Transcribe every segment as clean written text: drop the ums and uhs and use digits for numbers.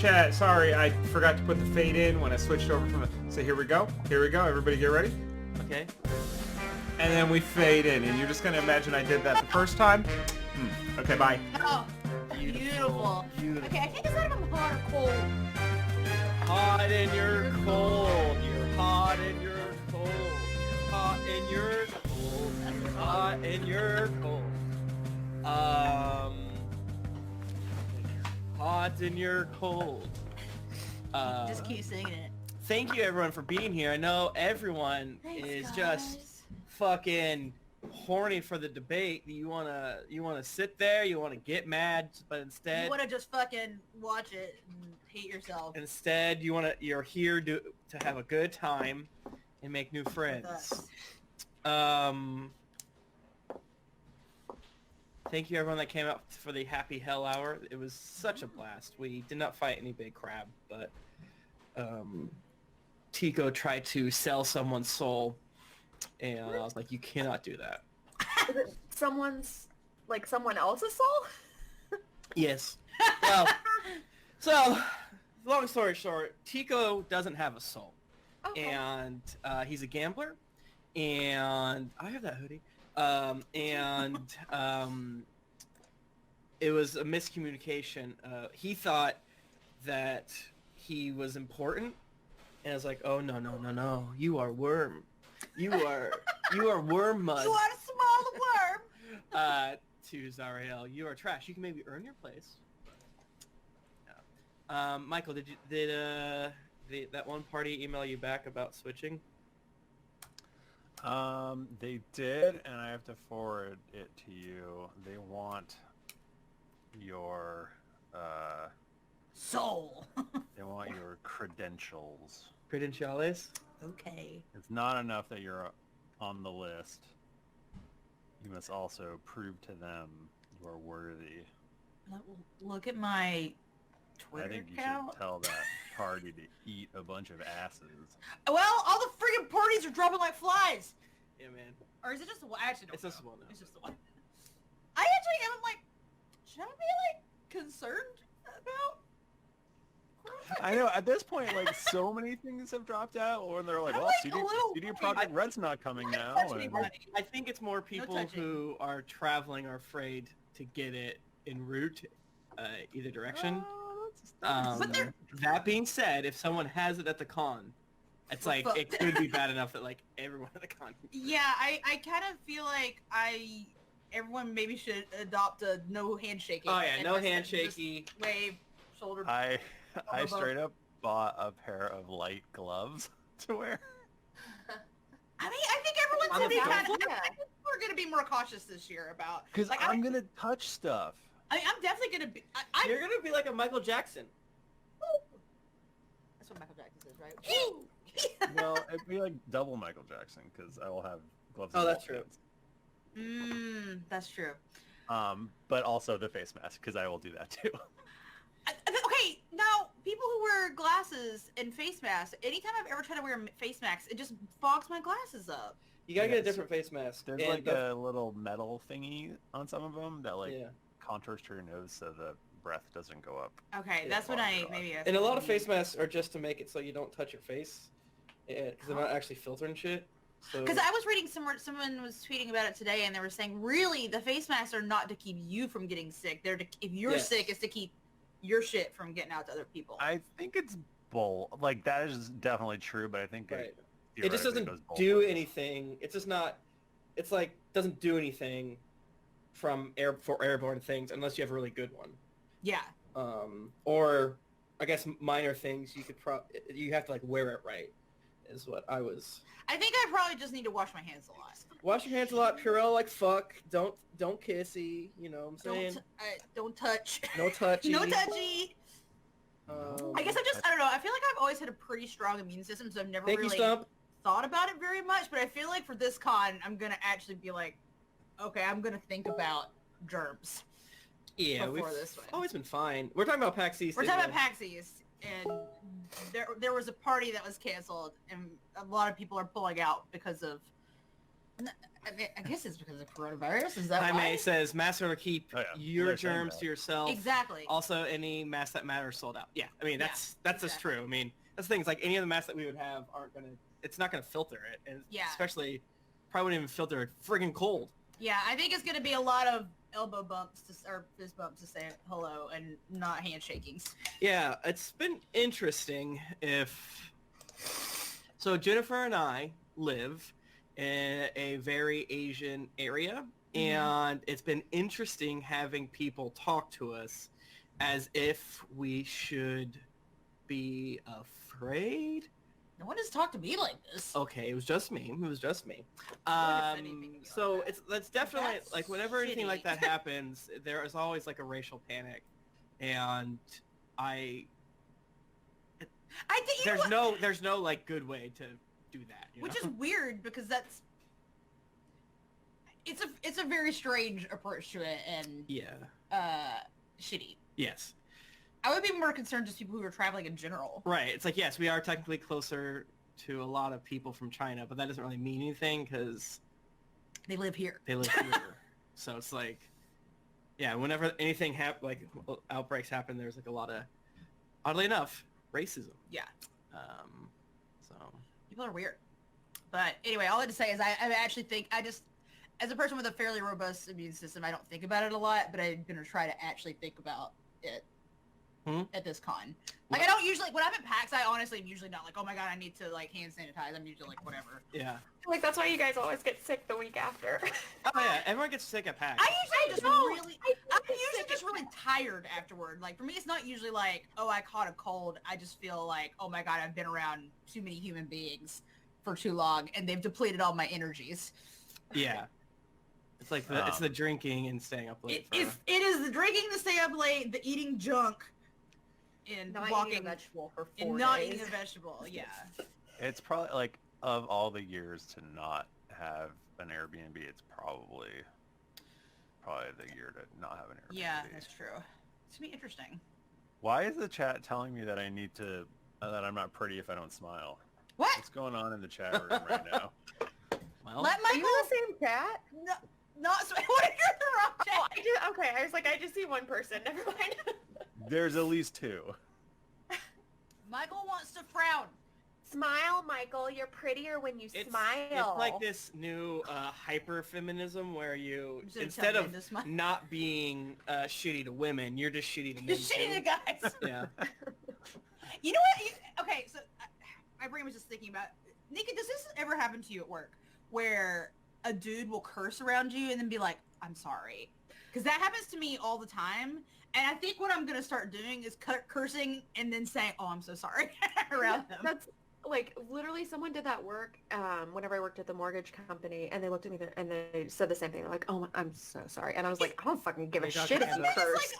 chat. Sorry, I forgot to put the fade in when I switched over from the... So here we go. Everybody get ready. Okay. And then we fade in. And you're just going to imagine I did that the first time. Okay, bye. Oh, beautiful. Okay, I can't decide if I'm hot or cold. Hot and you're cold. You're hot and you're cold. You're hot and you're cold. You're hot and you're cold. Hot and you're cold. Just keep singing it. Thank you everyone for being here. I know everyone is guys. just fucking horny for the debate. You wanna sit there, you wanna get mad, but instead You want to just fucking watch it and hate yourself. Instead, you're here to have a good time and make new friends. Thank you everyone that came out for the Happy Hell Hour. It was such a blast. We did not fight any big crab, but Tico tried to sell someone's soul, and I was like, you cannot do that. Is it someone else's soul? Yes. Well, so, long story short, Tico doesn't have a soul. Okay. And he's a gambler, and I have that hoodie. It was a miscommunication. He thought that he was important, and I was like, oh no, you are worm. You are worm mud. You are a small worm. To Zariel, you are trash. You can maybe earn your place. Yeah. Michael, did that one party email you back about switching? They did, and I have to forward it to you. They want your Soul. they want your credentials. Credentiales? Okay. It's not enough that you're on the list. You must also prove to them you are worthy. Look at my Twitter I think you account. should tell that party to eat a bunch of asses. Well, all the friggin' parties are dropping like flies. Yeah, man. Or is it just the one? I actually don't It's know. just the one now. It's just the one. I actually am like, should I be like concerned about? I know, at this point, like, so many things have dropped out, or they're like, I'm well, like CD, a little CD worried. Projekt Red's not coming now. touch and- anybody. I think it's more people touching. who are traveling are afraid to get it en route, either direction. Oh, that's But they're- That being said, if someone has it at the con, it's like Fuck. it could be bad enough that like everyone at the con. Yeah, I kind of feel like everyone maybe should adopt a no handshaking. Oh yeah, and no just handshaky. Wave, shoulder. I above. straight up bought a pair of light gloves to wear. I mean, I think everyone's I'm gonna be a kind of. fan. I think we're gonna be more cautious this year about. Because like, I'm going to touch stuff. I mean, I'm definitely gonna be. You're gonna be like a Michael Jackson. That's what Michael Jackson says, right? Well, it'd be like double Michael Jackson, because I will have gloves. Oh, in that's both true. hands. That's true. But also the face mask, because I will do that too. Okay, now people who wear glasses and face masks. Anytime I've ever tried to wear a face mask, it just fogs my glasses up. You gotta get a Yes. different face mask. There's And like the- a little metal thingy on some of them that like yeah. contours to your nose so the breath doesn't go up. Okay, Yeah, that's what oh I God. maybe. And a lot of face masks are just to make it so you don't touch your face, because they're not actually filtering shit. So Because I was reading somewhere, someone was tweeting about it today, and they were saying, really, the face masks are not to keep you from getting sick. They're to, if you're Yes. sick, it's to keep your shit from getting out to other people. I think it's both. Like that is definitely true, but I think right. it It just theoretically doesn't goes both do ways. anything. It's just not. It's like doesn't do anything from airborne things unless you have a really good one. Yeah. Or I guess minor things you could you have to like wear it right. Is what I was. I think I probably just need to wash my hands a lot. Wash your hands a lot. Purell like fuck. Don't kissy. You know what I'm saying? Don't touch. No touchy. No touchy. I guess I don't know. I feel like I've always had a pretty strong immune system, so I've never Thank really you, Stump. thought about it very much. But I feel like for this con, I'm going to actually be like, okay, I'm going to think about germs. Yeah, before we've this one. always been fine. We're talking about PAX East. We're talking about PAX East, and there was a party that was canceled, and a lot of people are pulling out because of I guess it's because of coronavirus. Is that Jaime why? says, masks are to keep Oh, yeah. your They're saying germs that. to yourself. Exactly. Also, any mask that matters sold out. Yeah, I mean, that's just exactly. true. I mean, that's the thing. It's like any of the masks that we would have aren't going to, it's not going to filter it. And Yeah. especially, probably wouldn't even filter it friggin' cold. Yeah, I think it's going to be a lot of elbow bumps or fist bumps to say hello and not handshakings. Yeah, it's been interesting So Jennifer and I live in a very Asian area, and it's been interesting having people talk to us as if we should be afraid. No one has talked to me like this. Okay, it was just me. It was just me. What if anything So about that's definitely That's like whenever anything like shitty. that happens, there is always like a racial panic, and I think there's no like good way to do that. You which know? is weird because it's a very strange approach to it and shitty. Yes. I would be more concerned just people who are traveling in general. Right. It's like, yes, we are technically closer to a lot of people from China, but that doesn't really mean anything because They live here. they live here. So it's like, yeah, whenever anything outbreaks happen, there's like a lot of, oddly enough, racism. Yeah. So. People are weird. But anyway, all I had to say is I actually think as a person with a fairly robust immune system, I don't think about it a lot, but I'm going to try to actually think about it at this con. Like, I don't usually, when I'm at PAX, I honestly am usually not like, oh my god, I need to, like, hand sanitize. I'm usually like, whatever. Yeah. Like, that's why you guys always get sick the week after. Oh yeah, everyone gets sick at PAX. I'm usually sick just really tired afterward. Like, for me, it's not usually like, oh, I caught a cold. I just feel like, oh my god, I've been around too many human beings for too long, and they've depleted all my energies. Yeah. It's like it's the drinking and staying up late. It is the drinking to stay up late, the eating junk, and Not walking eating a vegetable for 4 and days. not eating a vegetable. Yeah. It's probably like of all the years to not have an Airbnb, it's probably the year to not have an Airbnb. Yeah, that's true. It's gonna be interesting. Why is the chat telling me that I need to that I'm not pretty if I don't smile? What? What's going on in the chat room right now? Well, Let Are you Michael. in the same chat? No, not. What if you're in the wrong Oh, chat? I was like, I just see one person. Never mind. There's at least 2. Michael wants to frown. Smile, Michael. You're prettier when you smile. It's like this new hyper-feminism where you, Just gonna instead tell of men to smile. not being shitty to women, you're just shitty to men. You're shitty to too. guys. Yeah. You know what? Okay, so my brain was just thinking about, Nika, does this ever happen to you at work where a dude will curse around you and then be like, I'm sorry? Because that happens to me all the time. And I think what I'm going to start doing is cursing and then saying, oh, I'm so sorry around them. That's like literally someone did that work whenever I worked at the mortgage company, and they looked at me and they said the same thing. They're like, "Oh, I'm so sorry," and I was like, "I don't fucking give a What are you shit if talking you about? curse."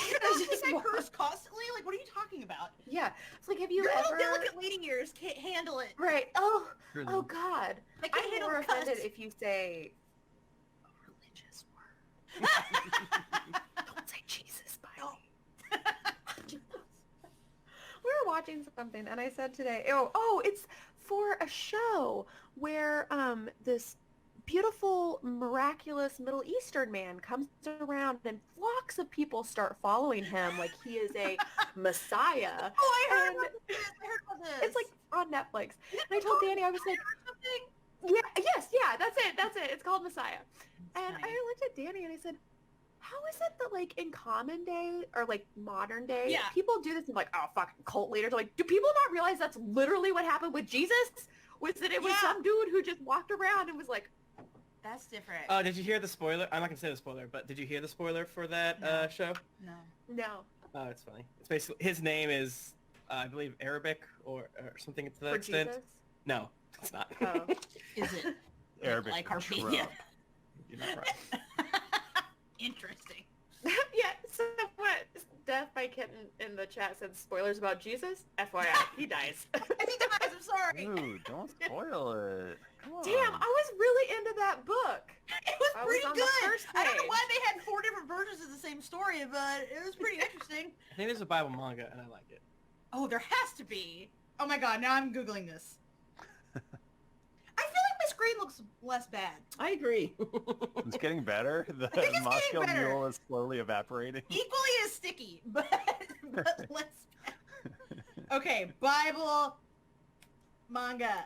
You're not supposed to curse constantly? Like, what are you talking about? Yeah, it's like, have you Your ever? little delicate lady ears can't handle it. Right. Oh, Really? oh God. I can't I'm handle more cuss. offended if you say a religious word. Don't say Jesus by me. We were watching something, and I said today, it's for a show where this beautiful, miraculous Middle Eastern man comes around and flocks of people start following him like he is a messiah. Oh, I heard And about this. I heard about this. it's like on Netflix. And I told Danny, I was like, something. yeah, that's it. It's called Messiah. And I looked at Danny and I said, how is it that like in common day or like modern day, Yeah. people do this and like, oh, fucking cult leaders are like, do people not realize that's literally what happened with Jesus? Was that it was Yeah. some dude who just walked around and was like, That's different. Did you hear the spoiler? I'm not going to say the spoiler, but did you hear the spoiler for that No. show? No. no, Oh, it's funny. It's basically, his name is, I believe, Arabic or something to that for extent. Jesus? No, it's not. Oh. Is it Arabic like for Armenia? Trump. You're not right. Interesting. Yeah, so what? Death by Kitten in the chat said spoilers about Jesus. FYI, he dies. I think guys, I'm sorry. Ooh, don't spoil it. Come on. Damn, I was really into that book. It was I was pretty on the good. first I don't know page. why they had 4 different versions of the same story, but it was pretty interesting. I think there's a Bible manga, and I like it. Oh, there has to be. Oh my god, now I'm Googling this. I feel like my screen looks looks less bad. I agree. It's getting better. The think it's Moscow getting better. Mule is slowly evaporating. Equally as sticky, but less bad. Okay, Bible, manga.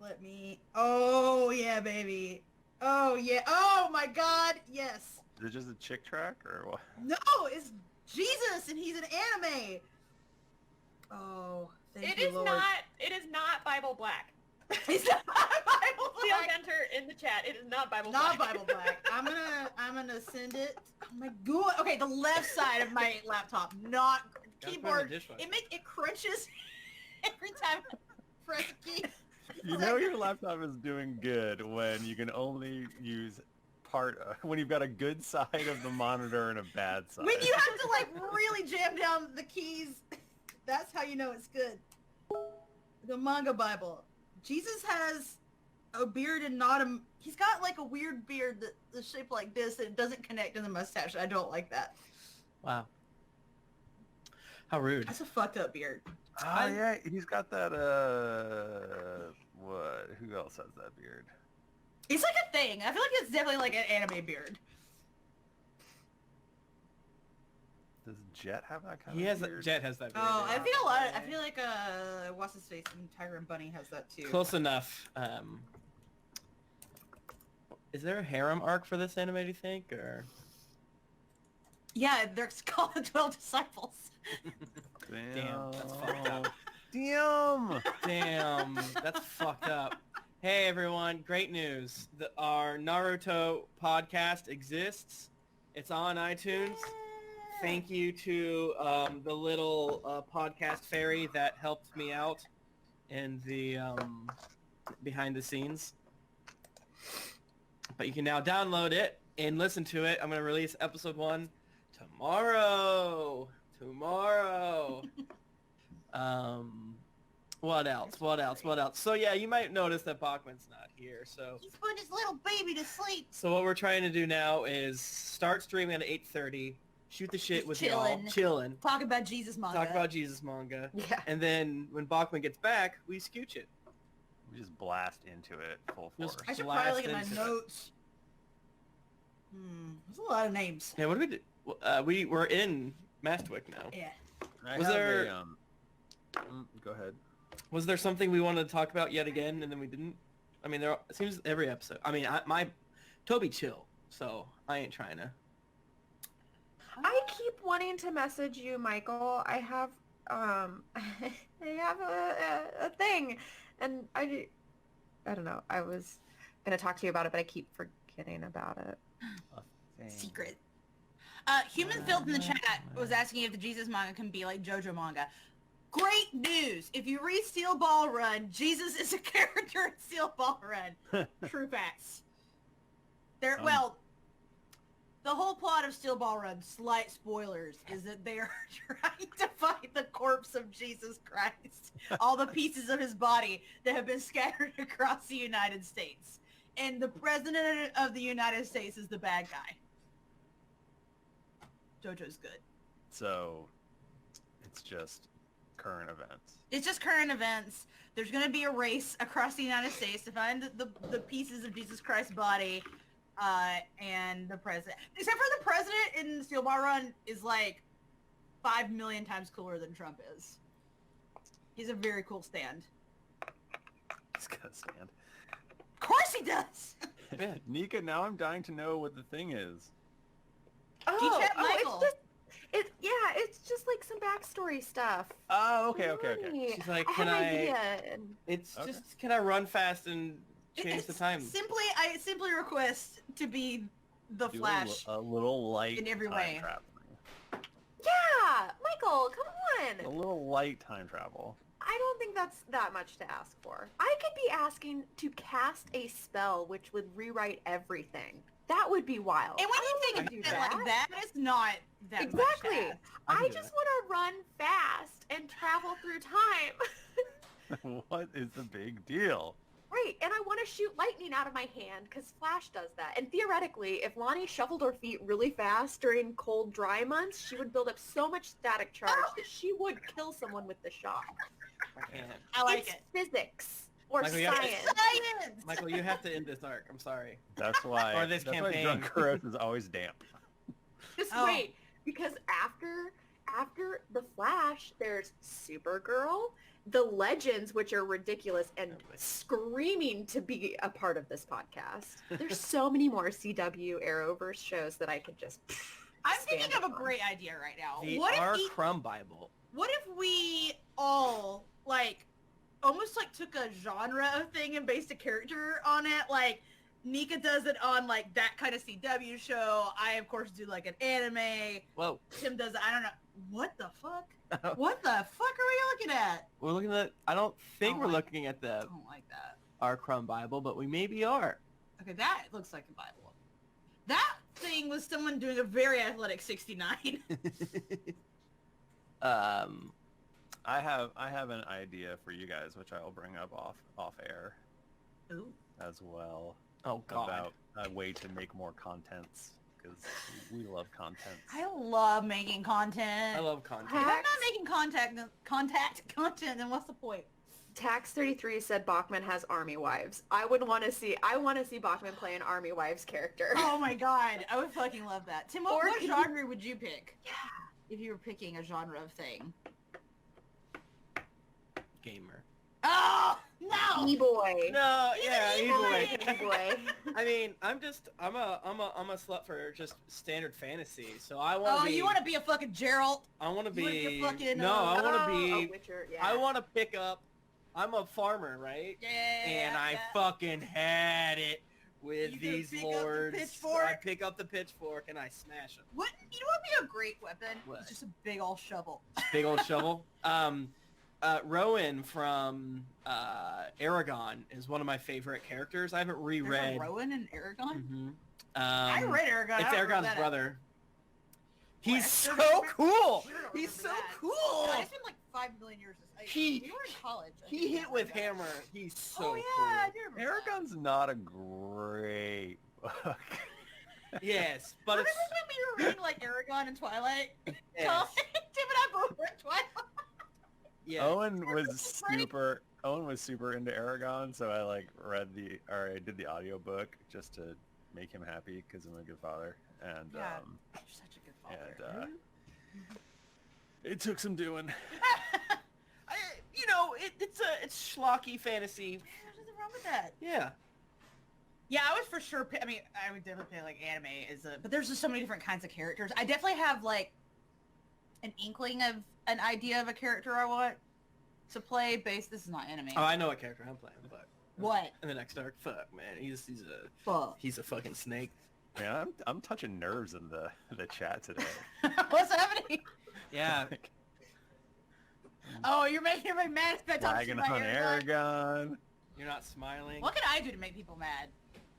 Let me... Oh, yeah, baby. Oh, yeah. Oh, my God. Yes. Is it just a chick track or what? No, it's Jesus, and he's an anime. Oh, thank It you, is Lord. not. It is not Bible Black. It's not Bible Please Black. enter in the chat. It is not Bible Not Black. Bible Black. I'm gonna send it. Oh my God. Okay, the left side of my laptop, not Gotta put it in the keyboard. dishwasher. It crunches every time I press a key. You know your laptop is doing good when you can only use when you've got a good side of the monitor and a bad side. When you have to like really jam down the keys, that's how you know it's good. The manga Bible. Jesus has a beard and not a... He's got like a weird beard that's shaped like this and it doesn't connect to the mustache. I don't like that. Wow. How rude. That's a fucked up beard. Oh yeah, he's got that what? Who else has that beard? It's like a thing. I feel like it's definitely like an anime beard. Does Jet have that kind He of has beard? Jet has that. Oh, I beard, feel a lot. I feel like what's his face and Tiger and Bunny has that too. yeah. Close enough. Is there a harem arc for this anime? Do you think, or? Yeah, they're called the 12 Disciples. Damn, that's fucked up. Damn. Damn, that's fucked up. Hey everyone, great news. Our Naruto podcast exists. It's on iTunes. Thank you to the little podcast fairy that helped me out in the behind the scenes. But you can now download it and listen to it. I'm going to release episode 1 tomorrow. What else? So yeah, you might notice that Bachmann's not here. So He's putting his little baby to sleep. what we're trying to do now is start streaming at 8:30, shoot the shit Just with y'all, chilling, Talk about Jesus manga. talk about Jesus manga, Yeah. and then when Bachmann gets back, we scooch it. We just blast into it full Just- force. I should blast probably look at into my it. notes. There's a lot of names. Yeah, what did we do? We're in Mastwick now. Yeah. I Was have there- a, go ahead. Was there something we wanted to talk about yet again, and then we didn't? I mean, it seems every episode. I mean, my Toby chill, so I ain't trying to. I keep wanting to message you, Michael. I have I have a thing, and I don't know. I was gonna talk to you about it, but I keep forgetting about it. Secret. Human Filth in the chat was asking if the Jesus manga can be like JoJo manga. Great news! If you read Steel Ball Run, Jesus is a character in Steel Ball Run. True facts. Well, the whole plot of Steel Ball Run, slight spoilers, is that they are trying to find the corpse of Jesus Christ. All the pieces of his body that have been scattered across the United States. And the President of the United States is the bad guy. JoJo's good. So, it's just current events. It's just current events. There's going to be a race across the United States to find the pieces of Jesus Christ's body and the president. Except for the president in Steel Ball Run is like 5 million times cooler than Trump is. He's a very cool stand. It's gonna stand. Of course he does! Yeah. Nika, now I'm dying to know what the thing is. Chat Michael. It's just like some backstory stuff. Oh, okay. Money. She's like, I can have an I? idea. and- It's Okay. just, can I run fast and change the It's time? I simply request to be the Do Flash. a little light in every time way. traveling. Yeah, Michael, come A on. little light time travel. I don't think that's that much to ask for. I could be asking to cast a spell which would rewrite everything. That would be wild. And when I you don't think wanna of do it like that, it's not that much to Exactly. ask. I can I do just that. want to run fast and travel through time. What is the big deal? Right, and I want to shoot lightning out of my hand because Flash does that. And theoretically, if Lahni shuffled her feet really fast during cold, dry months, she would build up so much static charge that she would kill someone with the shock. I can't. I like It's it. physics. Or Michael, you have to- science. Science! Michael, you have to end this arc. I'm sorry. That's why. Or this that's campaign. why Drunkaros is always damp. Just Oh. wait, because after the Flash, there's Supergirl, the Legends, which are ridiculous and screaming to be a part of this podcast. There's so many more CW Arrowverse shows that I could just. I'm stand thinking of a on. great idea right now. The What R. if Crumb Bible. what if we all like almost like took a genre of thing and based a character on it? Like Nika does it on like that kind of CW show. I of course do like an anime. Whoa. Tim does I don't know. What the fuck? What the fuck are we looking at? We're looking at. I don't think Oh we're my- looking at the I don't like that. R. Crumb Bible, but we maybe are. Okay, that looks like a Bible. That thing was someone doing a very athletic 69. I have an idea for you guys, which I will bring up off air Ooh. as well, Oh God. about a way to make more contents, because we love contents. I love making content. I love content. If I'm not making content, then what's the point? Tax33 said Bachmann has army wives. I want to see Bachmann play an army wives character. Oh my god, I would fucking love that. Tim, what Or could you- genre would you pick? Yeah. If you were picking a genre of thing. Gamer. Oh no! E-boy. No, He's yeah, an either E-boy. way. E-boy. I mean, I'm a slut for just standard fantasy. So I want Oh, to be. you want to be a fucking Geralt? I want to you wanna be be. a fucking, no, I want to Oh, be. a Witcher, yeah. I want to pick up. I'm a farmer, right? Yeah. And I yeah. fucking had it with You these pick up the lords. pitchfork? I pick up the pitchfork and I smash them. Wouldn't you know what would be a great weapon? What? It's just a big old shovel. Big old shovel. Rowan from Aragon is one of my favorite characters. I haven't There's reread. a Rowan and Aragon. Mhm. I read Aragon. It's I don't remember Aragon's that. brother. Boy, He's I so sure don't cool. Sure don't He's so remember that. cool. God, it's been like 5 million years. He- we were in college. I He think hit I with read that. hammer. He's so Oh yeah, I do remember that. Aragon's not a great book. Yes, but Remember it's when we were reading like Aragon and Twilight? yes. Tim and I both read Twilight. Yeah. Owen was It's pretty- super into Aragon, so I did the audiobook just to make him happy because I'm a good father, and Yeah. You're such a good father. it took some doing. It's schlocky fantasy. There's nothing wrong with that. Yeah. Yeah, I would for sure pick, I would definitely pick like anime but there's just so many different kinds of characters. I definitely have like an inkling of an idea of a character I want to play based, this is not anime. Oh, I know what character I'm playing, but What? in the next arc, fuck, man, Fuck. he's a fucking snake. Man, I'm touching nerves in the chat today. What's happening? Yeah. Oh, you're making me mad if I talk shit Dragging about on Aragon. Aragon. You're not smiling. What can I do to make people mad?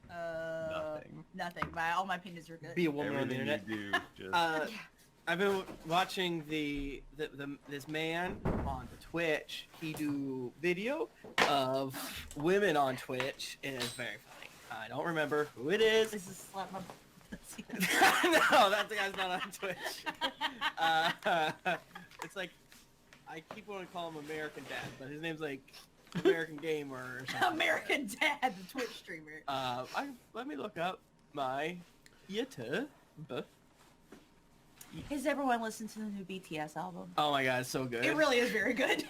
Nothing. Nothing. All my opinions are good. Be a woman on the Everything internet. you do, just I've been watching this man on the Twitch. He do video of women on Twitch, and it's very funny. I don't remember who it is. This is slap my No, that guy's not on Twitch. It's like, I keep wanting to call him American Dad, but his name's like American Gamer or something. American Dad, the Twitch streamer. Let me look up my YouTube. Has everyone listened to the new BTS album? Oh my god, it's so good. It really is very good.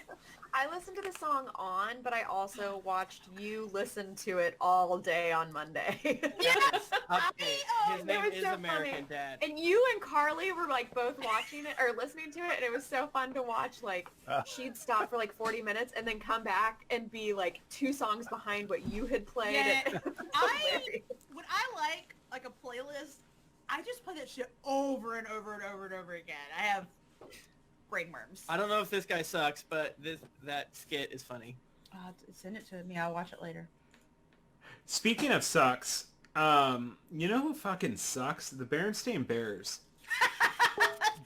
I listened to the song On, but I also watched you listen to it all day on Monday. Yes! His name was is so American funny. Dad. And you and Carly were like both watching it or listening to it, and it was so fun to watch. Like she'd stop for like 40 minutes and then come back and be like 2 songs behind what you had played. Yeah, And it was I- hilarious. When I like a playlist, I just play that shit over and over and over and over again. I have brain worms. I don't know if this guy sucks, but that skit is funny. Send it to me. I'll watch it later. Speaking of sucks, you know who fucking sucks? The Berenstain Bears.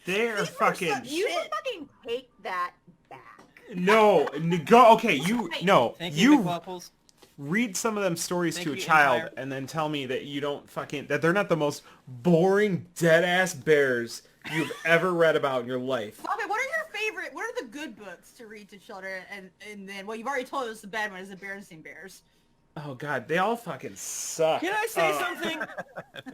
They're fucking... You should fucking take that back. No, go. Okay, Thank you, McWaffles. read some of them stories Thank to a you, child Empire. and then tell me that you don't fucking... that they're not the most boring, dead-ass bears you've ever read about in your life. Okay, what are your favorite? What are the good books to read to children? And then, well, you've already told us the bad one is the Berenstain Bears. Oh god, they all fucking suck. Can I say something?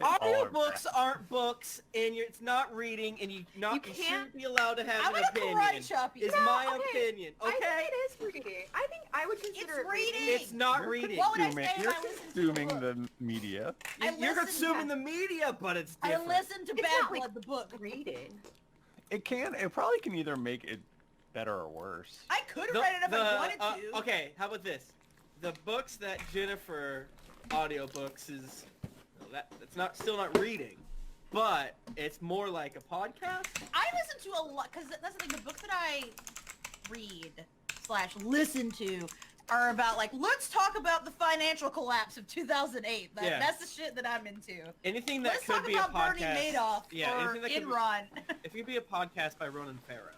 All are Audiobooks aren't books, and it's not reading, and you can't- shouldn't be allowed to have I'm an gonna opinion. karate chop you. Is No, my okay. opinion, I okay? think it is reading. I think I would consider It's it reading. reading. It's not reading. What would I Consuming- say if you're I listened to a consuming book? the media. I You're listen consuming to- the media, but it's I different. listened to It's Bad not like Blood, the book. reading. It probably can either make it better or worse. I could have read it if I wanted to. Okay, how about this? The books that Jennifer audiobooks is that's still not reading, but it's more like a podcast. I listen to a lot because that's the thing. The books that I read / listen to are about like, let's talk about the financial collapse of 2008. Yeah. That's the shit that I'm into. Anything that Let's could talk be a about podcast. Bernie Madoff Yeah, or anything that could be, Enron. if it could be a podcast by Ronan Farrow.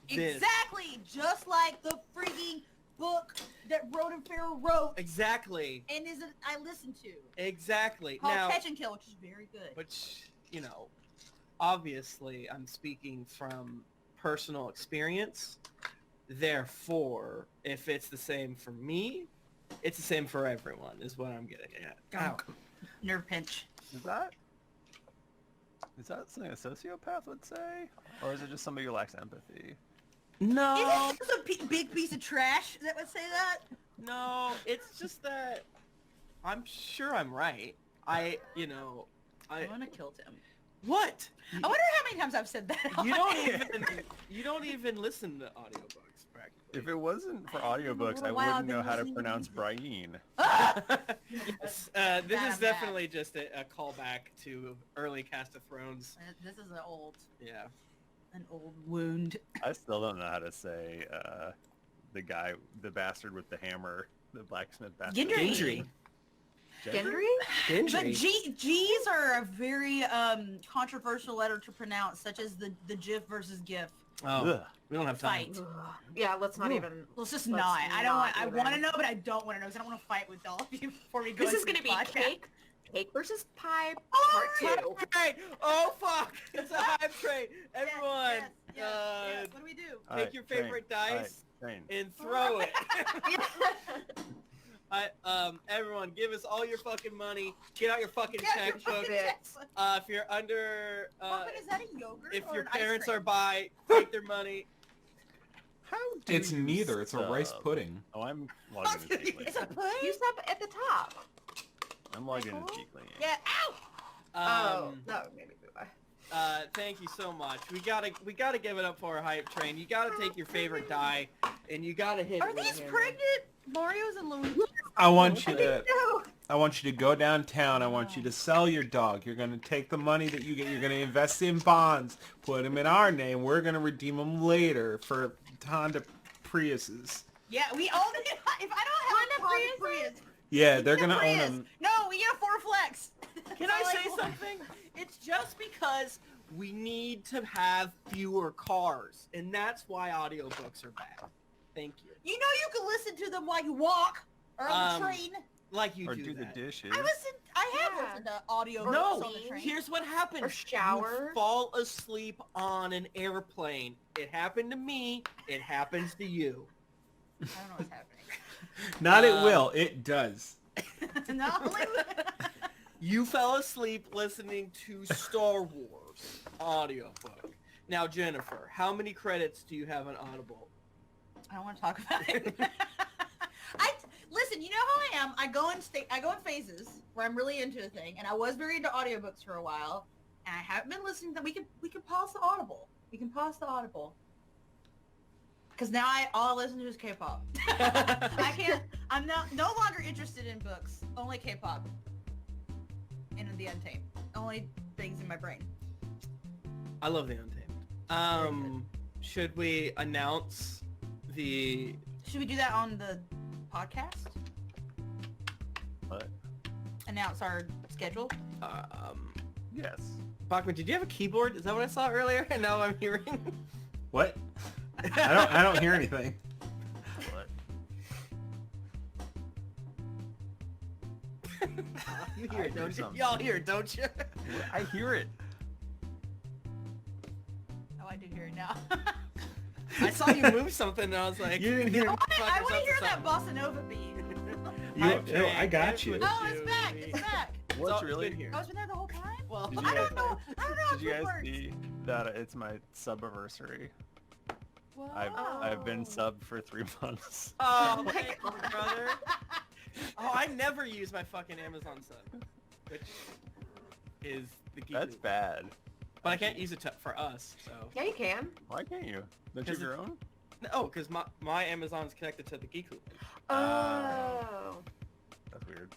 This. Exactly, just like the freaking book that Ronan Farrow wrote Exactly. and I listened to Exactly. called Now, Catch and Kill, which is very good. which, you know, obviously I'm speaking from personal experience. Therefore, if it's the same for me, it's the same for everyone, is what I'm getting at. Ow. Nerve pinch. Is that something a sociopath would say? Or is it just somebody who lacks empathy? No. Is it just a big piece of trash that would say that? No, it's just that I'm sure I'm right. I want to kill Tim. What? I wonder how many times I've said that. You don't even listen to audiobooks practically. If it wasn't for audiobooks, I little while wouldn't know I've how to been pronounce listening Braheen. Yes, this Bad, is definitely just a callback to early Cast of Thrones. This is Yeah. an old wound. I still don't know how to say the bastard with the hammer, the blacksmith bastard. Gendry. Gendry? But G's are a very controversial letter to pronounce, such as the GIF versus GIF Oh, Ugh. we don't have time. fight. Yeah, let's not even. Let's just Let's not. I don't not want. I do want to that. know, but I don't want to know because I don't want to fight with all of you before we go. This is into gonna be podcast. cake versus pie Oh, part yeah. 2. Hype train! Oh fuck! It's a hype train! Everyone, Yes. What do we do? All take right, your train. favorite All right, dice train. and throw it. Everyone, give us all your fucking money. Get out your fucking checkbook. If you're under, Is that a yogurt? if or your an ice parents cream? are by, take their money. How do It's you neither. It's a rice sub? pudding. Oh, I'm logged into GeeklyInc. It's a pudding. You sub at the top. I'm logged into GeeklyInc. Yeah. Ow! No, maybe do I. Thank you so much. We gotta give it up for our hype train. You gotta take your favorite die, and you gotta hit Are it with a these hammer. pregnant Mario's and Luigi? I want you I to. didn't know. I want you to go downtown. I want you to sell your dog. You're going to take the money that you get. You're going to invest in bonds. Put them in our name. We're going to redeem them later for Honda Priuses. Yeah, we own it. If I don't have a Honda Honda Prius, Yeah, we they're get going a to own Prius. them. No, we get a Ford Flex. Can That's I all say want. something? It's just because we need to have fewer cars, and that's why audiobooks are bad. Thank you. You know you can listen to them while you walk or on the train. Like you Or do do the that. dishes. I have Yeah. listened to audio No, books on the train. here's what happens. Or shower. You fall asleep on an airplane. It happened to me. It happens to you. I don't know what's happening. Not it will. It does. No, You fell asleep listening to Star Wars audiobook. Now, Jennifer, how many credits do you have on Audible? I don't want to talk about it. Listen. You know how I am. I go in phases where I'm really into a thing, and I was very into audiobooks for a while, and I haven't been listening to them. We can pause the Audible. We can pause the Audible. Because now all I listen to is K-pop. I can't. I'm no longer interested in books. Only K-pop. And the Untamed. Only things in my brain. I love the Untamed. Should we announce the... Should we do that on the podcast? What? Announce our schedule? Yes. Bachmann, did you have a keyboard? Is that what I saw earlier? And now I'm hearing... What? I don't hear anything. What? You hear I it, hear don't you? something. Y'all hear it, don't you? I hear it. Oh, I do hear it now. saw you move something, and I was like, You didn't hear- I want to "Motherfucker's up to hear that something." bossa nova beat. I got you. Oh, it's back. It's back. What's So, really good here. Oh, it's been there the whole time? Well, Did you I guys- don't know. I don't know how Did you it guys works. see that it's my sub-anniversary? Whoa. I've been subbed for 3 months. oh, my thank you, brother. Oh, I never use my fucking Amazon sub, which is the geek. That's bad. But I can't use it for us, so. Yeah, you can. Why can't you? Don't you Because have your own? No, because my Amazon is connected to the Geek Loop. Oh. That's weird.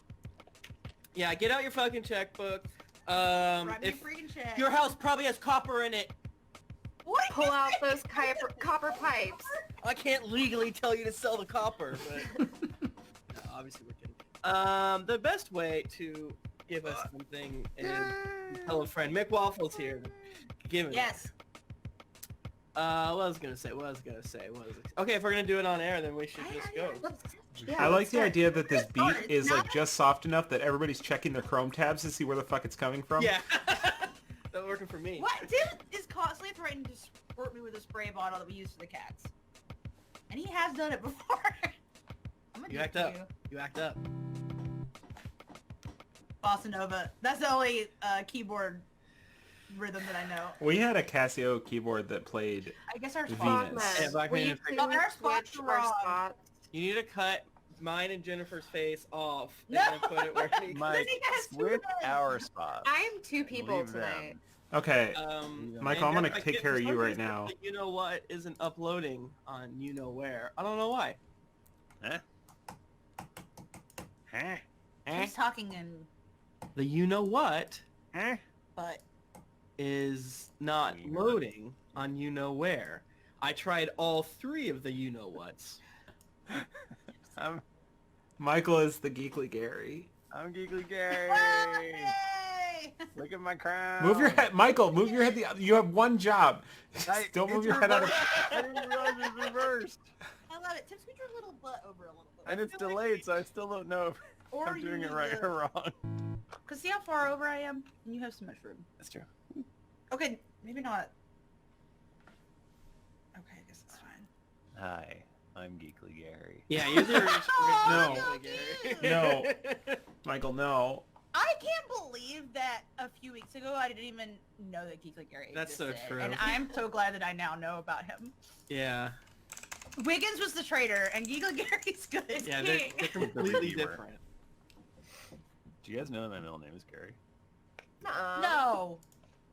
Yeah, get out your fucking checkbook. Write me a If freaking check. your house probably has copper in it. What? Pull out those copper pipes. I can't legally tell you to sell the copper, but no, obviously we're kidding. The best way to give us something is tell a friend. Mick Waffles here. Give it. Yes. What was I gonna say? Okay, if we're gonna do it on air, then we should just go. I like the start. idea that this beat It's is like not- just soft enough that everybody's checking their Chrome tabs to see where the fuck it's coming from. Yeah. That's working for me. What? Tim is constantly threatening to squirt me with a spray bottle that we use for the cats. And he has done it before. I'm gonna You do act it to up. You act up. Bossa Nova. That's the only keyboard rhythm that I know. We had a Casio keyboard that played I guess our Venus. spot. Yeah, Bachmann We is need Oh, to our spots switch are our wrong. spots. You need to cut mine and Jennifer's face off No. and then put it where he... Mike, he has two switch heads. our spot. I'm 2 people Leave them. tonight. Okay, Michael, I'm and gonna I take get- care of for you some right reason, now. the You know what isn't uploading on you know where. I don't know why. Huh? Huh? He's talking in, The you know what Huh? but is not Weird. loading on you know where. I tried all 3 of the you know whats. I'm Michael is the Geekly Gary. Geekly Gary. Yay! Look at my crown. Move your head, Michael. Move your head. You have one job. Don't move It's your head out of. reversed. I didn't realize it was reversed. I love it. Tim, scoot your little butt over a little bit. And it's delayed, so I still don't know if Or I'm you doing it need right to- or wrong. Cause see how far over I am, and you have so much room. That's true. Okay, maybe not. Okay, I guess it's fine. Hi, I'm Geekly Gary. Yeah, you're the original. No. Gary. No. Michael, no. I can't believe that a few weeks ago I didn't even know that Geekly Gary That's so existed. true. And I'm so glad that I now know about him. Yeah. Wiggins was the traitor, and Geekly Gary's good. Yeah, they're completely Redeemer. different. Do you guys know that my middle name is Gary? Nuh-uh. No.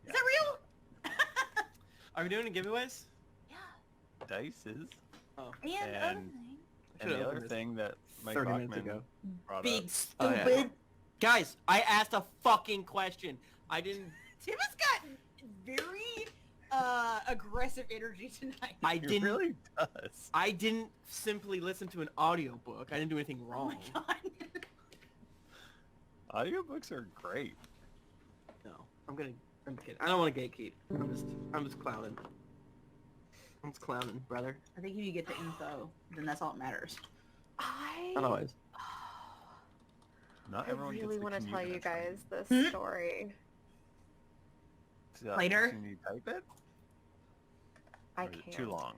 Is that real? Are we doing giveaways? Yeah. Dices. Oh. And, And- other thing. And Should've the other opened this thing that Mike 30 minutes Bachmann ago. brought Big up. Oh, stupid. yeah. Guys, I asked a fucking question. I didn't... Tim has got very aggressive energy tonight. I He didn't... really does. I didn't simply listen to an audiobook. I didn't do anything Oh wrong. my god. Audiobooks are great. No, I'm kidding. I don't want to gatekeep. I'm just clowning. I'm just clowning, brother. I think if you get the info, then that's all that matters. Not always. Not I everyone gets really the want to tell commute you that's guys this Hmm? story. right. Later? Can you type it? I Or is it can't. too long.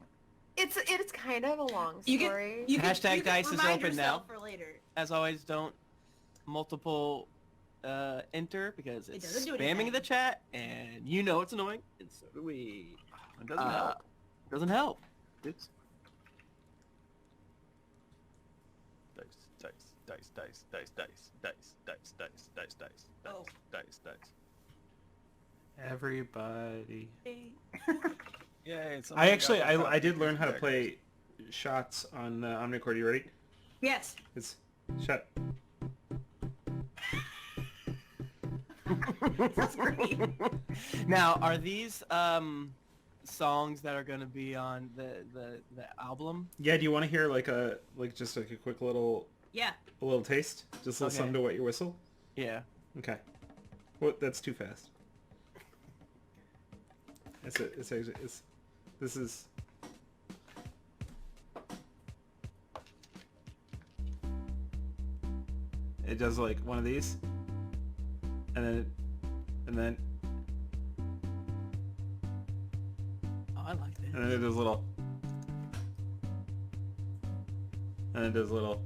It's kind of a long You can- story. You can, Hashtag you can dice is remind open yourself now. For later. As always, don't multiple enter because it's doesn't do spamming anything. the chat, and you know it's annoying, and so do we. It doesn't help. Doesn't help. Oops. Dice, dice, dice, dice, dice, dice, dice, dice, dice, dice, Oh. dice, dice. Everybody. Yay! I actually, I did learn how to play shots on Omnicord. You ready? Yes. It's shut. That's great. Now, are these songs that are going to be on the album? Yeah. Do you want to hear just like a quick little Yeah. taste? Just Okay. listen to what you whistle. Yeah. Okay. What? That's too fast. That's it. This is. It does like one of these, and then Oh, I like that. and then it does a little. and it does a little,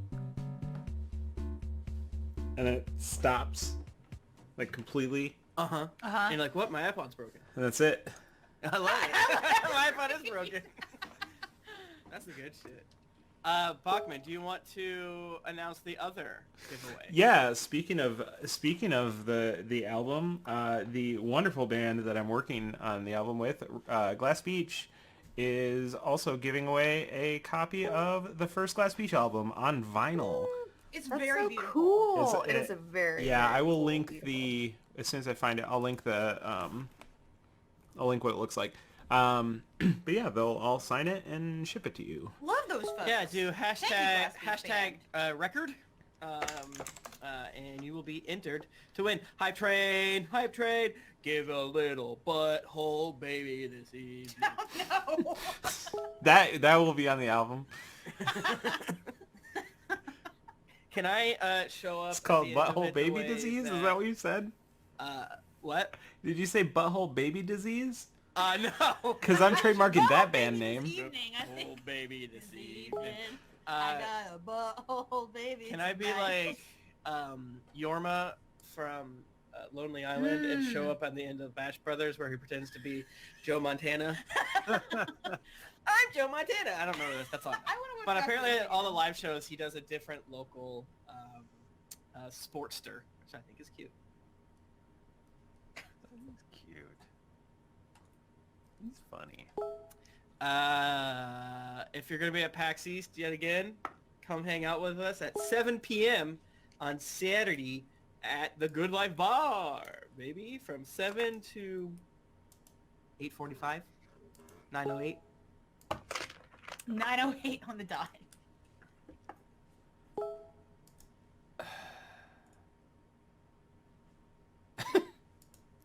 and then it stops, like completely, Uh-huh. Uh-huh. And you're like, what? My iPod's broken. and that's it. I love it. My iPod is broken. That's the good shit. Bachmann, do you want to announce the other giveaway? Yeah, speaking of the album, the wonderful band that I'm working on the album with, Glass Beach, is also giving away a copy of the first Glass Beach album on vinyl. It's That's very so beautiful. cool. It's- It is a very, Yeah, very I will cool, link beautiful. as soon as I find it, I'll link I'll link what it looks like. But yeah, they'll all sign it and ship it to you. Love those folks. Yeah, do Glass Beach record, and you will be entered to win. Hype train, give a little butthole baby this evening. Oh, no. That will be on the album. Can I show up? It's at called the end of butthole it the baby way disease. Is that what you said? What? Did you say butthole baby disease? No. Because I'm trademarking that Butthole band baby name. this evening, I think. Butthole baby this This evening. evening, I got a butthole baby. Can I be tonight. like Yorma from Lonely Island and show up at the end of Bash Brothers where he pretends to be Joe Montana? I'm Joe Montana. I don't remember this. That's all. I wanna watch But Bash apparently Brothers at all the again. live shows he does a different local sportster, which I think is cute. He's cute. He's funny. If you're going to be at PAX East yet again, come hang out with us at 7 p.m. on Saturday at the Good Life Bar, baby, from 7 to 8:45, 9:08. 9:08 on the dot.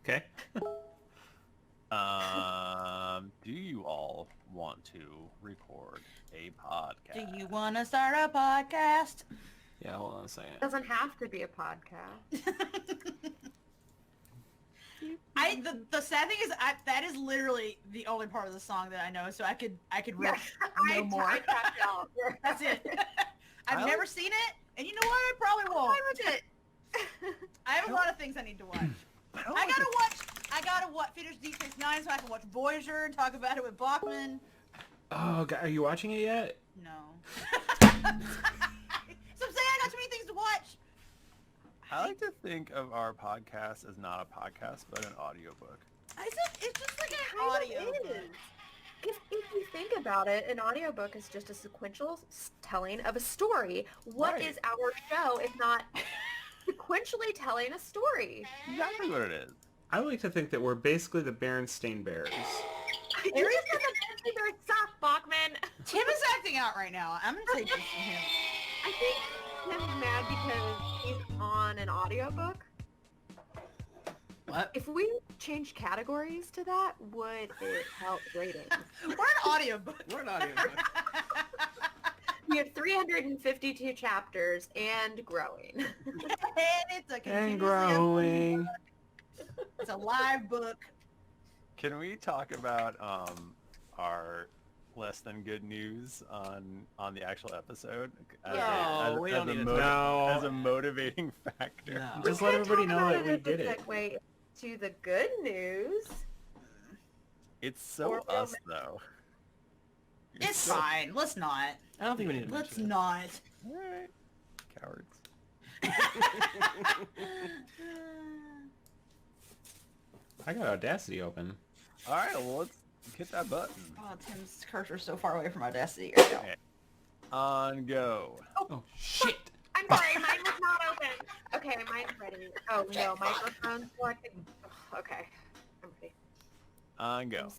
Okay. Do you all want to record a podcast? Do you want to start a podcast? Yeah, hold on a second. It doesn't have to be a podcast. The sad thing is that is literally the only part of the song that I know, so I could rip no more. I tapped out. That's it. I've I never seen it, and you know what? I probably won't. Fine with it. I have a lot of things I need to watch. I gotta watch finish Deep Space Nine so I can watch Voyager and talk about it with Bachmann. Oh, God, are you watching it yet? No. So I'm saying I got too many things to watch. I like to think of our podcast as not a podcast, but an audiobook. It's just like an Kind audio of book. is. Because if you think about it, an audiobook is just a sequential telling of a story. What is Right. our show if not sequentially telling a story? Exactly what it is. I like to think that we're basically the Berenstain Bears. You just have a very soft, Bachman. Tim is acting out right now. I'm gonna take this from him. I think Tim's mad because he's on an audiobook. What? If we change categories to that, would it help ratings? We're an audiobook. We're an audiobook. We have 352 chapters and growing. And it's a And continuously growing. book. It's a live book. Can we talk about our less than good news on the actual episode as, No, we don't need to talk as a motivating factor? No. Just let everybody know Talk that about we as a did it. segue to the good news. It's so Or us though. It's fine. Let's not. I don't think we need to Let's mention it. not. Alright. Cowards. I got Audacity open. Alright, well let's hit that button. Oh, Tim's cursor's so far away from Audacity right now. Okay. On go. Oh, shit. I'm sorry, mine was not open. Okay, mine's ready. Oh no, microphone's selected. Okay, I'm ready. On go.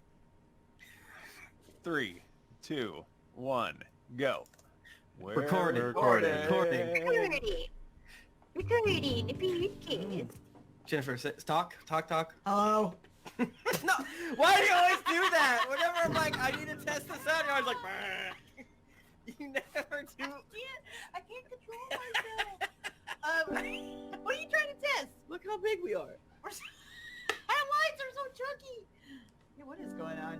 3, 2, 1, go. Recording. Recording. Recording. Recording the podcast. Jennifer, talk. Hello. No, why do you always do that? Whenever I'm like, I need to test this out, you're always like, "Brr." You never do. I can't control myself. What are you trying to test? Look how big we are. Our lights are so chunky. Yeah, what is going on?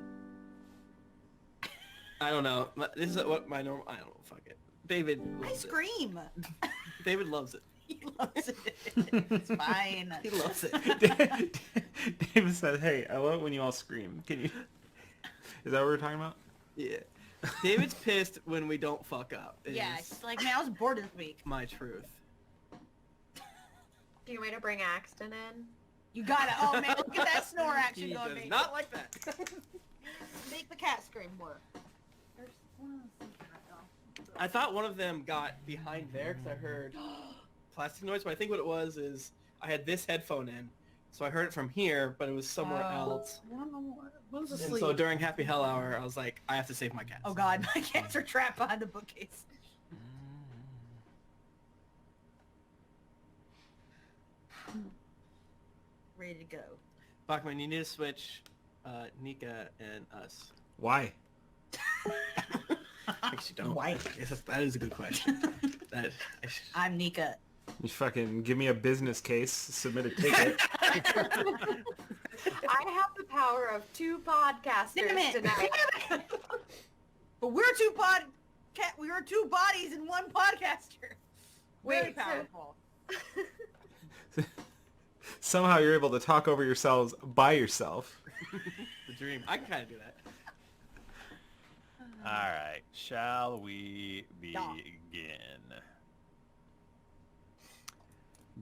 I don't know. This is what my normal. I don't know. Fuck it. David I loves it. scream. David loves it. He loves it. It's fine. He loves it. David said, "Hey, I love it when you all scream. Can you?" Is that what we're talking about? Yeah. David's pissed when we don't fuck up. Yeah, is it's like, man, I was bored this week. my truth. Do you want me to bring Axton in? You gotta. Oh man, look at that snore action He going. does Baby. not like that. Make the cat scream more. I thought one of them got behind there because I heard plastic noise, but I think what it was is I had this headphone in, so I heard it from here, but it was somewhere else. Who's And asleep? so during Happy Hell Hour, I was like, I have to save my cats. Oh god, my cats are trapped behind the bookcase. Ready to go. Bachmann, you need to switch Nika and us. Why? Actually, don't. Why? Yes, that is a good question. I'm Nika. You fucking give me a business case, submit a ticket. I have the power of 2 podcasters Damn it. tonight. But we're we are 2 bodies in 1 podcaster. Very Wait, so- powerful. Somehow you're able to talk over yourselves by yourself. The dream. I can kind of do that. All right, shall we Yeah. begin?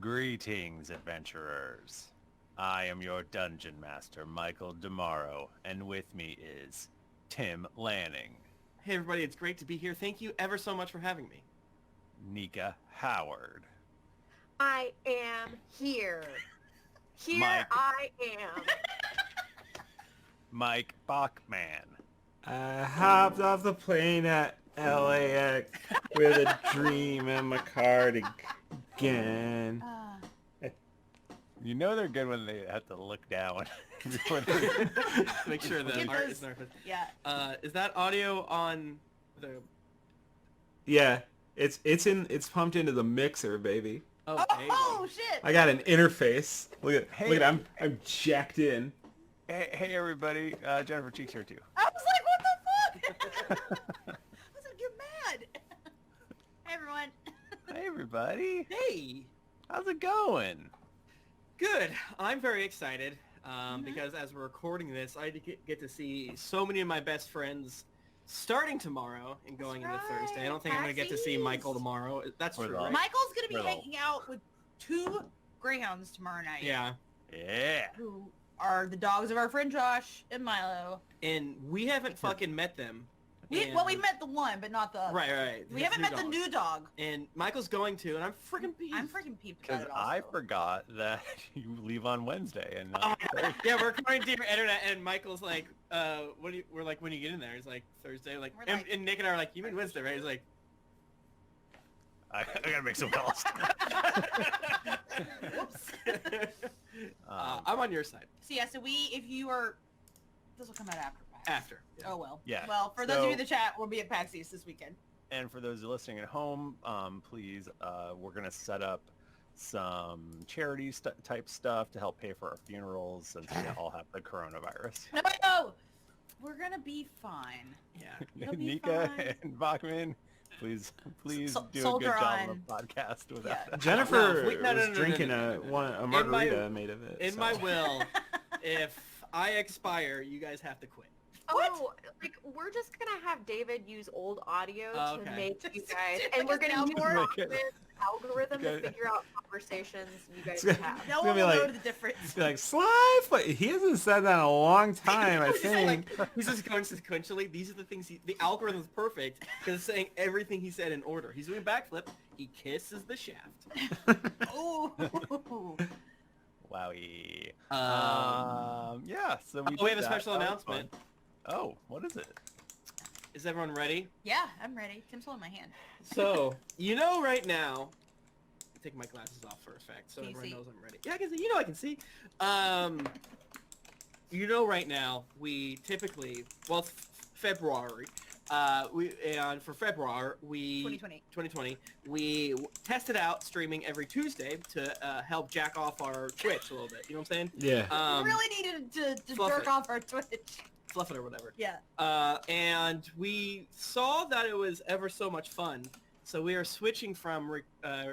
Greetings, adventurers. I am your dungeon master, Michael DiMauro, and with me is Tim Lanning, Hey everybody, it's great to be here. Thank you ever so much for having me. Nika Howard, I am here. Here Mike. I am. Mike Bachmann, I hopped off the plane at LAX with a dream in my cardigan. you know they're good when they have to look down before they... Make sure the Get art those- is nervous. Yeah. Is that audio on the... Yeah, it's pumped into the mixer, baby. Oh, hey. Oh shit! I got an interface. Look Hey. at I'm jacked in. Hey everybody, Jennifer Cheeks here too. I was like, what the fuck? I was gonna get mad. Hey everyone. Hey everybody, Hey! how's it going? Good. I'm very excited because as we're recording this, I get to see so many of my best friends starting tomorrow and going into right. Thursday. I don't think I'm going to get to see Taxis. Michael tomorrow. That's Or true, the- right? Michael's gonna be Riddle. hanging out with 2 greyhounds tomorrow night. Yeah. Yeah. Who are the dogs of our friend Josh and Milo. And we haven't fucking met them. We And- met the one, but not the other. Right. We His haven't met the dog. new dog. And Michael's going to, and I'm freaking peeved. I'm freaking peeved Because about it I also. forgot that you leave on Wednesday and Oh, not Thursday. yeah, we're recording to your internet, and Michael's like, we're like, when you get in there? He's like, Thursday. Like, We're and, like- and Nick and I are like, you mean Wednesday, right? He's like, I gotta make some calls. Whoops. I'm on your side. So yeah, if you are, this will come out after. PAX. After. Yeah. Oh well. Yeah. Well, for those of you in So- the chat, we'll be at PAX East this weekend. And for those listening at home, please, we're gonna set up some charity type stuff to help pay for our funerals since we all have the coronavirus. No, we're gonna be fine. Yeah. It'll be Nika fine. and Bachmann, please do a good soldier job on. of a podcast without Yeah. that. Jennifer No, was drinking a margarita made of it. In so. my will, if I expire, you guys have to quit. Oh, like we're just gonna have David use old audio Oh, to okay. make you Just guys, like and we're a gonna use soundboard. Bachmann's algorithm to Okay. figure out conversations you guys It's have. No gonna one be will like- know the difference. Be like Slive, but he hasn't said that in a long time. I He's just think. like, he's just going sequentially. These are the things the algorithm is perfect because it's saying everything he said in order. He's doing a backflip. He kisses the shaft. Oh. Wowie. Yeah, So we did have a that. special That was announcement. fun. Oh, what is it? Is everyone ready? Yeah, I'm ready. Tim's holding my hand. So, you know right now, take my glasses off for effect so Can you everyone see? knows I'm ready. Yeah, I can see. You know I can see. You know right now, we typically, well, it's February. For February, 2020, we tested out streaming every Tuesday to help jack off our Twitch a little bit. You know what I'm saying? Yeah. We really needed to fluff jerk it. off our Twitch. Fluff it or whatever. Yeah. And we saw that it was ever so much fun So we are switching from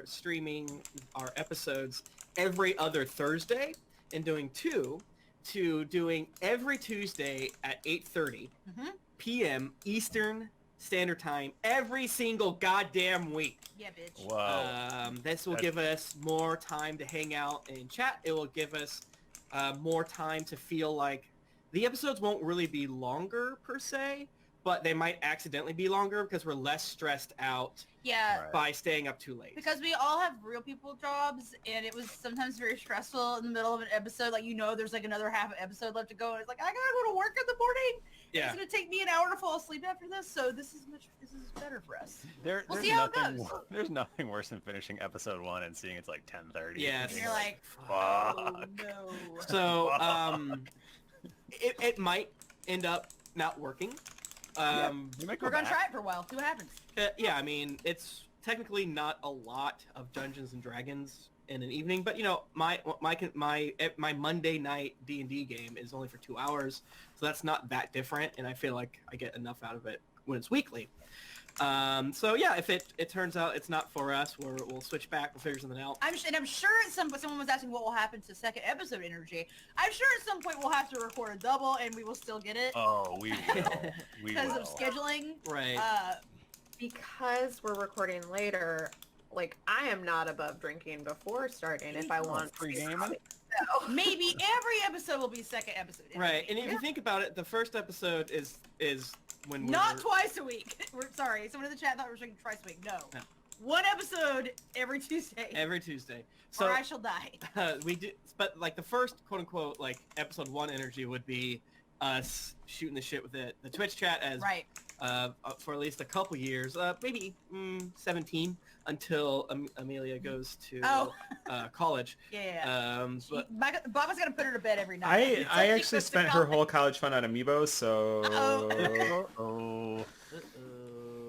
streaming our episodes every other Thursday and doing 2 to doing every Tuesday at 8:30 p.m. Eastern Standard Time every single goddamn week. Yeah, bitch. Whoa. This will give us more time to hang out and chat. It will give us more time to feel like the episodes won't really be longer per se, but they might accidentally be longer because we're less stressed out Yeah. Right. by staying up too late. Because we all have real people jobs, and it was sometimes very stressful in the middle of an episode. Like, there's like another half an episode left to go, and it's like, I gotta go to work in the morning. Yeah. It's gonna take me an hour to fall asleep after this, so this is better for us. We'll There's see how it nothing. goes. There's nothing worse than finishing episode 1 and seeing it's like 10:30. Yes. And you're like, Fuck. oh no. So, it might end up not working. You might go We're gonna back. try it for a while. See what happens. Yeah, I mean, it's technically not a lot of Dungeons and Dragons in an evening, but my Monday night D&D game is only for 2 hours, so that's not that different, and I feel like I get enough out of it when it's weekly. So yeah, if it turns out it's not for us, we'll switch back, we'll figure something out. I'm sure someone was asking what will happen to second episode energy. I'm sure at some point we'll have to record a double, and we will still get it Oh, we will. We because will. of scheduling. Right. Because we're recording later, like, I am not above drinking before starting if I want pre-gaming? Maybe every episode will be second episode. Right, and if you think about it, the first episode is when Not twice a week. We're sorry. Someone in the chat thought we were drinking twice a week. No. One episode every Tuesday. every Tuesday. So or I shall die. we do, but like the first quote unquote like episode 1 energy would be us shooting the shit with the Twitch chat as Right. For at least a couple years, maybe 17 until Amelia goes to college. Yeah. But Baba's gonna put her to bed every night. I actually spent her whole college fund on Amiibo, so... Oh.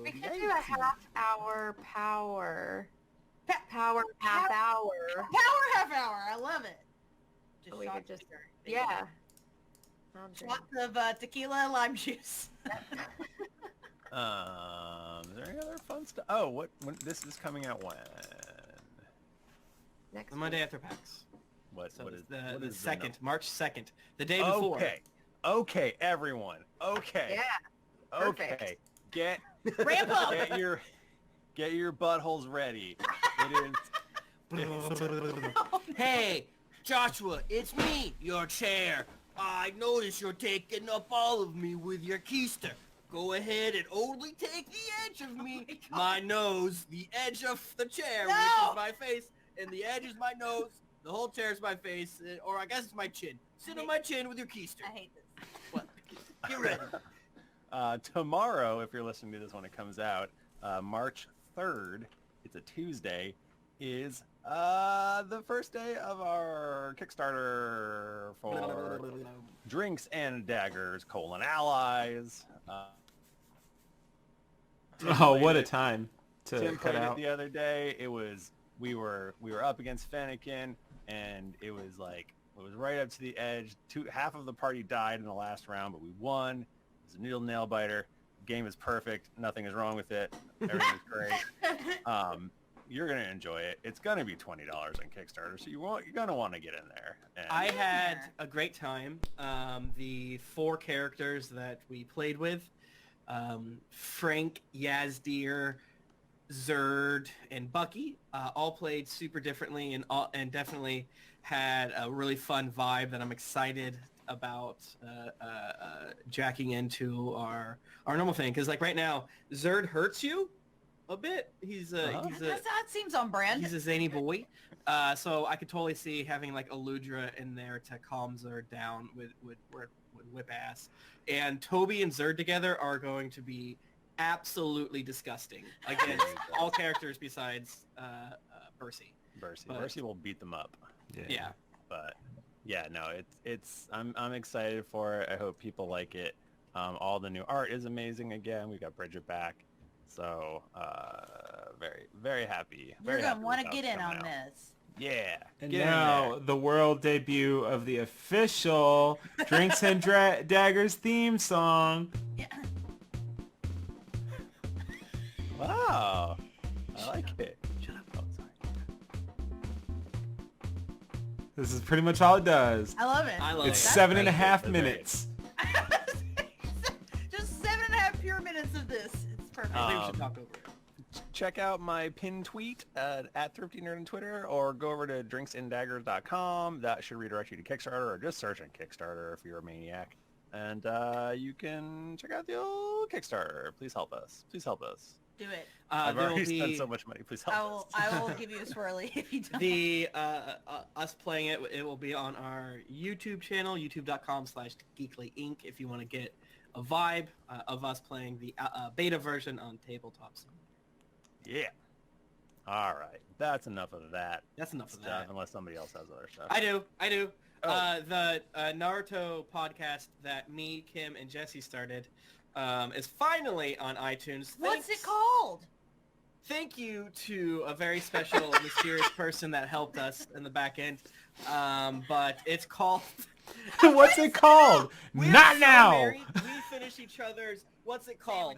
we could do a half-hour power. Power half-hour. Power half hour. I love it. Just We shot could just, her. yeah. I'll drink. Shots of tequila and lime juice. Is there any other fun stuff? Oh, when this is coming out when? Next the Monday week. after PAX. What So is it's what the is second, March 2nd, the day before. Okay, everyone. Okay. Yeah. Perfect. Okay. Get Ramp up. get your buttholes ready. It is Hey, Joshua, it's me, your chair. I notice you're taking up all of me with your keister. Go ahead and only take the edge of me. My nose, the edge of the chair, which is my face, and the edge is my nose. The whole chair is my face, or I guess it's my chin. Sit on my chin with your keister. I hate this. What? Get ready. tomorrow, if you're listening to this when it comes out, March 3rd, it's a Tuesday, is the first day of our Kickstarter for Drinks and Daggers, allies. Oh, what a time to Tim cut played out. it the other day. It was we were up against Fennekin, and it was right up to the edge. Half of the party died in the last round, but we won. It was a needle nail biter. Game is perfect. Nothing is wrong with it. Everything's great. You're gonna enjoy it. It's gonna be $20 on Kickstarter, so you're gonna want to get in there. And I had a great time. The 4 characters that we played with, Frank, Yazdir, Zerd, and Bucky, all played super differently and definitely had a really fun vibe that I'm excited about jacking into our normal thing. Because like right now, Zerd hurts you a bit. That seems on brand. He's a zany boy. So I could totally see having like Eludra in there to calm Zerd down would whip ass. And Toby and Zerd together are going to be absolutely disgusting against all characters besides Bercy. Bercy will beat them up. Yeah. But yeah, no, it's I'm excited for it. I hope people like it. All the new art is amazing again. We got Bridget back. So very, very happy. You're going to want to get in on this. Yeah. And get in now there. the world debut of the official Drinks and Daggers theme song. Yeah. Wow. like it. Shut up. Oh, sorry. This is pretty much all it does. I love it. I love It's it. 7.5 That's minutes. Just 7.5 pure minutes of this. It's perfect. I think we should talk over it. Check out my pinned tweet at ThriftyNerd on Twitter, or go over to drinksanddaggers.com. That should redirect you to Kickstarter, or just search on Kickstarter if you're a maniac. And you can check out the old Kickstarter. Please help us. Please help us. Do it. I've There will already spent be so much money. Please help us. I will give you a swirly if you don't. the us playing it. It will be on our YouTube channel, youtube.com/GeeklyInc, if you want to get a vibe of us playing the beta version on tabletops. Yeah. All right. That's enough of that That's enough of stuff, that. unless somebody else has other stuff. I do. Oh. The Naruto podcast that me, Kim, and Jesse started is finally on iTunes. What's it called? Thank you to a very special, mysterious person that helped us in the back end. But it's called... What's it called? We are Not so now. married, we finish each other's... What's it called?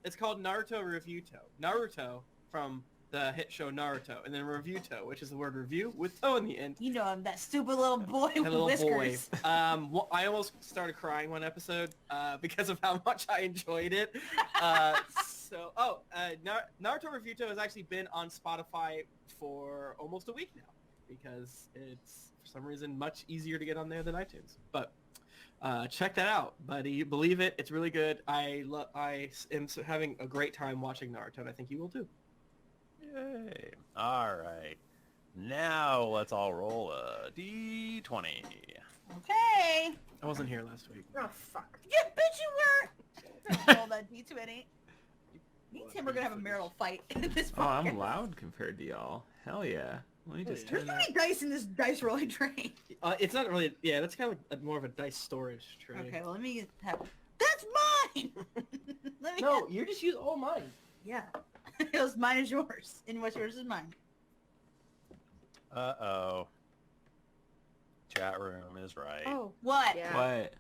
It's called Naruto Reviewto. Naruto from the hit show Naruto, and then Reviewto, which is the word review with toe in the end. You know him, that stupid little boy A with little boy. whiskers. I almost started crying one episode because of how much I enjoyed it. Naruto Reviewto has actually been on Spotify for almost a week now because it's, for some reason, much easier to get on there than iTunes. But check that out, buddy. Believe it, it's really good. I am having a great time watching Naruto, and I think you will too. Yay. All right. Now let's all roll a d20. Okay. I wasn't here last week. Oh, fuck. Yeah, bitch, you were. Roll that D20. Me and Tim are gonna have a marital fight in this Oh, I'm podcast. loud compared to y'all. Hell yeah. Let me just yeah. turn There's too many dice in this dice rolling tray. It's not really. Yeah, that's kind of more of a dice storage tray. Okay, well, let me have... That's mine! Let me No, have... you just use all mine. Yeah. It was mine is yours, and what's yours is mine. Uh-oh. Chat room is right. Oh, What? yeah. What?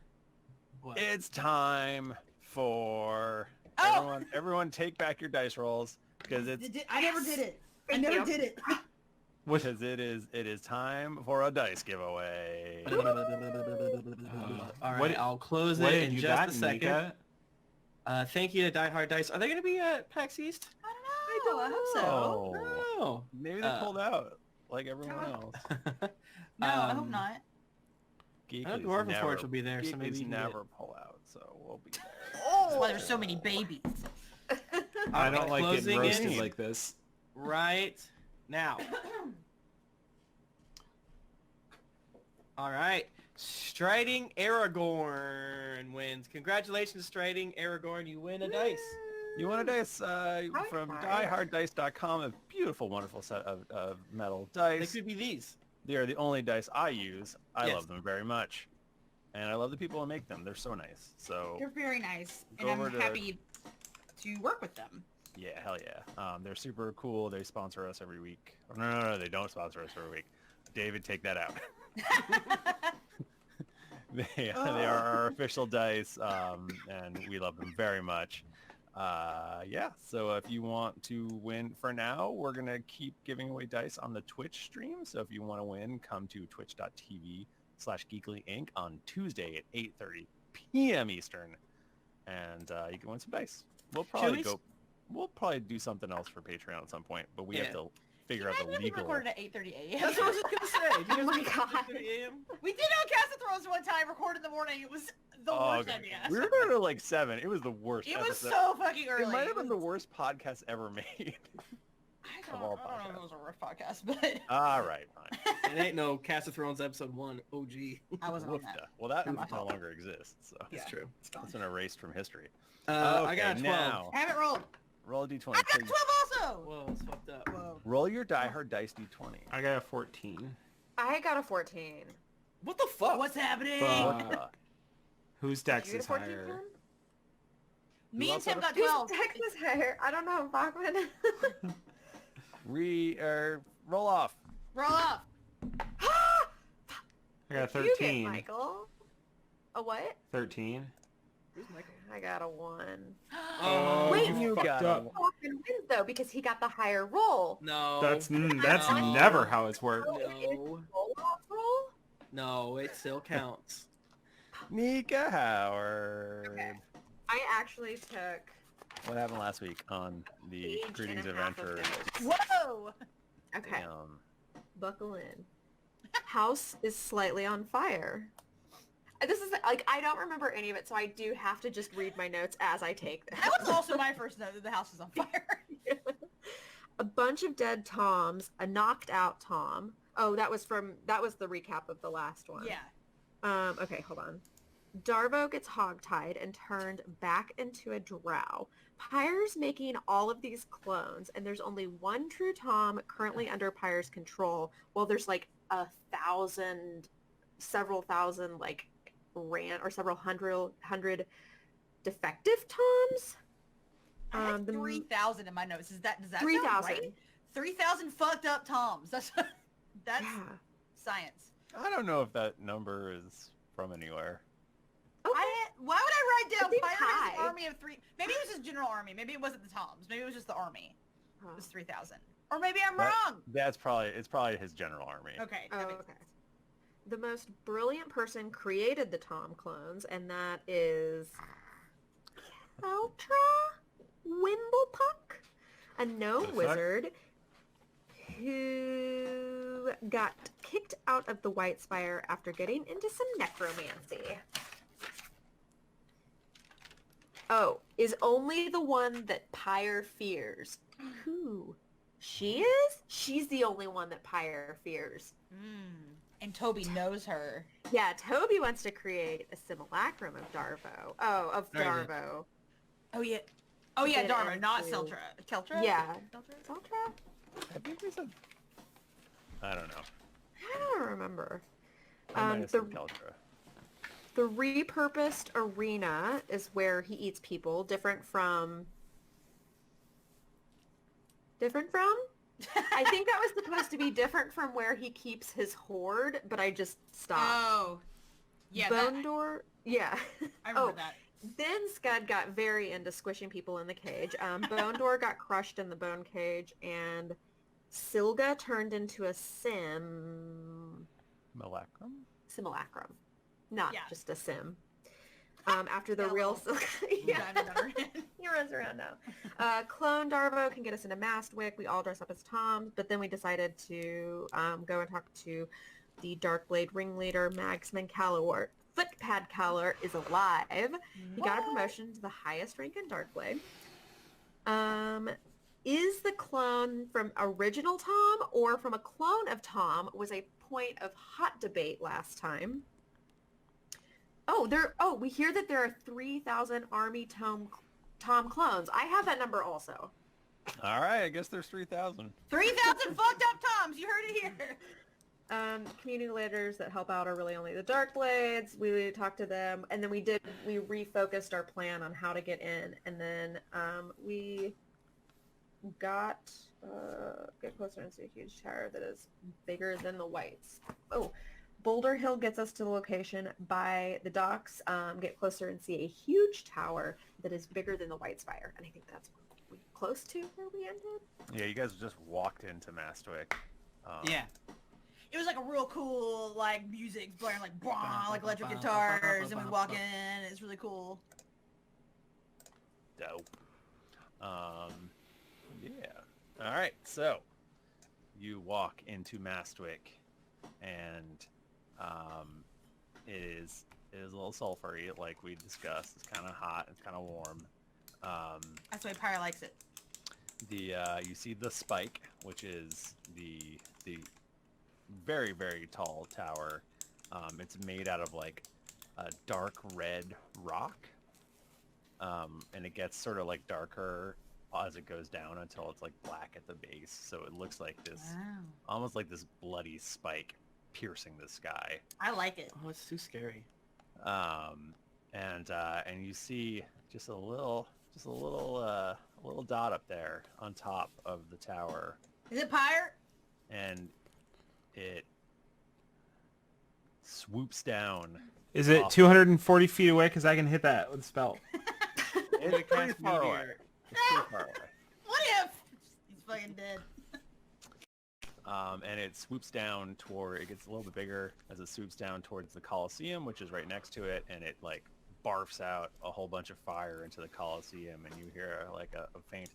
What? It's time for Oh! everyone take back your dice rolls because it's I never did it. Thank I never you. did it. because it is time for a dice giveaway. All right, What- I'll close What it have in you just got, a second. Nika? Thank you to Die Hard Dice. Are they going to be at PAX East? I don't know. I hope so. Oh. Maybe they pulled out like everyone else. No, I hope not. know Dwarven Forge will be there, so maybe you can never pull out, so we'll be there. That's why there's so many babies. I don't like getting Closing roasted in. like this. Right now. All right. Striding Aragorn wins. Congratulations, Striding Aragorn. You win a dice. You want a dice from five. dieharddice.com, a beautiful, wonderful set of metal They dice. could be these. They are the only dice I use. I Yes. love them very much. And I love the people who make them. They're so nice. So, They're very nice, Go and over I'm to- happy to work with them. yeah, hell yeah. They're super cool. They sponsor us every week. Oh, no, they don't sponsor us every week. David, take that out. They are our official dice, and we love them very much. Yeah, so if you want to win for now, we're going to keep giving away dice on the Twitch stream. So if you want to win, come to twitch.tv/GeeklyInc on Tuesday at 8:30 p.m. Eastern, and you can win some dice. We'll probably do something else for Patreon at some point, but we have to figure out the Imagine if we legal. recorded at 8:30 a.m. That's what I was just going to say. Do you Oh my guys God. want to do 8 a.m.? We did on Cast of Thrones one time, recorded in the morning. It was the worst okay. idea. We were going to like 7. It was the worst It was episode. so fucking early. It might have been the was- worst podcast ever made. I of don't all know if it was a rough podcast, but All right, fine. It ain't no Cast of Thrones episode 1 OG. I wasn't on that. Woofda. Well, that Not my no fault. longer exists, so Yeah. It's true. it's been erased from history. I got a 12. Now, I haven't rolled. roll a d20. I got please. 12 also. Whoa, it's fucked up. Whoa. Roll your Die Hard dice d20. I got a 14. I got a 14. What the fuck? What's happening? Fuck. Whose dex You get a is 14, higher? Tim? Me You and also Tim got Who's 12. Texas hair? I don't know, Bachmann. Roll off. Roll up. I got You get 13. Michael. A what? 13. Who's Michael? I got a 1. Oh, Wait, you fucked got up. him. Fucking wins though because he got the higher roll. No. That's No. never how it's worked. No. Roll? No, it still counts. Nika Howard. Okay. I actually took What happened last week on the page Greetings and a half of Adventure? notes. Whoa! Okay, buckle in. House is slightly on fire. This is like I don't remember any of it, so I do have to just read my notes as I take them. That was also my first note that the house is on fire. A bunch of dead Toms, a knocked out Tom. Oh, that was the recap of the last one. Yeah. Okay, hold on. Darvo gets hogtied and turned back into a drow. Pyre's making all of these clones, and there's only one true Tom currently under Pyre's control. Well, there's like several thousand, like, several hundred defective Toms. I had 3,000 in my notes. Does that 3,000. sound right? 3,000 fucked up Toms. That's Yeah. science. I don't know if that number is from anywhere. Okay. Why would I write down It seems Pyre has high. an army of 3? Maybe it was his general army. Maybe it wasn't the Toms. Maybe it was just the army. It was 3,000. Or maybe I'm wrong. It's probably his general army. Okay. Oh, that makes okay. sense. The most brilliant person created the Tom clones, and that is Keltra Wimblepuck, a gnome The fuck? wizard who got kicked out of the White Spire after getting into some necromancy. Oh, is only the one that Pyre fears. Who? She is? She's the only one that Pyre fears. And Toby knows her. Yeah, Toby wants to create a simulacrum of Darvo. Oh, of Right. Darvo. Oh yeah. Oh yeah, Did Darvo, not into- Celtra. Keltra? Yeah. Keltra? Celtra? I think we said. I don't know. I don't remember. I might have said The Keltra. repurposed arena is where he eats people, different from... I think that was supposed to be different from where he keeps his horde, but I just stopped. Oh. Yeah, Bone door? Yeah. I remember Oh, that. Then Skud got very into squishing people in the cage. Bone door got crushed in the bone cage, and Silga turned into a simulacrum. Not Yeah. just a sim. After the Yeah, real little Silga. Yeah. diamond on her head. He runs around now. Clone Darvo can get us into Mastwick. We all dress up as Toms, but then we decided to go and talk to the Darkblade ringleader, Magsman Callowart. Footpad Callor is alive. He got a promotion to the highest rank in Darkblade. Is the clone from original Tom or from a clone of Tom was a point of hot debate last time. We hear that there are 3,000 army Tom clones. I have that number also. All right, I guess there's 3,000. 3,000 fucked up Toms. You heard it here. Community leaders that help out are really only the Darkblades. We talked to them, and then we refocused our plan on how to get in, and then we got get closer and see a huge tower that is bigger than the Whites. Oh, Boulder Hill gets us to the location by the docks. Get closer and see a huge tower that is bigger than the White Spire, and I think that's close to where we ended. Yeah, you guys just walked into Mastwick. Yeah. It was like a real cool, like, music blaring, like, blah, like electric guitars, and we walk in, it's really cool. Dope. Yeah. All right. So you walk into Mastwick, and it is a little sulfury, like we discussed. It's kind of hot. It's kind of warm. That's the way Pyre likes it. You see the spike, which is the very, very tall tower. It's made out of like a dark red rock, and it gets sort of like darker as it goes down until it's like black at the base. So it looks like this, almost like this bloody spike piercing the sky. I like it. Oh, it's too scary. And you see just a little dot up there on top of the tower, Is it Pyre? and it swoops down Is it 240 feet away? Because I can hit that with a spell. It's pretty far away. It's pretty far away. What if? He's fucking dead. And it swoops down toward, it gets a little bit bigger as it swoops down towards the Coliseum, which is right next to it, and it like barfs out a whole bunch of fire into the Coliseum, and you hear like a faint.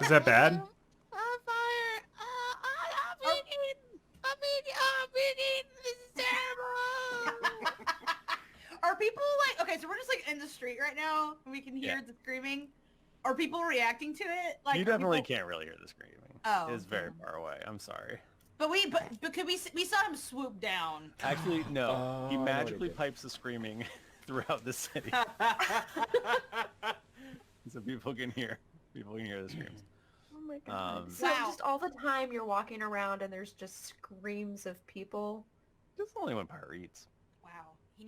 Is that bad? Fire! I'm eating! This is terrible! Are people like, okay, so we're just like in the street right now, and we can hear the screaming. Are people reacting to it? Like, you definitely can't really hear the screaming. Oh, it's very far away. I'm sorry. But could we saw him swoop down. Actually, no. He Oh, magically pipes the screaming throughout the city, so people can hear the screams. Oh my god. So Wow. just all the time you're walking around and there's just screams of people. Just only when Pyre eats. Wow. He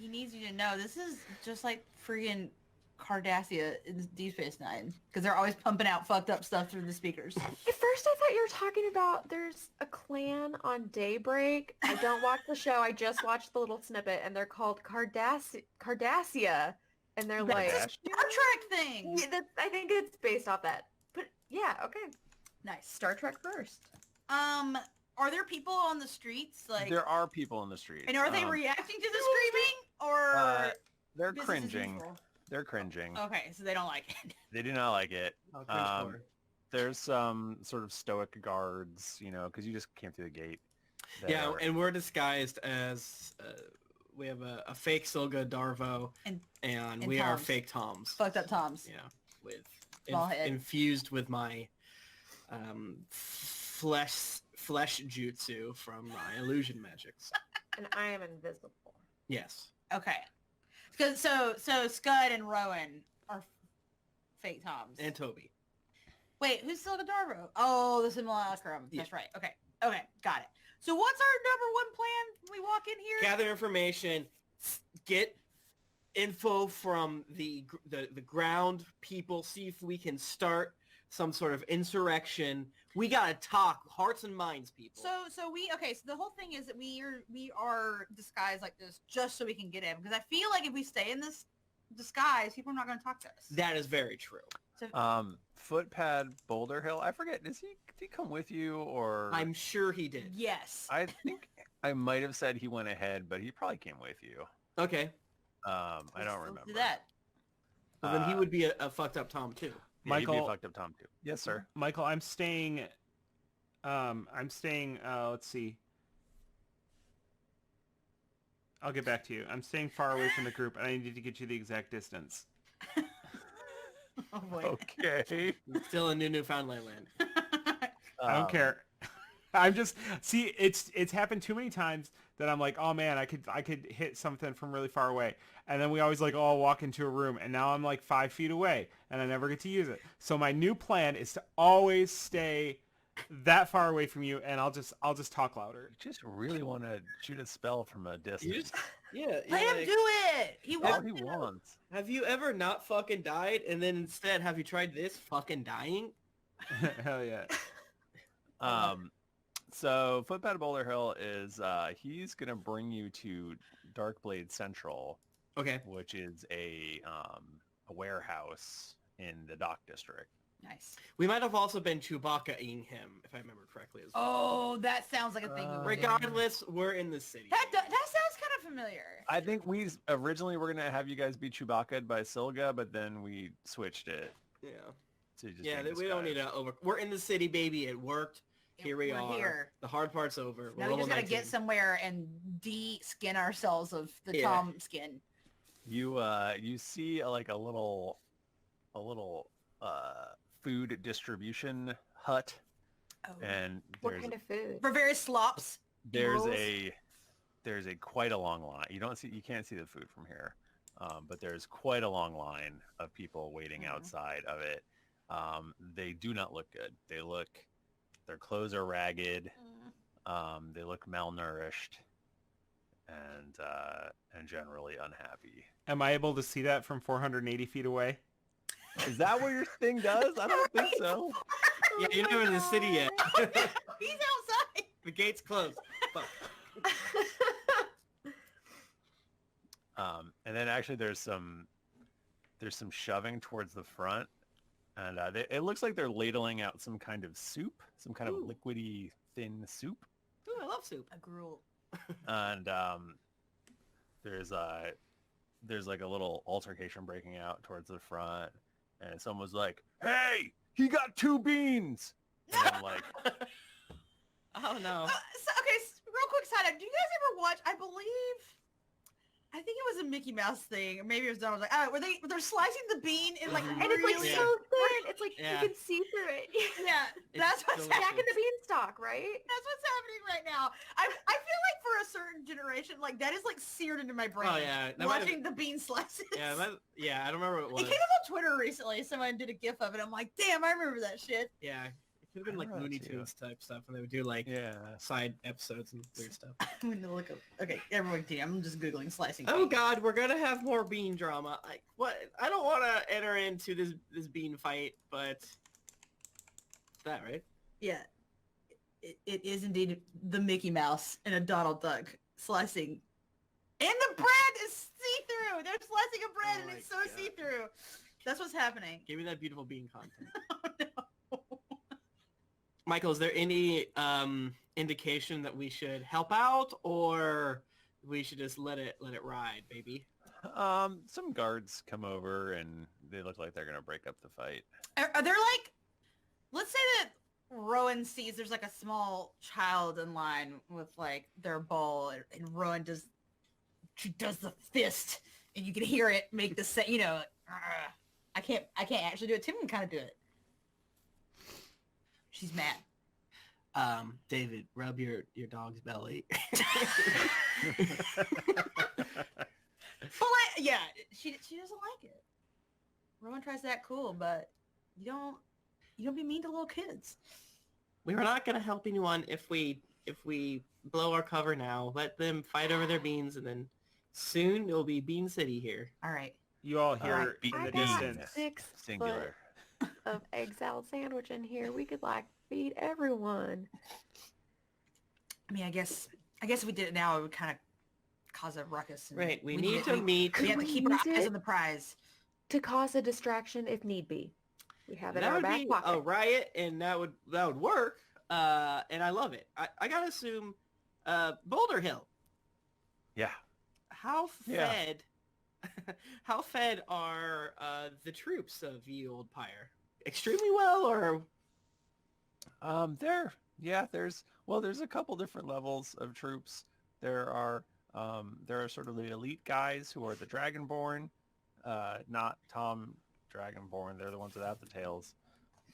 needs you to know this is just like freaking Cardassia in Deep Space Nine, because they're always pumping out fucked up stuff through the speakers. At first I thought you were talking about there's a clan on Daybreak. I don't watch the show. I just watched the little snippet, and they're called Cardassia, and they're like It's a Star Trek thing. Yeah, I think it's based off that. But yeah, okay. Nice. Star Trek first. Are there people on the streets like? There are people in the streets. And are they reacting to the screaming or? They're business as cringing. usual? They're cringing. Okay, so they don't like it. They do not like it. I'll cringe for it. There's some sort of stoic guards, you know, because you just came through the gate. that Yeah, are- and we're disguised as we have a fake Silga Darvo, And we are Toms. fake Toms. Fucked up Toms. Yeah, with Small head. infused with my flesh jutsu from my illusion magics. And I am invisible. Yes. Okay. So Skud and Rowan are fake Toms. And Toby. Wait, who's Silga Darvo? Oh, the simulacrum. Yeah. That's right. Okay, got it. So what's our number one plan when we walk in here? Gather information, get info from the ground people, see if we can start some sort of insurrection. We gotta talk hearts and minds, people. So the whole thing is that we are disguised like this just so we can get in, because I feel like if we stay in this disguise, people are not going to talk to us. That is very true. So, Footpad Boulder Hill. I forget. Did he come with you or? I'm sure he did. yes. I think I might have said he went ahead, but he probably came with you. Okay. I don't Let's remember. do that. Well, then he would be a fucked up Tom too. Yeah, he'd be a Michael- fucked up Tom too. Yes, sir. Michael, I'm staying. Let's see. I'll get back to you. I'm staying far away from the group, and I need to get you the exact distance. Oh boy. Okay. Still in Newfoundland land. I don't care. I'm just it's happened too many times that I'm like, oh man, I could hit something from really far away, and then we always like walk into a room, and now I'm like 5 feet away, and I never get to use it. So my new plan is to always stay that far away from you, and I'll just talk louder. You just really want to shoot a spell from a distance. Yeah. Let him like, do it. He All wants he to. wants. have you ever not fucking died, and then instead have you tried this fucking dying? Hell yeah. So Footpad Boulder Hill is he's gonna bring you to Darkblades Central, Okay. which is a warehouse in the dock district. Nice. We might have also been Chewbacca-ing him, if I remember correctly as well. Oh, that sounds like a thing we would do. Regardless, we're in the city. That sounds kind of familiar. I think we originally were gonna have you guys be Chewbacca'd by Silga, but then we switched it Yeah. to just Yeah, being we don't need disguised. to We're in the city, baby. It worked. Here we We're are. here. The hard part's over. We're Now we just level gotta get 19. somewhere and de-skin ourselves of the Yeah. Tom skin. You see a little food distribution hut, Oh. and What there's kind of food? For various slops. there's rolls? a quite a long line. You can't see the food from here, but there's quite a long line of people waiting Mhm. outside of it. They do not look good. Their clothes are ragged. They look malnourished, and generally unhappy. Am I able to see that from 480 feet away? Is that what your thing does? I don't think so. Yeah, you're not in the city yet. He's outside. The gate's closed. Fuck. And then actually there's some shoving towards the front, and it looks like they're ladling out some kind of soup, some kind of liquidy thin soup. Ooh, I love soup. A gruel. And there's like a little altercation breaking out towards the front, and someone's like, "Hey, he got 2 beans!" And I'm like, Oh no. Real quick side note. Do you guys ever watch, I think it was a Mickey Mouse thing, or maybe it was Donald. Like, where they're slicing the bean in like And it's like really, so thin. It's like Yeah. you can see through it. yeah, that's what's delicious. Back in the beanstalk, right? That's what's happening right now. I feel like for a certain generation, like that is like seared into my brain. Oh yeah. That might have- Watching the bean slices. Yeah, I don't remember what it It was. came up on Twitter recently. Someone did a GIF of it. I'm like, damn, I remember that shit. Yeah. It could have been I like remember Looney that too. Tunes type stuff, and they would do like yeah. side episodes and weird stuff. I'm gonna look up. Okay, everyone, I'm just googling slicing. Oh beans. God, we're gonna have more bean drama. Like what? I don't want to enter into this bean fight, but that right? Yeah, it is indeed the Mickey Mouse and a Donald Duck slicing, and the bread is see-through. They're slicing a bread, Oh and my it's so God. see-through. That's what's happening. Give me that beautiful bean content. Oh, no. Michael, is there any indication that we should help out, or we should just let it ride, baby? Some guards come over and they look like they're gonna break up the fight. Are there like, let's say that Rowan sees there's like a small child in line with like their ball, and Rowan does the fist, and you can hear it make the sound. You know, I can't actually do it. Tim can kind of do it. She's mad. David, rub your dog's belly. But yeah, she doesn't like it. Rowan tries to act cool, but you don't be mean to little kids. We are not going to help anyone if we blow our cover now. Let them fight over their beans, and then soon it'll be Bean City here. All right. You all Alright. hear in I the got distance. 6 Singular. foot of egg salad sandwich in here. We could like feed everyone. I mean, I guess if we did it now, it would kind of cause a ruckus. And Right. We need to we- meet. We have to Could keep we our use eyes it? on the prize. To cause a distraction if need be. We have it in That our would back be pocket. a riot, and that would work. And I love it. I gotta assume, Boulder Hill. Yeah. How Yeah. fed? How fed are the troops of Ye Old Pyre? Extremely well, or There's a couple different levels of troops. There are sort of the elite guys who are the Dragonborn, not Tom Dragonborn. They're the ones without the tails.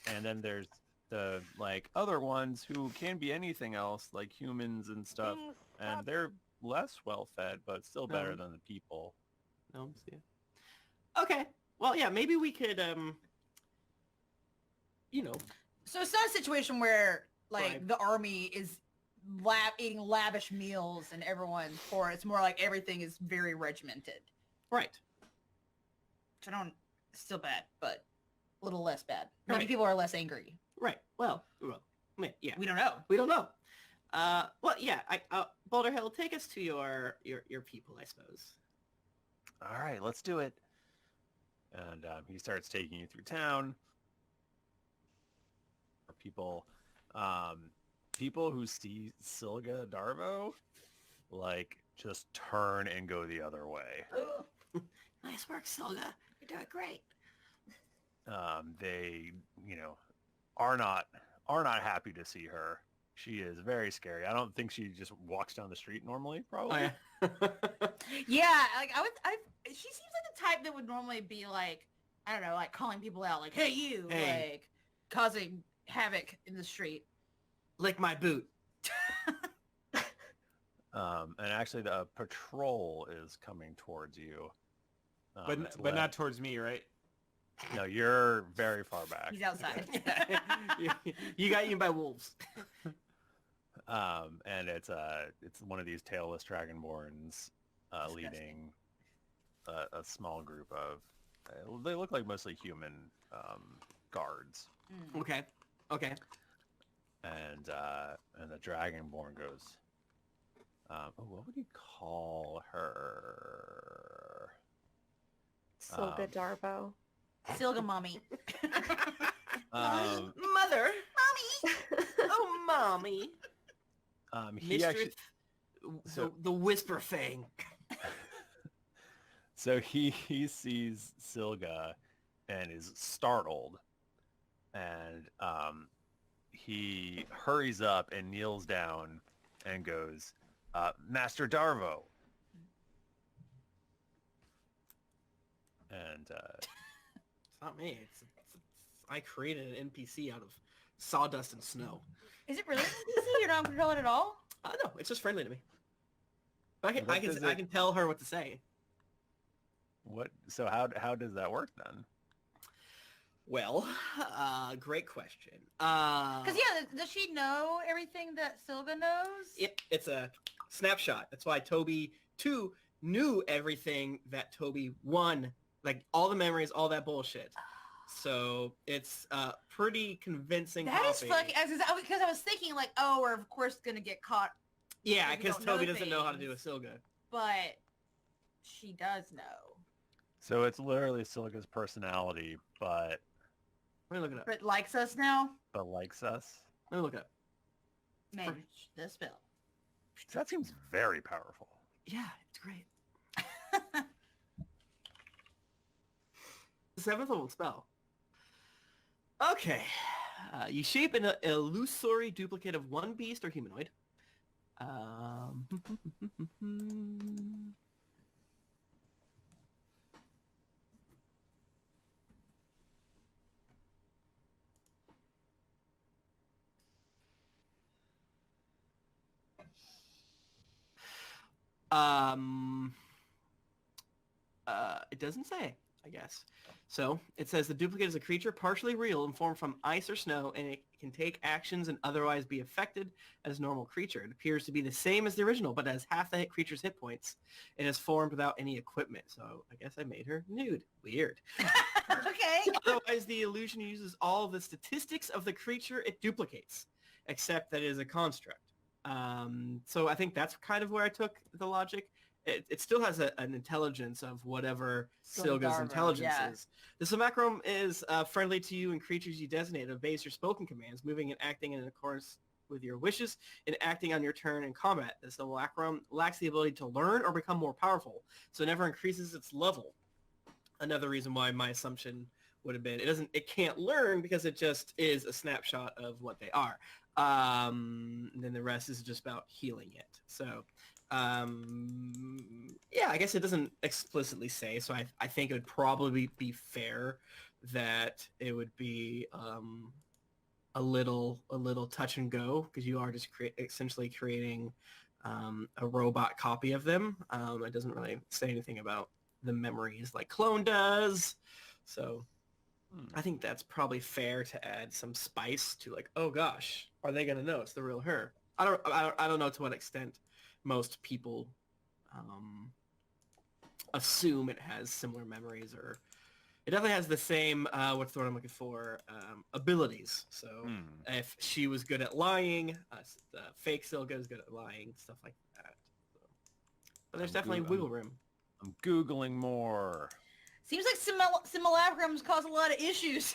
And then there's the like other ones who can be anything else, like humans and stuff. And they're less well fed, but still better than the people. no? Yeah. Okay. Well, yeah. Maybe we could, So it's not a situation where like Right. the army is eating lavish meals and everyone's poor. It's more like everything is very regimented. right. Which I don't, still bad, but a little less bad. Maybe Right. people are less angry. Right. Well, yeah. We don't know. We don't know. Well, yeah. Boulder Hill, take us to your people, I suppose. All right, let's do it. And he starts taking you through town. People who see Silga Darvo, like, just turn and go the other way. Nice work, Silga. You're doing great. They, are not happy to see her. She is very scary. I don't think she just walks down the street normally, probably. Oh, yeah. Yeah, like she seems like the type that would normally be like, I don't know, like calling people out, like, hey you, Hey. like causing havoc in the street. Lick my boot. And actually the patrol is coming towards you. It's But led- not towards me, right? No, you're very far back. He's outside. You got eaten by wolves. And it's one of these tailless dragonborns Disgusting. leading a small group of they look like mostly human guards. Mm. Okay. And the Dragonborn goes, what would you call her? Silga Darvo. Silga mommy. Mother. Mommy. Oh, mommy. He Mistress, actually, so the Whisper Fang. so he sees Silga and is startled, and he hurries up and kneels down and goes, Master Darvo. And It's not me. It's I created an NPC out of sawdust and snow. Is it really easy? You don't control it at all? No, it's just friendly to me. I can What I can does I it- can tell her what to say. what? So how does that work then? Well, great question. Because does she know everything that Silga knows? It's a snapshot. That's why Toby 2 knew everything that Toby 1, like all the memories, all that bullshit. So it's pretty convincing. That is copy. fucking, because I was thinking like, oh, we're of course gonna get caught, Yeah, we because don't know Toby doesn't know how to do a things. Silga. but she does know. So it's literally Silga's personality, but Let me look it up. But likes us now? likes us. Let me look it up. Manage the spell. That seems very powerful. Yeah, it's great. The 7th level spell. Okay. You shape an illusory duplicate of one beast or humanoid. It doesn't say, I guess. So it says the duplicate is a creature partially real and formed from ice or snow, and it can take actions and otherwise be affected as a normal creature. It appears to be the same as the original, but has half the creature's hit points and is formed without any equipment. So I guess I made her nude. Weird. Okay. Otherwise, the illusion uses all the statistics of the creature it duplicates, except that it is a construct. So I think that's kind of where I took the logic. It still has an intelligence of whatever Silga's Darvo, intelligence yeah. is. The simulacrum is friendly to you and creatures you designate, obeys your spoken commands, moving and acting in accordance with your wishes, and acting on your turn in combat. The simulacrum lacks the ability to learn or become more powerful, so it never increases its level. Another reason why my assumption would have been it can't learn because it just is a snapshot of what they are. And then the rest is just about healing it. So yeah, I guess it doesn't explicitly say, so I think it would probably be fair that it would be a little touch and go, because you are just essentially creating a robot copy of them. It doesn't really say anything about the memories like Clone does. So I think that's probably fair to add some spice to, like, oh gosh, are they gonna know it's the real her? I don't know to what extent most people assume it has similar memories, or it definitely has the same what's the word I'm looking for, abilities. So if she was good at lying, fake Silga is good at lying, stuff like that. So, but there's definitely wiggle room. I'm Googling more. Seems like simulacrums cause a lot of issues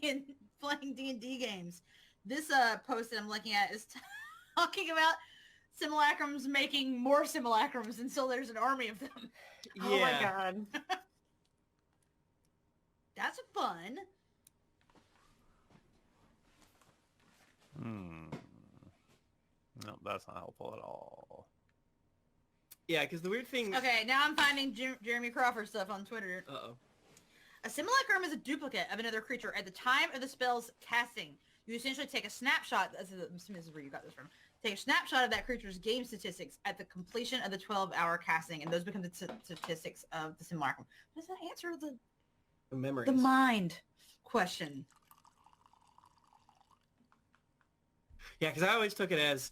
in playing D&D games. This post that I'm looking at is talking about simulacrums making more simulacrums until there's an army of them. Oh my god. That's fun. No, that's not helpful at all. Yeah, because the weird thing... Okay, now I'm finding Jeremy Crawford stuff on Twitter. Uh-oh. A simulacrum is a duplicate of another creature. At the time of the spell's casting, you essentially take a snapshot, I'm assuming this is where you got this from, take a snapshot of that creature's game statistics at the completion of the 12-hour casting, and those become the statistics of the simulacrum. Does that answer the Memories. mind question? Yeah, because I always took it as,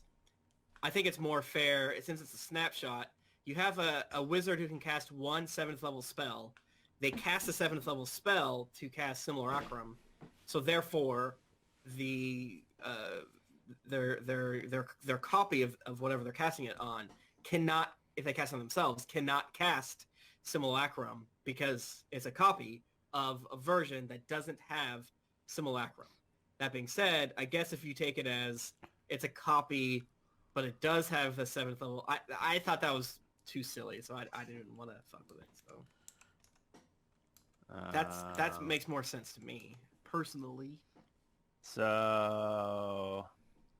I think it's more fair, since it's a snapshot, you have a wizard who can cast one 7th level spell. They cast a 7th level spell to cast simulacrum. So therefore, the their copy of whatever they're casting it on cannot, if they cast on themselves, cannot cast simulacrum because it's a copy of a version that doesn't have simulacrum. That being said, I guess if you take it as it's a copy, but it does have a 7th level, I thought that was too silly, so I didn't want to fuck with it. So that makes more sense to me personally. So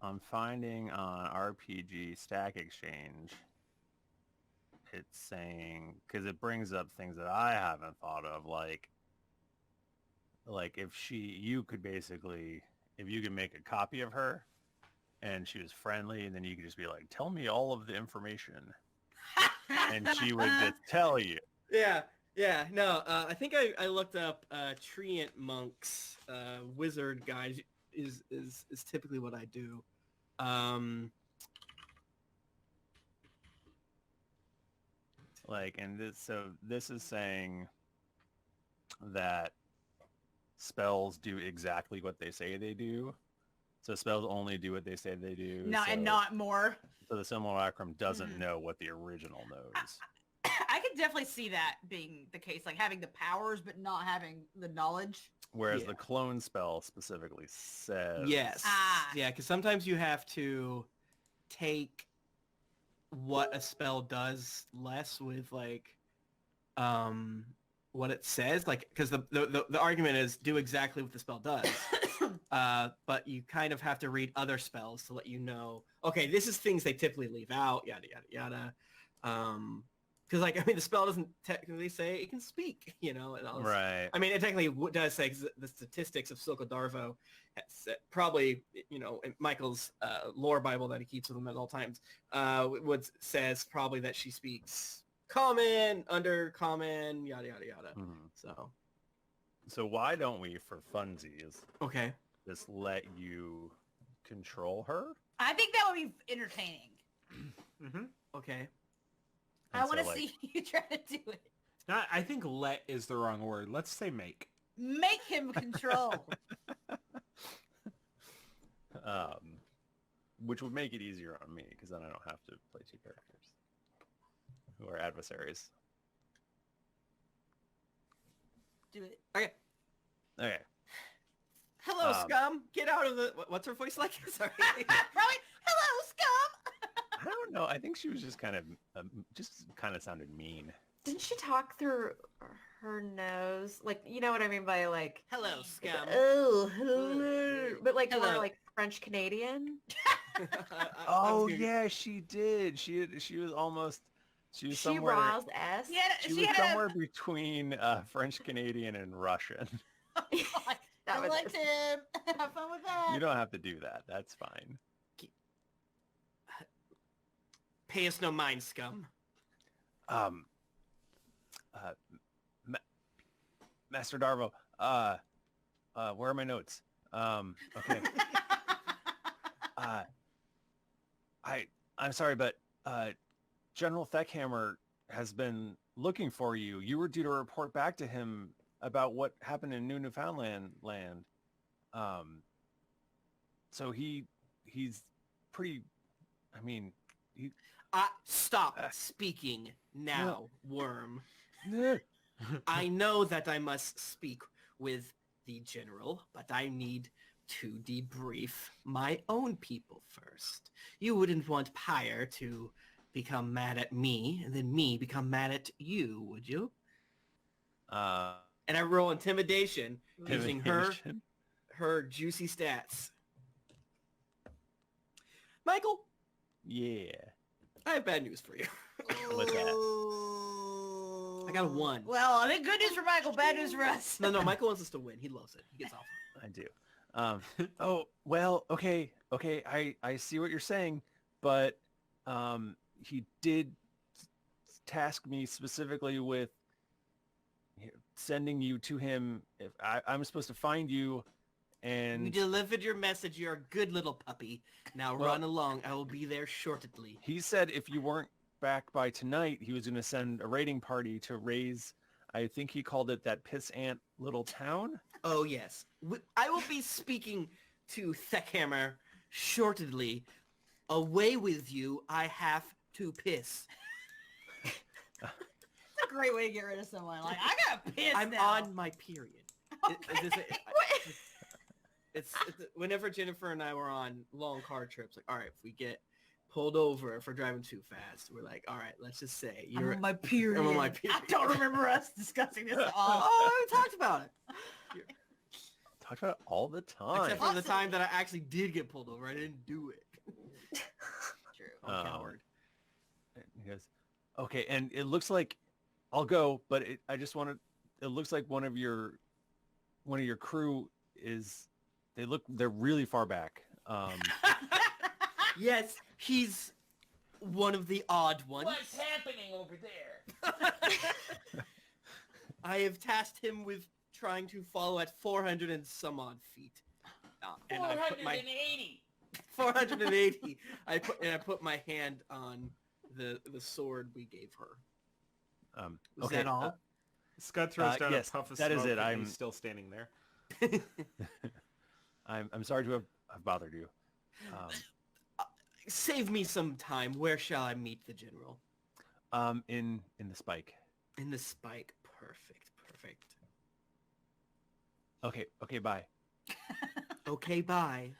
I'm finding on RPG Stack Exchange, it's saying, because it brings up things that I haven't thought of, like if you could basically, if you could make a copy of her and she was friendly, and then you could just be like, tell me all of the information. And she would just tell you. Yeah. No, I think I looked up Treant Monk's wizard guide is typically what I do. This is saying that spells do exactly what they say they do. So spells only do what they say they do. And not more. So the simulacrum doesn't know what the original knows. I could definitely see that being the case, like having the powers but not having the knowledge. Whereas the clone spell specifically says... Yes. Yeah, because sometimes you have to take what a spell does less with, like, what it says. Like, because the argument is do exactly what the spell does. But you kind of have to read other spells to let you know, okay, this is things they typically leave out, yada, yada, yada. Because, like, I mean, the spell doesn't technically say it can speak, you know? And all this. Right. I mean, it technically does say, because the statistics of Silga Darvo, probably, you know, in Michael's lore Bible that he keeps with him at all times, says probably that she speaks common, undercommon, yada, yada, yada. Mm-hmm. So why don't we, for funsies, just let you control her? I think that would be entertaining. Okay. I want to see you try to do it. I think let is the wrong word. Let's say make. Make him control. Which would make it easier on me, because then I don't have to play two characters who are adversaries. Do it. Okay. Hello, scum. Get out of the... What's her voice like? Sorry. Probably, hello, scum. I don't know. I think she was just kind of sounded mean. Didn't she talk through her nose? Like, you know what I mean by, like... Hello, scum. Oh, hello. But, like, Hello. more like French Canadian? Yeah, she did. She was almost... She was She somewhere... Roz S? Yeah, She was somewhere between French Canadian and Russian. That was Select him. Have fun with that. You don't have to do that. That's fine. Pay us no mind, scum. Master Darvo, where are my notes? Okay. I'm sorry, but General Theckhammer has been looking for you. You were due to report back to him about what happened in Newfoundland land. So he's pretty, I mean, Stop speaking now, worm. I know that I must speak with the general, but I need to debrief my own people first. You wouldn't want Pyre to become mad at me, and then me become mad at you, would you? And I roll intimidation using her juicy stats. Michael? Yeah. I have bad news for you. What's that? I got a 1. Well, I think good news for Michael, bad news for us. No, Michael wants us to win. He loves it. He gets off of I do. Oh, well, okay. I see what you're saying, but he did task me specifically with sending you to him. If I'm supposed to find you, and You delivered your message. You're a good little puppy. Now run along. I will be there shortly. he said if you weren't back by tonight, he was going to send a raiding party to raise, I think he called it that piss ant little town. Oh, yes. I will be speaking to Theckhammer shortedly, away with you, I have to piss. It's a great way to get rid of someone. Like, I gotta piss I'm now. on my period. It's whenever Jennifer and I were on long car trips, like, all right, if we get pulled over for driving too fast, we're like, all right, let's just say I'm on my period. I'm on my period. I don't remember us discussing this at all. Oh, I haven't talked about it. Talk about it all the time. Except for the time that I actually did get pulled over. I didn't do it. True. I'm a coward. He goes, okay, and it looks like I'll go, but I just want to. It looks like one of your crew is. They're really far back. Yes, he's one of the odd ones. What's happening over there? I have tasked him with trying to follow at 400 and some odd feet. And I put 480. 480. I put my hand on the sword we gave her. Was Okay, that all? Scud throws down yes, a puff of that smoke. is it. And I'm he's still standing there. I'm sorry to have bothered you. Save me some time. Where shall I meet the general? In the spike. In the spike. Perfect. Okay, bye. Okay, bye.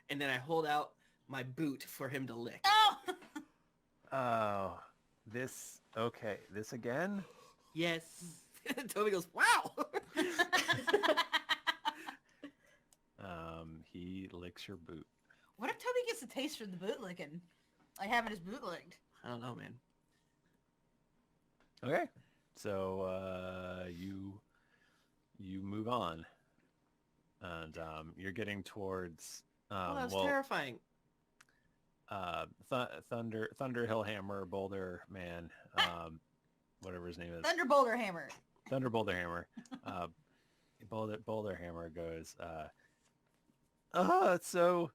And then I hold out my boot for him to lick. Oh! Oh, this again? Yes. Toby goes, wow. He licks your boot. What if Toby gets a taste for the boot licking? Like having his boot licked. I don't know, man. Okay, so you move on, and you're getting towards Oh, that was terrifying. Thunder Hillhammer Boulder Man, whatever his name is. Thunder Boulder Hammer. Thunder Boulder Hammer. Boulder Hammer goes. So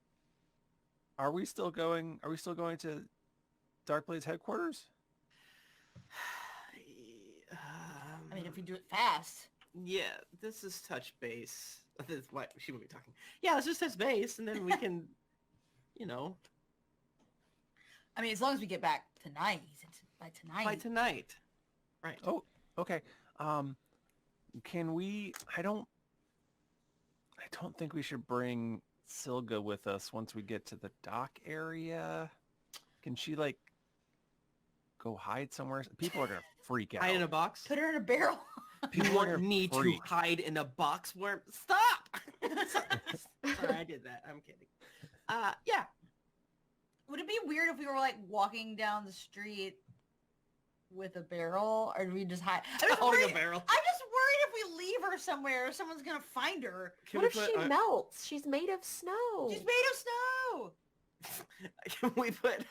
are we still going to Darkblades headquarters? I mean, if we do it fast. Yeah, this is touch base. This is what she would be talking. Yeah, let's just touch base, and then we can, I mean, as long as we get back tonight. By tonight. By tonight. Right. Oh, okay. Can we? I don't think we should bring Silga with us once we get to the dock area. Can she go hide somewhere? People are gonna freak out. Hide in a box? Put her in a barrel. You want me to hide in a box worm? Stop! Sorry, I did that. I'm kidding. Yeah. Would it be weird if we were walking down the street with a barrel, or do we just hide? Holding a barrel. I'm just worried if we leave her somewhere, someone's gonna find her. What if she melts? She's made of snow. She's made of snow. Can we can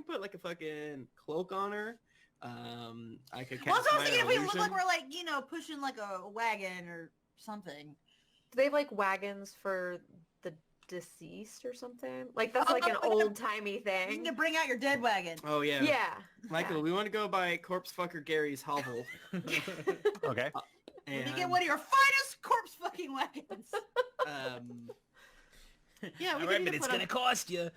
put a fucking cloak on her. I could Well, cast I was thinking if we look illusion. like we're pushing a wagon or something. Do they have wagons for the deceased or something? That's an old-timey You thing. need to bring out your dead wagon. Oh yeah. Yeah. Michael, we want to go by corpse fucker Gary's hovel. Okay. You get one of your finest corpse fucking wagons. Yeah, we Alright, but it's gonna cost you.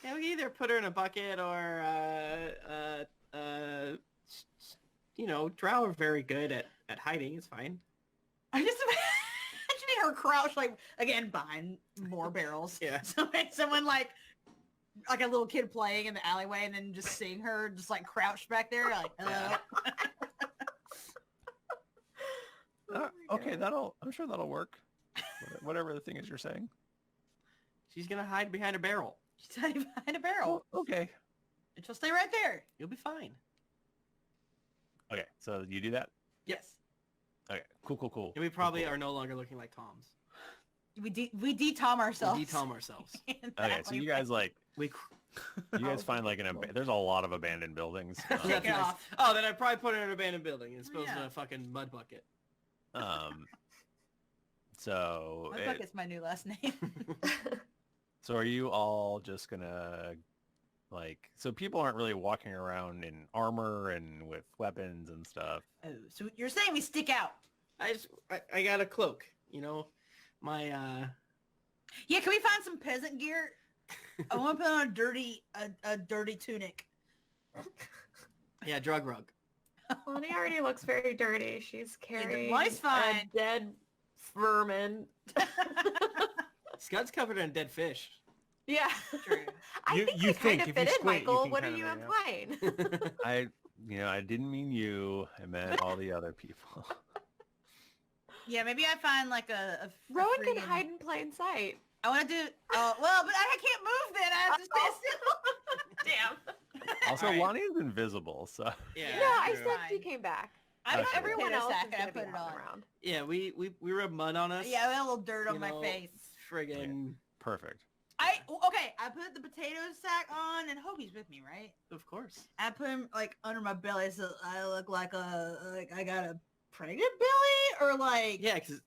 Yeah, we can either put her in a bucket or, Drow are very good at hiding. It's fine. I just imagining her crouch, again, behind more barrels. Yeah. Someone like a little kid playing in the alleyway, and then just seeing her just crouched back there, hello. Okay, I'm sure that'll work. Whatever the thing is you're saying. She's gonna hide behind a barrel. She's hiding behind a barrel. Okay. And she'll stay right there. You'll be fine. Okay, so you do that? Yes. Okay, cool. And we probably are no longer looking like Toms. We de-tom ourselves. We de-tom ourselves. Okay, so you guys find there's a lot of abandoned buildings. Take it off. Oh, then I'd probably put her in an abandoned building and dispose in a fucking mud bucket. So My bucket's my new last name. So are you all just gonna so people aren't really walking around in armor and with weapons and stuff? Oh, so you're saying we stick out? I got a cloak, my Yeah, can we find some peasant gear? I want to put on a dirty tunic. Yeah, drug rug. Lahni already looks very dirty. She's carrying boy's fine. a dead vermin. Scud's covered in dead fish. Yeah. True. I You- think you they kind think of if you fit in, squint, you Michael. can What are kinda you make implying? I didn't mean you. I meant all the other people. Yeah, maybe I find like a Rowan can freaking- hide in plain sight. I want to do. Oh well, but I can't move. Then I have to stay still. Damn. Also, All right. Lonnie is invisible, so Yeah. No, I true. said she came back. I Okay. found Everyone potato else sack is and I gonna put be it walking on. around. Yeah, we rub mud on us. Yeah, I got a little dirt on you my know, face. Friggin', perfect. I put the potato sack on, and Hobie's with me, right? of course. I put him like under my belly, so I look like I got a pregnant belly, or like Yeah, because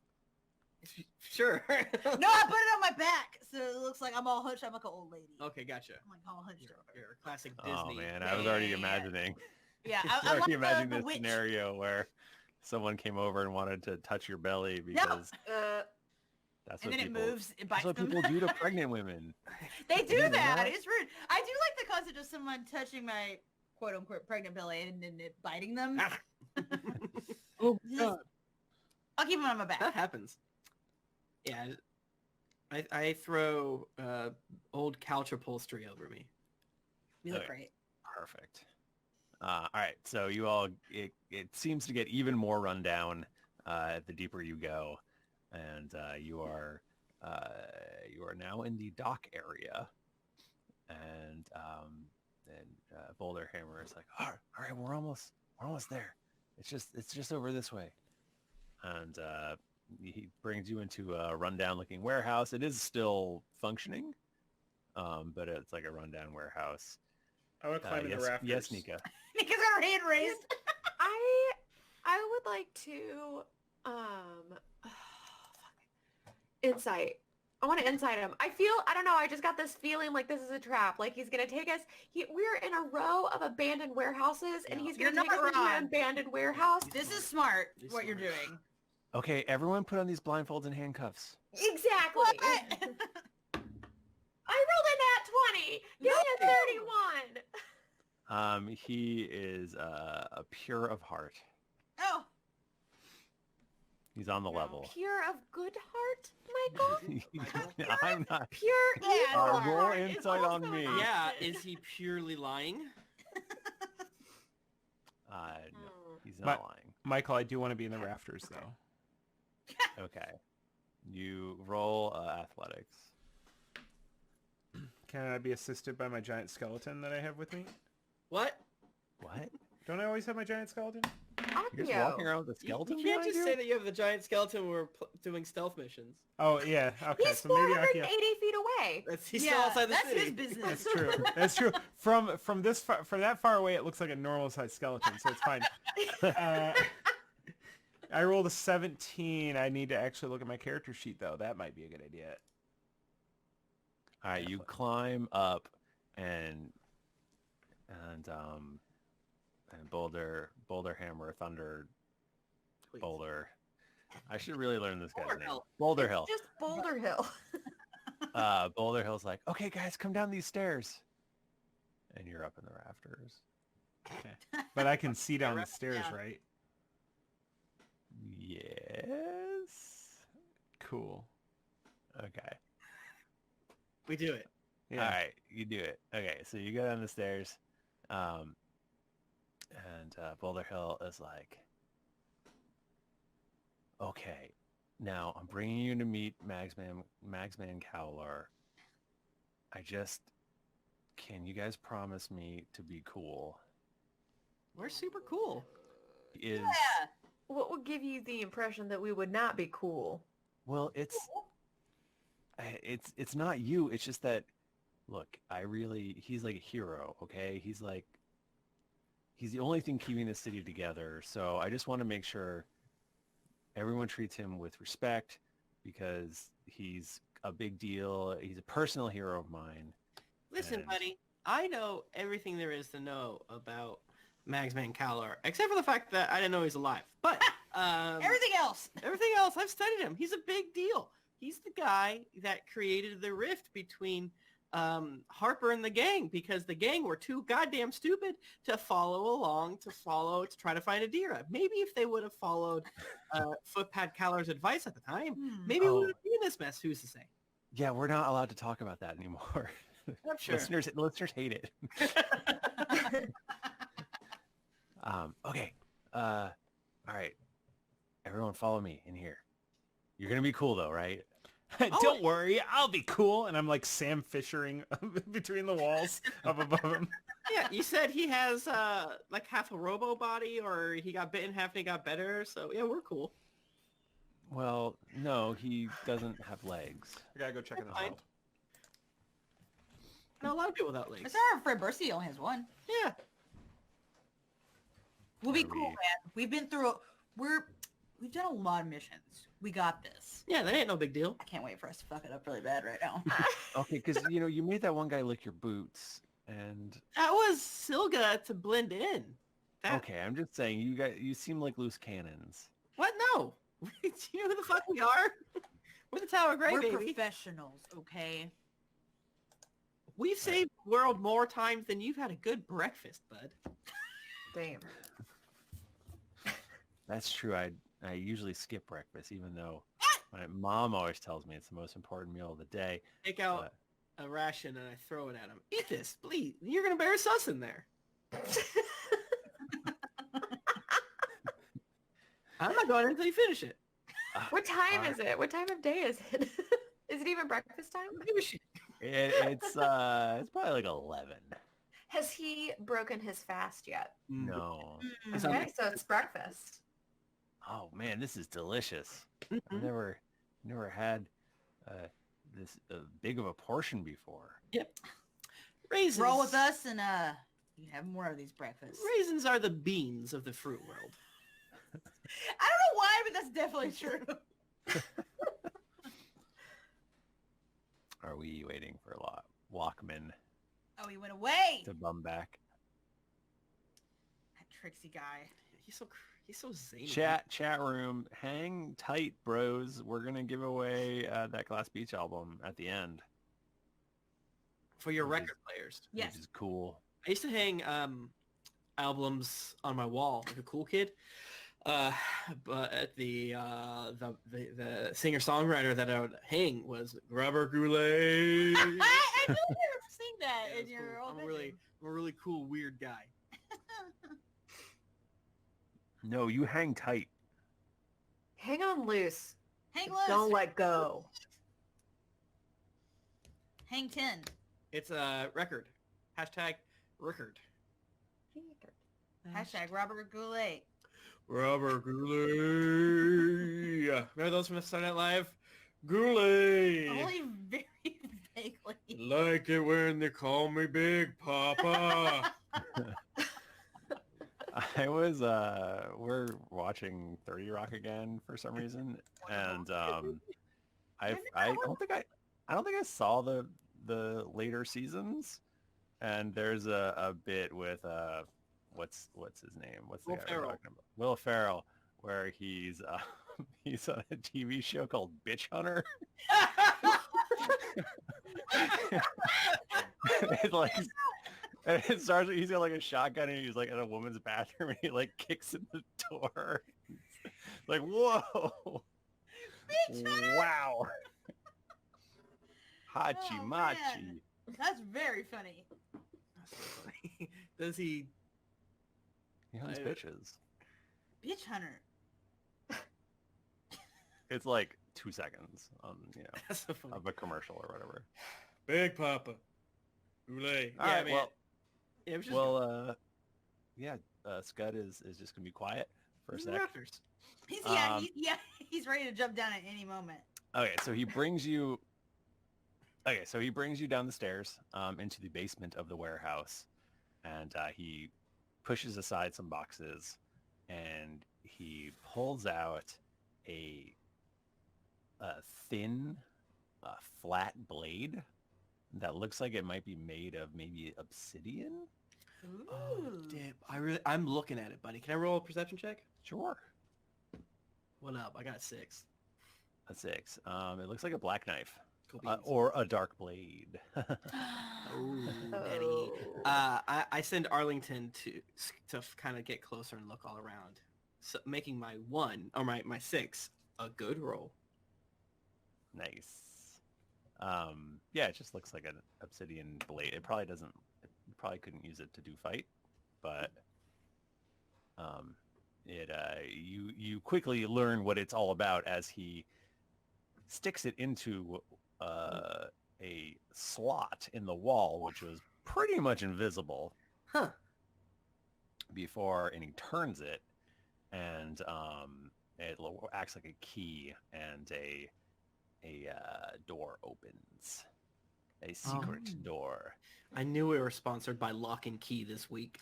sure. no, I put it on my back, so it looks like I'm all hunched. I'm like an old lady. Okay, gotcha. I'm like all hunched over. You're a classic Disney. Oh man, I was already imagining. Yeah, I was I'm already like imagining the this witch. scenario where someone came over and wanted to touch your belly because that's And what then it people. moves, it That's bites what them. people do to pregnant women. They do Yeah. that. It's rude. I do like the concept of someone touching my quote unquote pregnant belly and then it biting them. Ah. Oh God. I'll keep them on my back. That happens. Yeah, I throw old couch upholstery over me. You look Okay. great. Perfect. All right, so you all, it seems to get even more rundown the deeper you go, and you are now in the dock area, and Boulder Hammer is like, all right, we're almost there. It's just over this way, and he brings you into a rundown looking warehouse. It is still functioning, but it's like a rundown warehouse. I want to climb in yes, the rafters. yes, Nika. Nika's got her hand raised. I would like to insight. I want to insight him. I don't know, I just got this feeling like this is a trap. Like he's gonna take us. We're in a row of abandoned warehouses, and he's You're gonna take us not into an wrong. abandoned warehouse. This is smart, This what you're smart. doing. Okay, everyone put on these blindfolds and handcuffs. Exactly. What? I rolled a nat 20. Give me a 31. He is a pure of heart. Oh, He's on the level. Pure of good heart, Michael. I'm not. Pure Yeah, evil roll heart is insight on also me. an Yeah, option. is he purely lying? No, he's My- not lying. Michael, I do want to be in the rafters, though. Okay. You roll athletics. Can I be assisted by my giant skeleton that I have with me? What? What? Don't I always have my giant skeleton? You're just Akio. walking around with a You skeleton can't behind just you? say that you have the giant skeleton when we're doing stealth missions. Oh, yeah. Okay, He's so maybe 480 Akio... feet away. He's yeah, still outside the that's city. his business. That's true. That's true. From that far away, it looks like a normal-sized skeleton, so it's fine. I rolled a 17. I need to actually look at my character sheet, though. That might be a good idea. All right, you climb up and Boulder Hammer, Thunder, Please. Boulder. I should really learn this guy's Boulder name. Hill. Boulder Hill. Just Boulder Hill. Boulder Hill's like, okay, guys, come down these stairs. And you're up in the rafters. Okay. But I can see down the stairs, Yeah. right? Yes. Cool. Okay. We do it. Yeah. All right, you do it. Okay, so you go down the stairs, and Boulder Hill is like, okay, now I'm bringing you to meet Magsman Cowler. Can you guys promise me to be cool? We're super cool. Is Yeah. What would give you the impression that we would not be cool? well, it's not you. It's just that, look, he's like a hero, okay? He's the only thing keeping the city together. So I just want to make sure everyone treats him with respect because he's a big deal. He's a personal hero of mine. Listen, And- buddy, I know everything there is to know about Magsman Cowler, except for the fact that I didn't know he's alive. But Everything else. everything else, I've studied him. He's a big deal. He's the guy that created the rift between Harper and the gang, because the gang were too goddamn stupid to follow along, to try to find Adira. Maybe if they would have followed Footpad Caller's advice at the time, maybe we would have been in this mess. Who's to say? Yeah, we're not allowed to talk about that anymore. I'm sure. Listeners hate it. Okay. All right. Everyone follow me in here. You're going to be cool though, right? Don't worry, I'll be cool. And I'm like Sam Fishering between the walls up above him. Yeah, you said he has like half a robo body, or he got bitten half and he got better. So yeah, we're cool. Well, no, he doesn't have legs. I gotta go check in the Fine. hold. No, a lot of people without legs. It's our friend Bercy only has one. Yeah. We'll be Are cool, we- man. We've been through. We've done a lot of missions. We got this. Yeah, that ain't no big deal. I can't wait for us to fuck it up really bad right now. Okay, because, you made that one guy lick your boots, and... That was Silga to blend in. Okay, I'm just saying, you seem like loose cannons. What? No. Do you know who the fuck we are? We're the Tower Grey, We're baby. professionals, okay? We've saved the world more times than you've had a good breakfast, bud. Damn. That's true. I usually skip breakfast, even though my mom always tells me it's the most important meal of the day. Take out a ration and I throw it at him. Eat this, please. You're going to embarrass us in there. I'm not going until you finish it. What time is it? What time of day is it? Is it even breakfast time? Give a shit. It's probably like 11. Has he broken his fast yet? No. It's Okay, so it's breakfast. Oh man, this is delicious. Mhm. I've never had this big of a portion before. Yep. Raisins. Roll with us and you have more of these breakfasts. Raisins are the beans of the fruit world. I don't know why, but that's definitely true. Are we waiting for Walkman Oh, he went away. to bum back? That tricksy guy. He's so zany. Chat room, hang tight, bros. We're gonna give away that Glass Beach album at the end. For your Which record players. Yes. Which is cool. I used to hang albums on my wall like a cool kid. But the singer-songwriter that I would hang was Robert Goulet. I knew you were seeing that Yeah, in it's your cool. old I'm a really cool, weird guy. No, you hang tight. Hang on loose. Hang loose. Don't let go. Hang 10. It's a record. Hashtag record. Hashtag Robert Goulet. Robert Goulet. Remember those from Saturday Night Live? Goulet. Only very vaguely. Like it when they call me Big Papa. We're watching 30 Rock again for some reason, and I don't think I saw the later seasons, and there's a bit with what's his name? What's the Will guy we're Ferrell. talking about? Will Ferrell, where he's on a TV show called Bitch Hunter. It's like, and it starts. He's got like a shotgun, and he's like in a woman's bathroom, and he like kicks in the door. It's like, whoa, wow, hachi Oh, machi. man. That's very funny. Does he? He hunts I- bitches. Bitch Hunter. It's like 2 seconds on That's so funny. of a commercial or whatever. Big Papa. Goulet. All right, well, it was just Scud is just gonna be quiet for a He's the sec. Raptors. He's ready to jump down at any moment. Okay, so he brings you. Okay, so he brings you down the stairs into the basement of the warehouse, and he pushes aside some boxes, and he pulls out a thin, flat blade that looks like it might be made of maybe obsidian. Ooh. Oh, damn. I'm looking at it, buddy. Can I roll a perception check? Sure. What up? I got 6. A 6. It looks like a black knife. Cool beans. Or a dark blade. Oh, Daddy. I send Arlington to kind of get closer and look all around, so making my 6 a good roll. Nice. Yeah, it just looks like an obsidian blade. It probably doesn't. You probably couldn't use it to do fight, but you quickly learn what it's all about as he sticks it into a slot in the wall, which was pretty much invisible. Huh. And he turns it, and it acts like a key, and a door opens. A secret door. I knew we were sponsored by Lock and Key this week.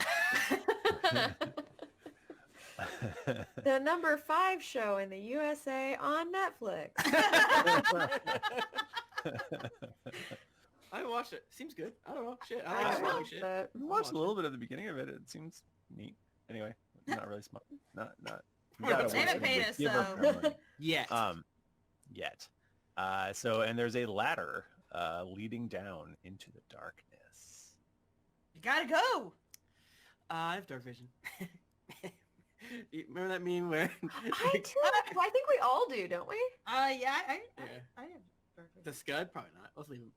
The number 5 show in the USA on Netflix. I watched it. Seems good. I don't know. Shit. I I like watched shit. it. I watched a little bit of the beginning of it. It seems neat. Anyway, not really smart. Not. You gotta They haven't wait paid to us, give her so- her money. Yet. Yet. And there's a ladder leading down into the darkness. You gotta go. I have dark vision. You remember that meme where I do. I think we all do, don't we? Yeah, I Yeah. have perfect. the Scud? Probably not. Let's leave him.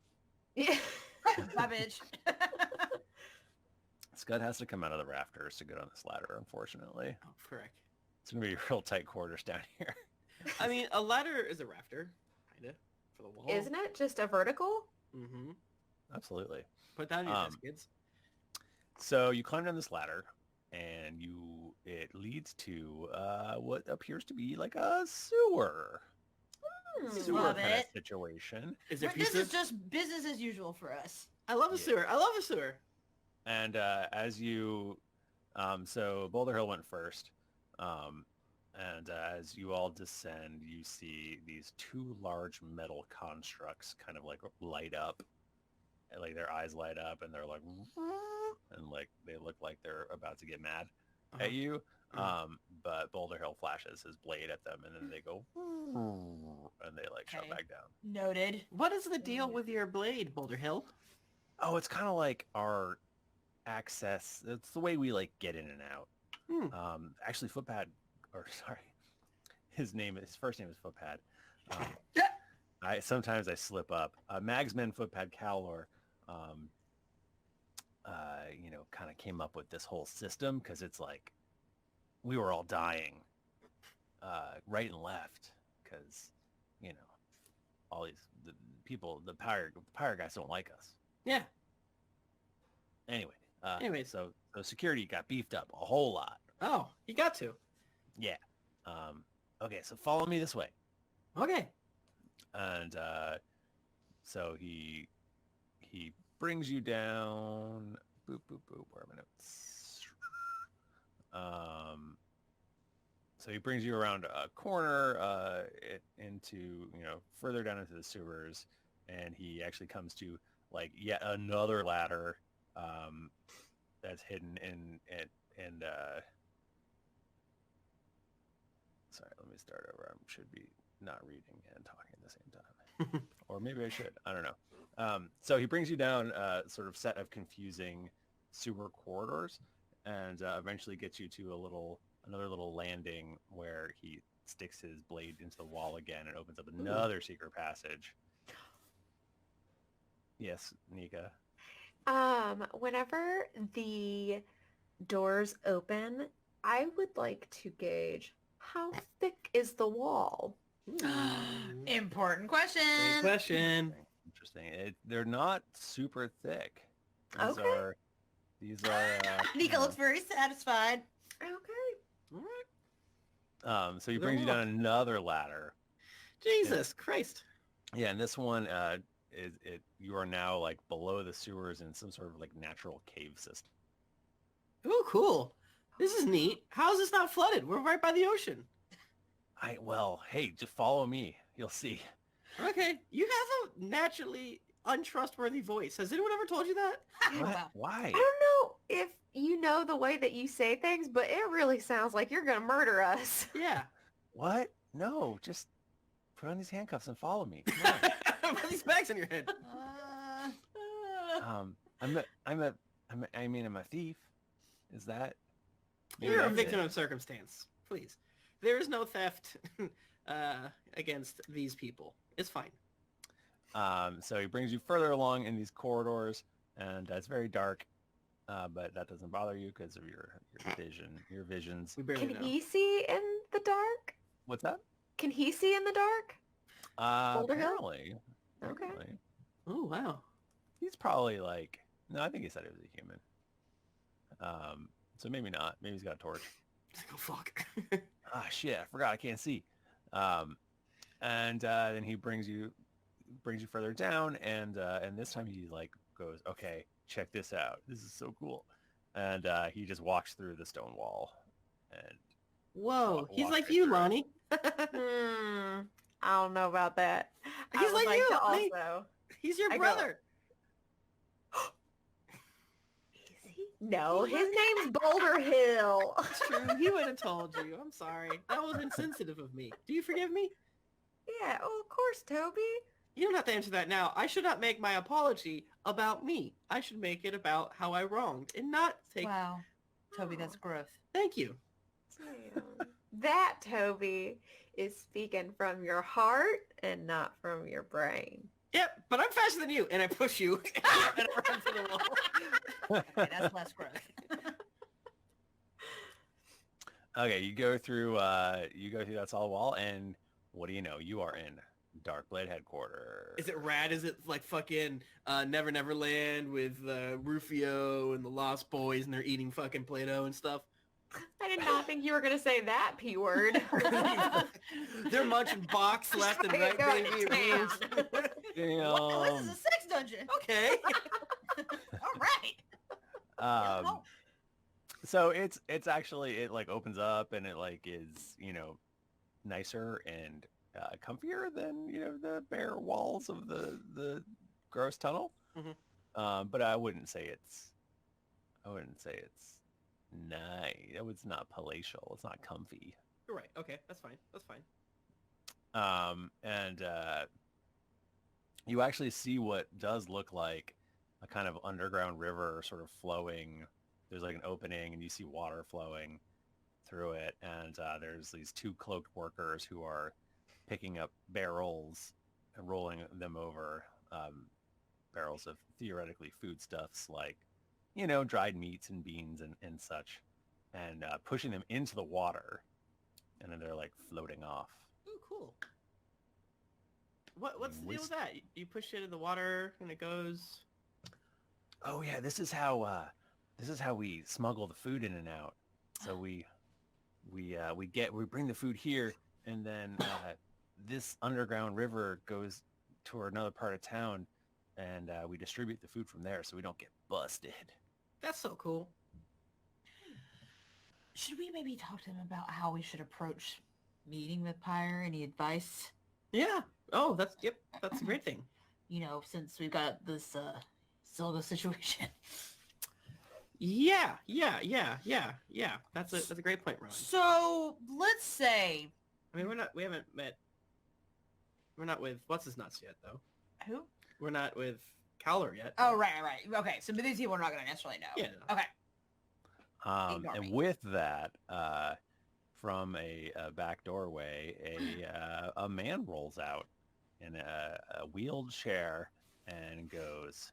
Yeah. My bitch. Scud has to come out of the rafters to get on this ladder, unfortunately. Oh, correct. It's going to be real tight quarters down here. I mean, a ladder is a rafter, kinda, for the wall. Isn't it just a vertical? Mm-hmm. Absolutely. Put that in your desk, kids. So you climb down this ladder, and it leads to what appears to be like a sewer. Sewer Love kind of it. situation. Is there This pizza? is just business as usual for us. I love a Yeah. sewer. I love a sewer. And as you, so Boulder Hill went first, and as you all descend, you see these 2 large metal constructs kind of like light up, and like their eyes light up, and they're like, and like they look like they're about to get mad at you. But Boulder Hill flashes his blade at them, and then they go, and they like shut Okay. back down. Noted. What is the deal with your blade, Boulder Hill? Oh, it's kind of like our access. It's the way we like get in and out. Actually, Footpad, or sorry, his first name is Footpad. Sometimes I slip up. Magsman Footpad Cowlor, kind of came up with this whole system because it's like we were all dying, right and left, because all these people, the pirate guys don't like us. Yeah. Anyway. Anyways. So security got beefed up a whole lot. Oh, you got to. Yeah. Okay, so follow me this way. Okay. And so he brings you down. Boop, boop, boop. Where are my notes? So he brings you around a corner into, further down into the sewers. And he actually comes to like yet another ladder that's hidden in sorry, let me start over. I should be not reading and talking at the same time. Or maybe I should. I don't know. So he brings you down a sort of set of confusing sewer corridors, and eventually gets you to another little landing where he sticks his blade into the wall again and opens up another secret passage. Yes, Nika. Whenever the doors open, I would like to gauge how thick is the wall? Important question. Great question. Interesting. They're not super thick. Okay. These are. Nika looks very satisfied. Okay. All right. So he brings you down another ladder. Jesus Christ. Yeah, and this one you are now like below the sewers in some sort of like natural cave system. Ooh, cool. This is neat. How is this not flooded? We're right by the ocean. Hey, just follow me. You'll see. Okay. You have a naturally untrustworthy voice. Has anyone ever told you that? What? Why? I don't know if you know the way that you say things, but it really sounds like you're going to murder us. Yeah. What? No, just Put on these handcuffs and follow me. Come on. Put these bags on your head. I'm a thief. Is that? maybe You're a that's victim it. of circumstance. Please. There is no theft against these people. It's fine. So he brings you further along in these corridors, and it's very dark, but that doesn't bother you because of your visions. We barely Can know. he see in the dark? What's that? Can he see in the dark? Boulder Hill? Apparently. Okay. Apparently. Oh, wow. He's probably like, no, I think he said he was a human. So maybe not. Maybe he's got a torch. Oh, fuck. Ah, shit, I forgot I can't see. And then he brings you further down, and this time he like goes, okay, check this out. This is so cool. And he just walks through the stone wall. And Whoa. He's walk like right you, through it. Lonnie. I don't know about that. I He's would like you, to Lonnie. also. He's your I go- brother. Is he? No, his name's Boulder Hill. It's true. He would have told you. I'm sorry. That was insensitive of me. Do you forgive me? Yeah, oh, of course, Toby. You don't have to answer that now. I should not make my apology about me. I should make it about how I wronged and not take... Wow. Toby, that's growth. Thank you. Damn. That, Toby, is speaking from your heart and not from your brain. Yep, but I'm faster than you, and I push you, and I run for the wall. Okay, that's less growth. okay, you go through that solid wall, and what do you know? You are in Darkblade headquarters. Is it rad? Is it like fucking Never Never Land with Rufio and the Lost Boys, and they're eating fucking Play-Doh and stuff? I did not think you were going to say that P word. They're munching box left and right, Going baby. to town. Damn. Wow, this is a sex dungeon. Okay. All right. So it's actually, it like opens up, and it like is, nicer and comfier than, the bare walls of the gross tunnel. Mhm. But I wouldn't say it's nice. It's not palatial. It's not comfy. You're right. Okay, that's fine. That's fine. And you actually see what does look like a kind of underground river sort of flowing. There's like an opening, and you see water flowing through it. And there's these two cloaked workers who are picking up barrels and rolling them over, barrels of theoretically foodstuffs like, dried meats and beans and such, and pushing them into the water. And then they're like floating off. Ooh, cool. What's the deal with that? You push it in the water and it goes... Oh yeah, this is how we smuggle the food in and out. So we bring the food here, and then this underground river goes to another part of town, and we distribute the food from there, so we don't get busted. That's so cool. Should we maybe talk to him about how we should approach meeting with Pyre? Any advice? Yeah. Oh, that's a great thing. Since we've got this Silga situation. Yeah. That's a great point, Rowan. So let's say I mean, we're not with what's his nuts yet, though. who? We're not with Cowler yet. Oh, right. Okay, so these people are not going to necessarily know. Yeah. No. Okay. Ignore And me. with that, from a back doorway, a man rolls out in a wheeled chair and goes,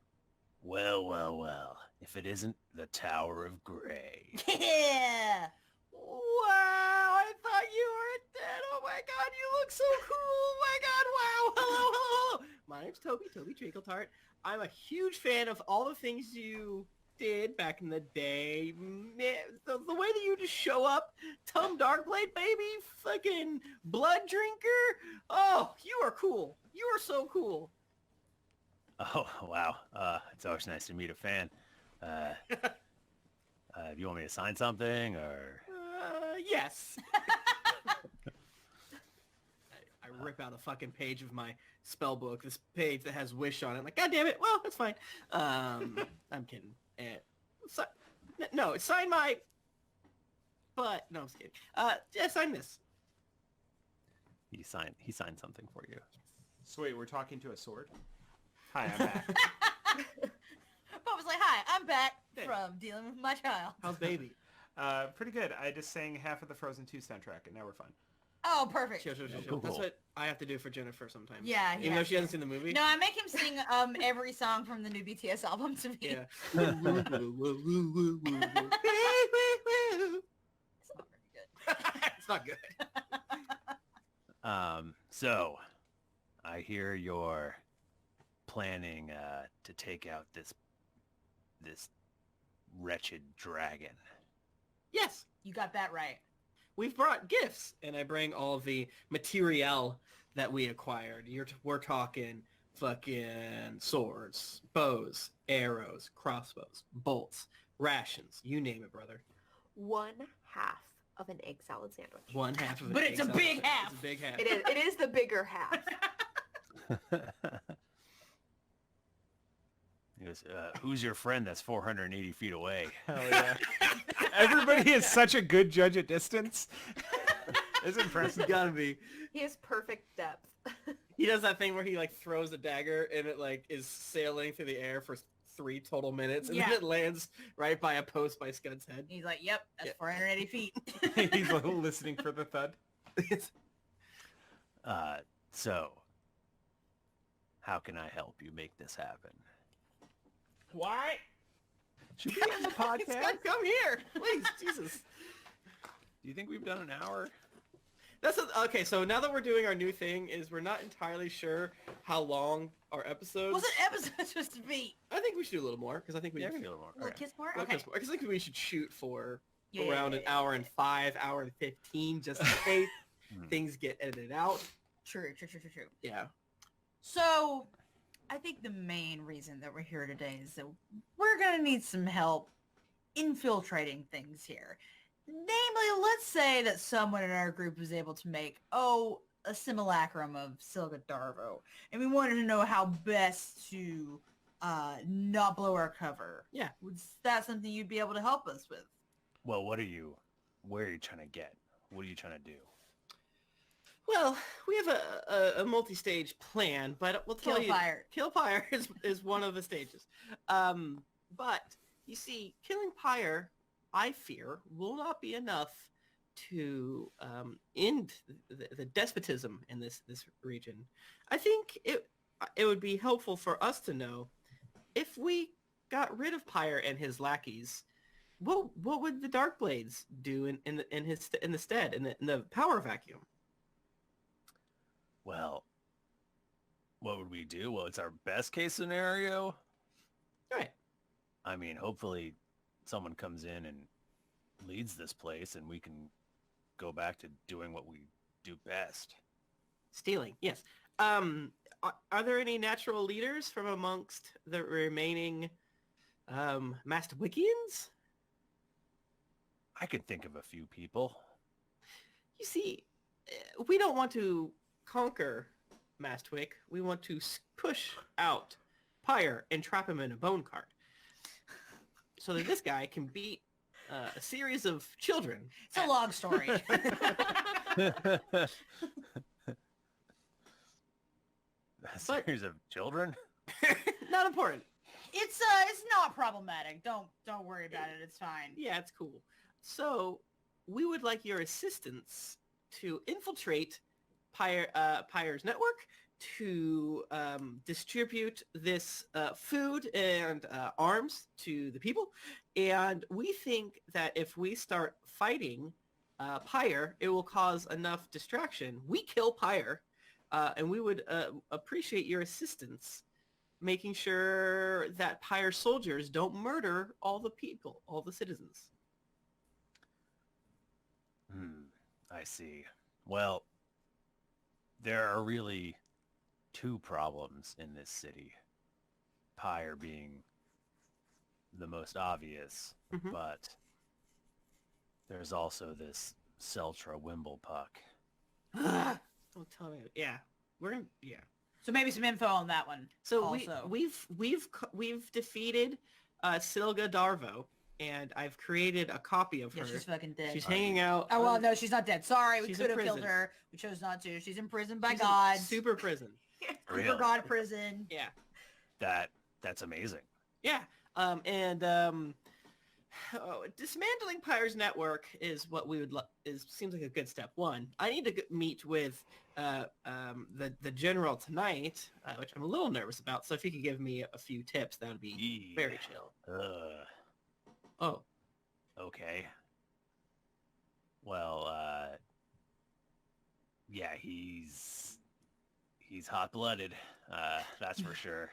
well, if it isn't the Tower of Grey. Yeah. Wow! I thought you were dead. Oh my God, you look so cool. Oh my God! Wow! Hello. My name's Toby Treacletart. I'm a huge fan of all the things you did back in the day. Man, the way that you just show up, Tom Darkblade, baby, fucking blood drinker. Oh, you are cool. You are so cool. Oh, wow. It's always nice to meet a fan. Do you want me to sign something, or? Yes. I rip out a fucking page of my spell book, this page that has wish on it. I'm like, God damn it. Well, that's fine. I'm kidding. No, sign my... But, no, I'm just kidding. Yeah, sign this. He signed something for you. So wait, we're talking to a sword? Hi, I'm back. Bob was like, "Hi, I'm back from dealing with my child." How's baby? Pretty good. I just sang half of the Frozen 2 soundtrack, and now we're fine. Oh, perfect. Sure. Cool. That's what I have to do for Jennifer sometimes. Yeah, Even though she hasn't seen the movie. No, I make him sing every song from the new BTS album to me. Yeah. It's not very good. It's not good. So I hear you're planning to take out this wretched dragon. Yes. You got that right. We've brought gifts, and I bring all of the materiel that we acquired. We're talking fucking swords, bows, arrows, crossbows, bolts, rations, you name it, brother. 1/2 of an egg salad sandwich. 1/2 of it. But it's a big half. It's a big half. It is the bigger half. He goes, who's your friend that's 480 feet away? Hell yeah. Everybody is such a good judge at distance. It's impressive. It's gotta be. He has perfect depth. He does that thing where he like throws a dagger and it like is sailing through the air for 3 total minutes and then Yeah. it lands right by a post by Scud's head. He's like, "Yep, that's Yeah. 480 feet." He's listening for the thud. So how can I help you make this happen? Why? Should we end the podcast? Scud, come here, please, Jesus. Do you think we've done an hour? Okay, so now that we're doing our new thing, is we're not entirely sure how long our episodes. What's an episode supposed to be? I think we should do a little more because I think we. Yeah, we can do a little more. A little Okay. kiss more? Okay. Okay. I think we should shoot for Yeah, around yeah, an hour and 5, hour and 15, just in case Hmm. things get edited out. True. Yeah. So, I think the main reason that we're here today is that we're going to need some help infiltrating things here. Namely, let's say that someone in our group was able to make, a simulacrum of Silga Darvo. And we wanted to know how best to not blow our cover. Yeah. Was that something you'd be able to help us with? Well, where are you trying to get? What are you trying to do? Well, we have a multi-stage plan, but we'll tell Kill you. fire. Kill Pyre is one of the stages. But you see, killing Pyre, I fear, will not be enough to end the despotism in this region. I think it would be helpful for us to know if we got rid of Pyre and his lackeys, what would the Darkblades do in the stead in the power vacuum? Well, what would we do? Well, it's our best case scenario. Right. I mean, hopefully someone comes in and leads this place and we can go back to doing what we do best. Stealing, yes. Are there any natural leaders from amongst the remaining Mastwickians? I could think of a few people. You see, we don't want to conquer Mastwick. We want to push out Pyre and trap him in a bone cart so that this guy can beat a series of children. It's a long story. A series of children? Not important. It's not problematic. Don't worry about it. It's fine. Yeah, it's cool. So we would like your assistance to infiltrate Pyre's network, to distribute this food and arms to the people. And we think that if we start fighting Pyre, it will cause enough distraction. We kill Pyre, and we would appreciate your assistance making sure that Pyre soldiers don't murder all the people, all the citizens. I see. Well, there are really two problems in this city. Pyre being the most obvious, Mhm. but there's also this Seltra Wimblepuck. Don't tell me. Yeah, yeah. So maybe some info on that one. So also. we've defeated Silga Darvo, and I've created a copy of Yeah, her. she's fucking dead. She's hanging out. Oh, well, no, she's not dead. Sorry, we She's could in have killed prison. her. We chose not to. She's in prison by She's in God. super prison. Really? Super God prison. Yeah. That's amazing. Yeah. Dismantling Pyre's network is what we would seems like a good step one. I need to meet with the general tonight, which I'm a little nervous about. So if you could give me a few tips, that would be very chill. Oh, Okay. Well, yeah, he's hot-blooded. That's for sure.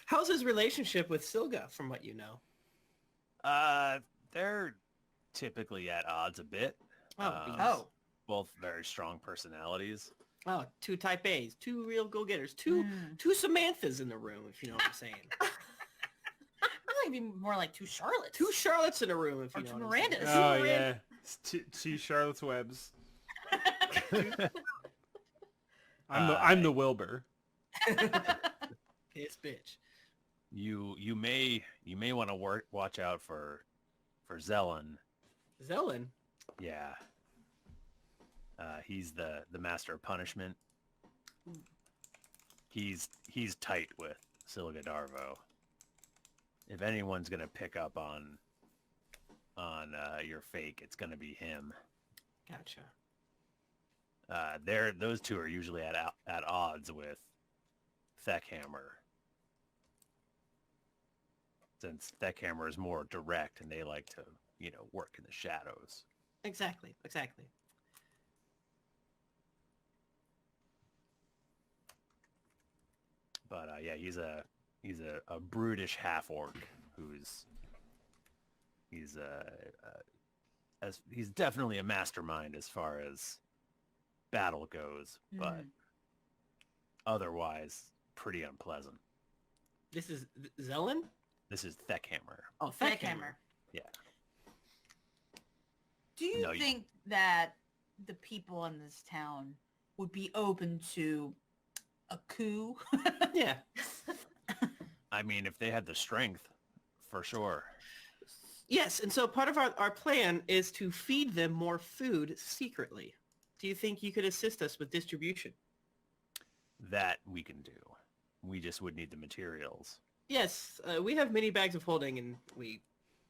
how's his relationship with Silga, from what you know? They're typically at odds a bit. Oh, Both very strong personalities. two type A's, two real go-getters, two Samanthas in the room, if you know what I'm saying. I think it'd be more like two Charlottes. Two Charlottes in a room, if Or you know two what I'm saying. Mirandas. Oh yeah, it's two Charlotte's Webs. I'm the Wilbur. Piss bitch. You may want to watch out for Zelen. Zelen? Yeah. He's the master of punishment. He's tight with Silga Darvo. If anyone's gonna pick up on your fake, it's gonna be him. Gotcha. Those two are usually at odds with Theckhammer, since Theckhammer is more direct and they like to, work in the shadows. Exactly. But yeah, he's a brutish half orc he's definitely a mastermind as far as battle goes, but otherwise pretty unpleasant. This is Zelen? This is Theckhammer. Oh, Theckhammer. Yeah. Do you think that the people in this town would be open to a coup? Yeah. I mean, if they had the strength, for sure. Yes, and so part of our plan is to feed them more food secretly. Do you think you could assist us with distribution? That we can do. We just would need the materials. Yes, we have many bags of holding, and we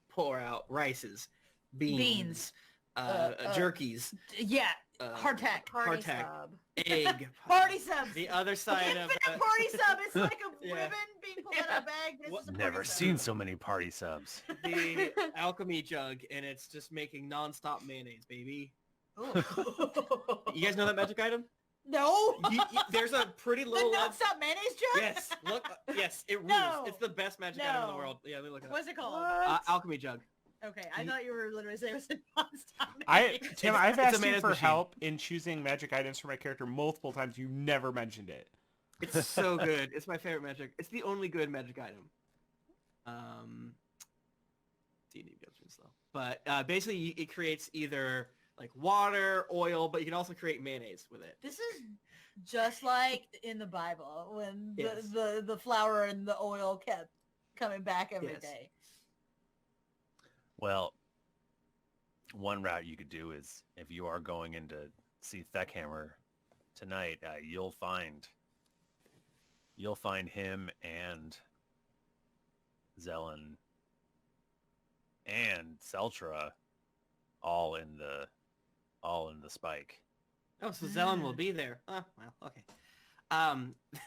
pour out rices, beans. Jerkies. Yeah, hardtack. Party Hardtack. sub. Egg. Party subs. The other side of... Infinite party sub. It's like a Yeah. ribbon being pulled out of a bag. This is a Never party sub. seen so many party subs. the alchemy jug, and it's just making non-stop mayonnaise, baby. Ooh. You guys know that magic item? No. There's a pretty The little... non-stop mayonnaise jug? Yes, look. Yes, it rules. No. It's the best magic item in the No. world. Yeah, let me look it up. What's it called? Alchemy jug. Okay, I thought you were literally saying it was a non-stop mayonnaise. Tim, I've it's a asked you mayonnaise for machine. help in choosing magic items for my character multiple times. You never mentioned it. It's so good. It's my favorite magic. It's the only good magic item. D&D goes through slow. But basically, it creates either like water, oil, but you can also create mayonnaise with it. This is just like in the Bible when Yes. the flour and the oil kept coming back every day. Yes. Well, one route you could do is, if you are going in to see Theckhammer tonight, you'll find him and Zelen and Seltra all in the spike. Oh, so Zelen will be there. Oh, well, okay.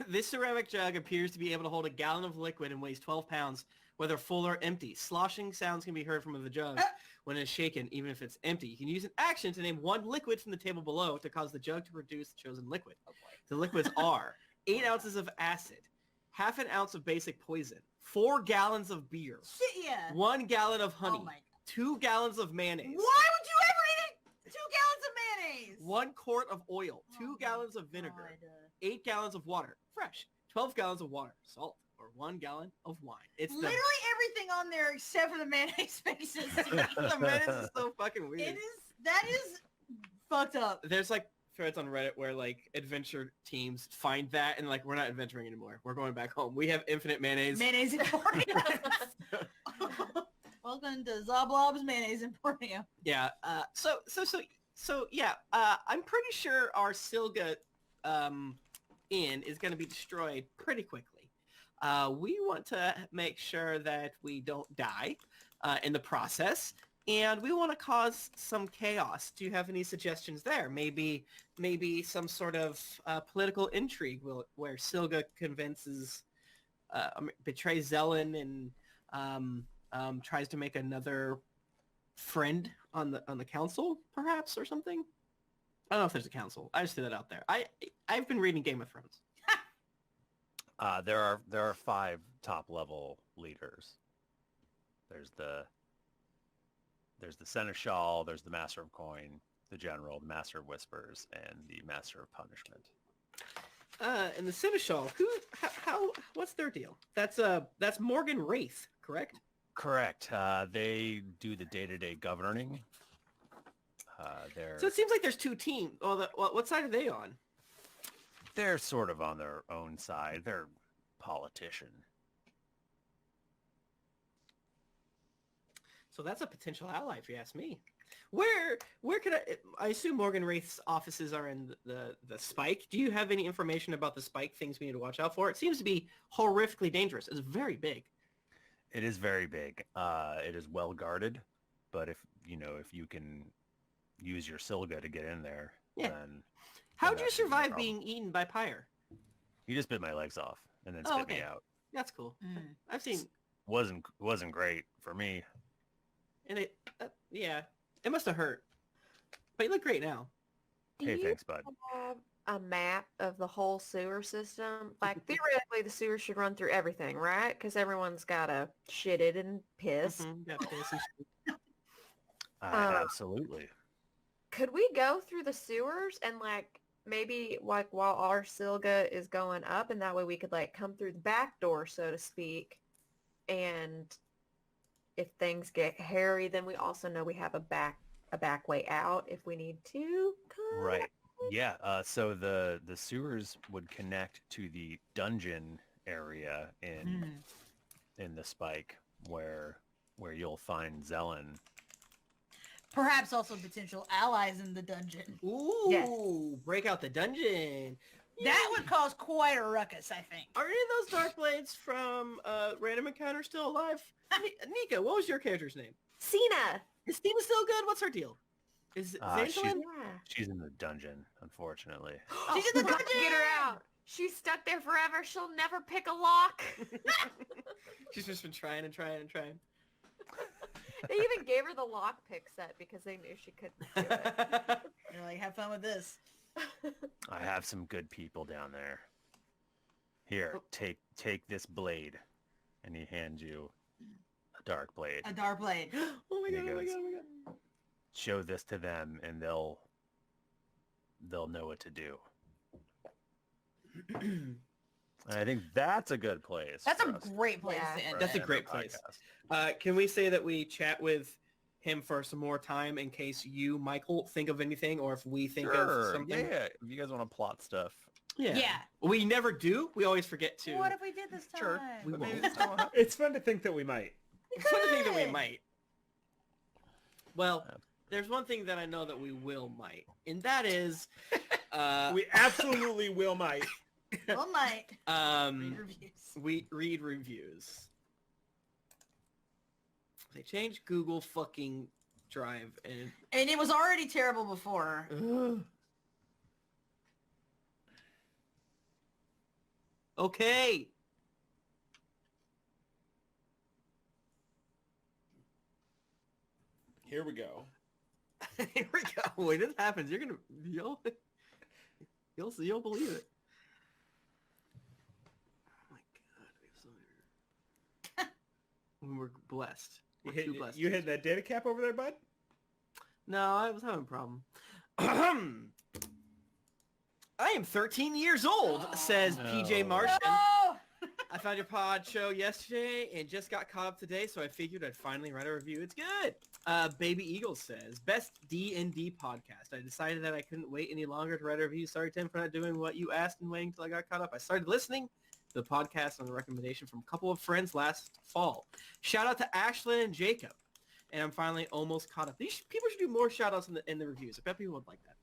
This ceramic jug appears to be able to hold a gallon of liquid and weighs 12 pounds, whether full or empty. Sloshing sounds can be heard from the jug when it is shaken, even if it's empty. You can use an action to name one liquid from the table below to cause the jug to produce the chosen liquid. The liquids are 8 ounces of acid, half an ounce of basic poison, 4 gallons of beer, Shit, yeah. 1 gallon of honey, Oh my God. 2 gallons of mayonnaise. Why would you ever eat 2 gallons of mayonnaise? 1 quart of oil, 2 Oh gallons of my vinegar, God. 8 gallons of water, fresh, 12 gallons of water, salt, or 1 gallon of wine. It's Literally everything on there except for the mayonnaise faces. the mayonnaise is so fucking weird. That is fucked up. There's like threads on Reddit where like adventure teams find that and like, we're not adventuring anymore. We're going back home. We have infinite mayonnaise. Mayonnaise and party. Welcome to Zoblob's Mayonnaise Emporium. Yeah. So yeah. I'm pretty sure our Silga inn is going to be destroyed pretty quickly. We want to make sure that we don't die in the process, and we want to cause some chaos. Do you have any suggestions there? Maybe some sort of political intrigue where Silga convinces, betrays Zelen and tries to make another friend on the council, perhaps, or something. I don't know if there's a council. I just threw that out there. I've been reading Game of Thrones. There are 5 top level leaders. There's the seneschal, there's the master of coin, the general, the master of whispers, and the master of punishment. And the seneschal, what's their deal? That's Morgan Wraith, correct? Correct. They do the day-to-day governing. So it seems like there's 2 teams. What side are they on? They're sort of on their own side. They're politician. So that's a potential ally, if you ask me. Where could I assume Morgan Wraith's offices are in the Spike. Do you have any information about the Spike, things we need to watch out for? It seems to be horrifically dangerous. It's very big. It is very big. It is well guarded, but if you can use your Silga to get in there, then how'd you survive being eaten by Pyre? He just bit my legs off and then spit me out. That's cool. I've seen. Wasn't great for me. And it must have hurt. But you look great now. Hey, thanks, bud. Have a map of the whole sewer system? Like, theoretically, the sewer should run through everything, right? Because everyone's got to shit it and piss. Got piss and shit. Absolutely. Could we go through the sewers and, like, maybe, like, while our Silga is going up, and that way we could, like, come through the back door, so to speak, and if things get hairy, then we also know we have a back way out if we need to. Right. Yeah. So the sewers would connect to the dungeon area in the Spike where you'll find Zelen. Perhaps also potential allies in the dungeon. Ooh, Yes. Break out the dungeon. That would cause quite a ruckus, I think. Are any of those Darkblades from Random Encounter still alive? Nika, what was your character's name? Cena! Is Steven still good? What's her deal? Is Evangeline? She's in the dungeon, unfortunately. She's in the we have to dungeon! Get her out. She's stuck there forever. She'll never pick a lock. She's just been trying and trying and trying. They even gave her the lockpick set because they knew she couldn't do it. You're like, have fun with this. I have some good people down there. Here, take this blade, and he hands you a dark blade. A dark blade. Oh my god, He oh my goes, god, oh my god. Show this to them, and they'll know what to do. And I think that's a good place. That's for a us great place Yeah. to end That's a it. great place. Can we say that we chat with him for some more time in case you, Michael, think of anything, or if we think of Sure. something? Yeah. If you guys want to plot stuff. Yeah. We never do. We always forget to. What if we did this time? Sure. We But won't. maybe this time will happen. It's fun to think that we might. It's one thing that we might. Well, there's one thing that I know that we will might, and that is, We absolutely will might. All night. Read reviews. we read reviews. They changed Google fucking Drive, and And it was already terrible before. Okay. Here we go. Here we go. When this happens, you'll believe it. Oh my god, we have so many. We're blessed. We're too blessed. You hit that data cap over there, bud? No, I was having a problem. I am 13 years old, says PJ Martian. No! I found your pod show yesterday and just got caught up today, so I figured I'd finally write a review. It's good. Baby Eagle says, best D&D podcast. I decided that I couldn't wait any longer to write a review. Sorry, Tim, for not doing what you asked and waiting until I got caught up. I started listening the podcast on a recommendation from a couple of friends last fall. Shout out to Ashlyn and Jacob. And I'm finally almost caught up. People should do more shout outs in the reviews. I bet people would like that.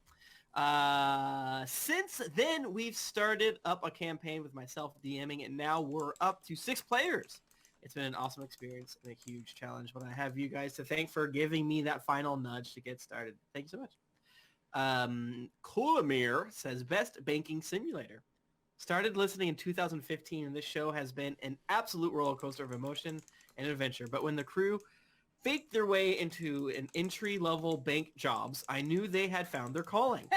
Since then, we've started up a campaign with myself DMing, and now we're up to 6 players. It's been an awesome experience and a huge challenge, but I have you guys to thank for giving me that final nudge to get started. Thank you so much. Kulamir says, best banking simulator. Started listening in 2015, and this show has been an absolute roller coaster of emotion and adventure. But when the crew faked their way into an entry-level bank jobs, I knew they had found their calling.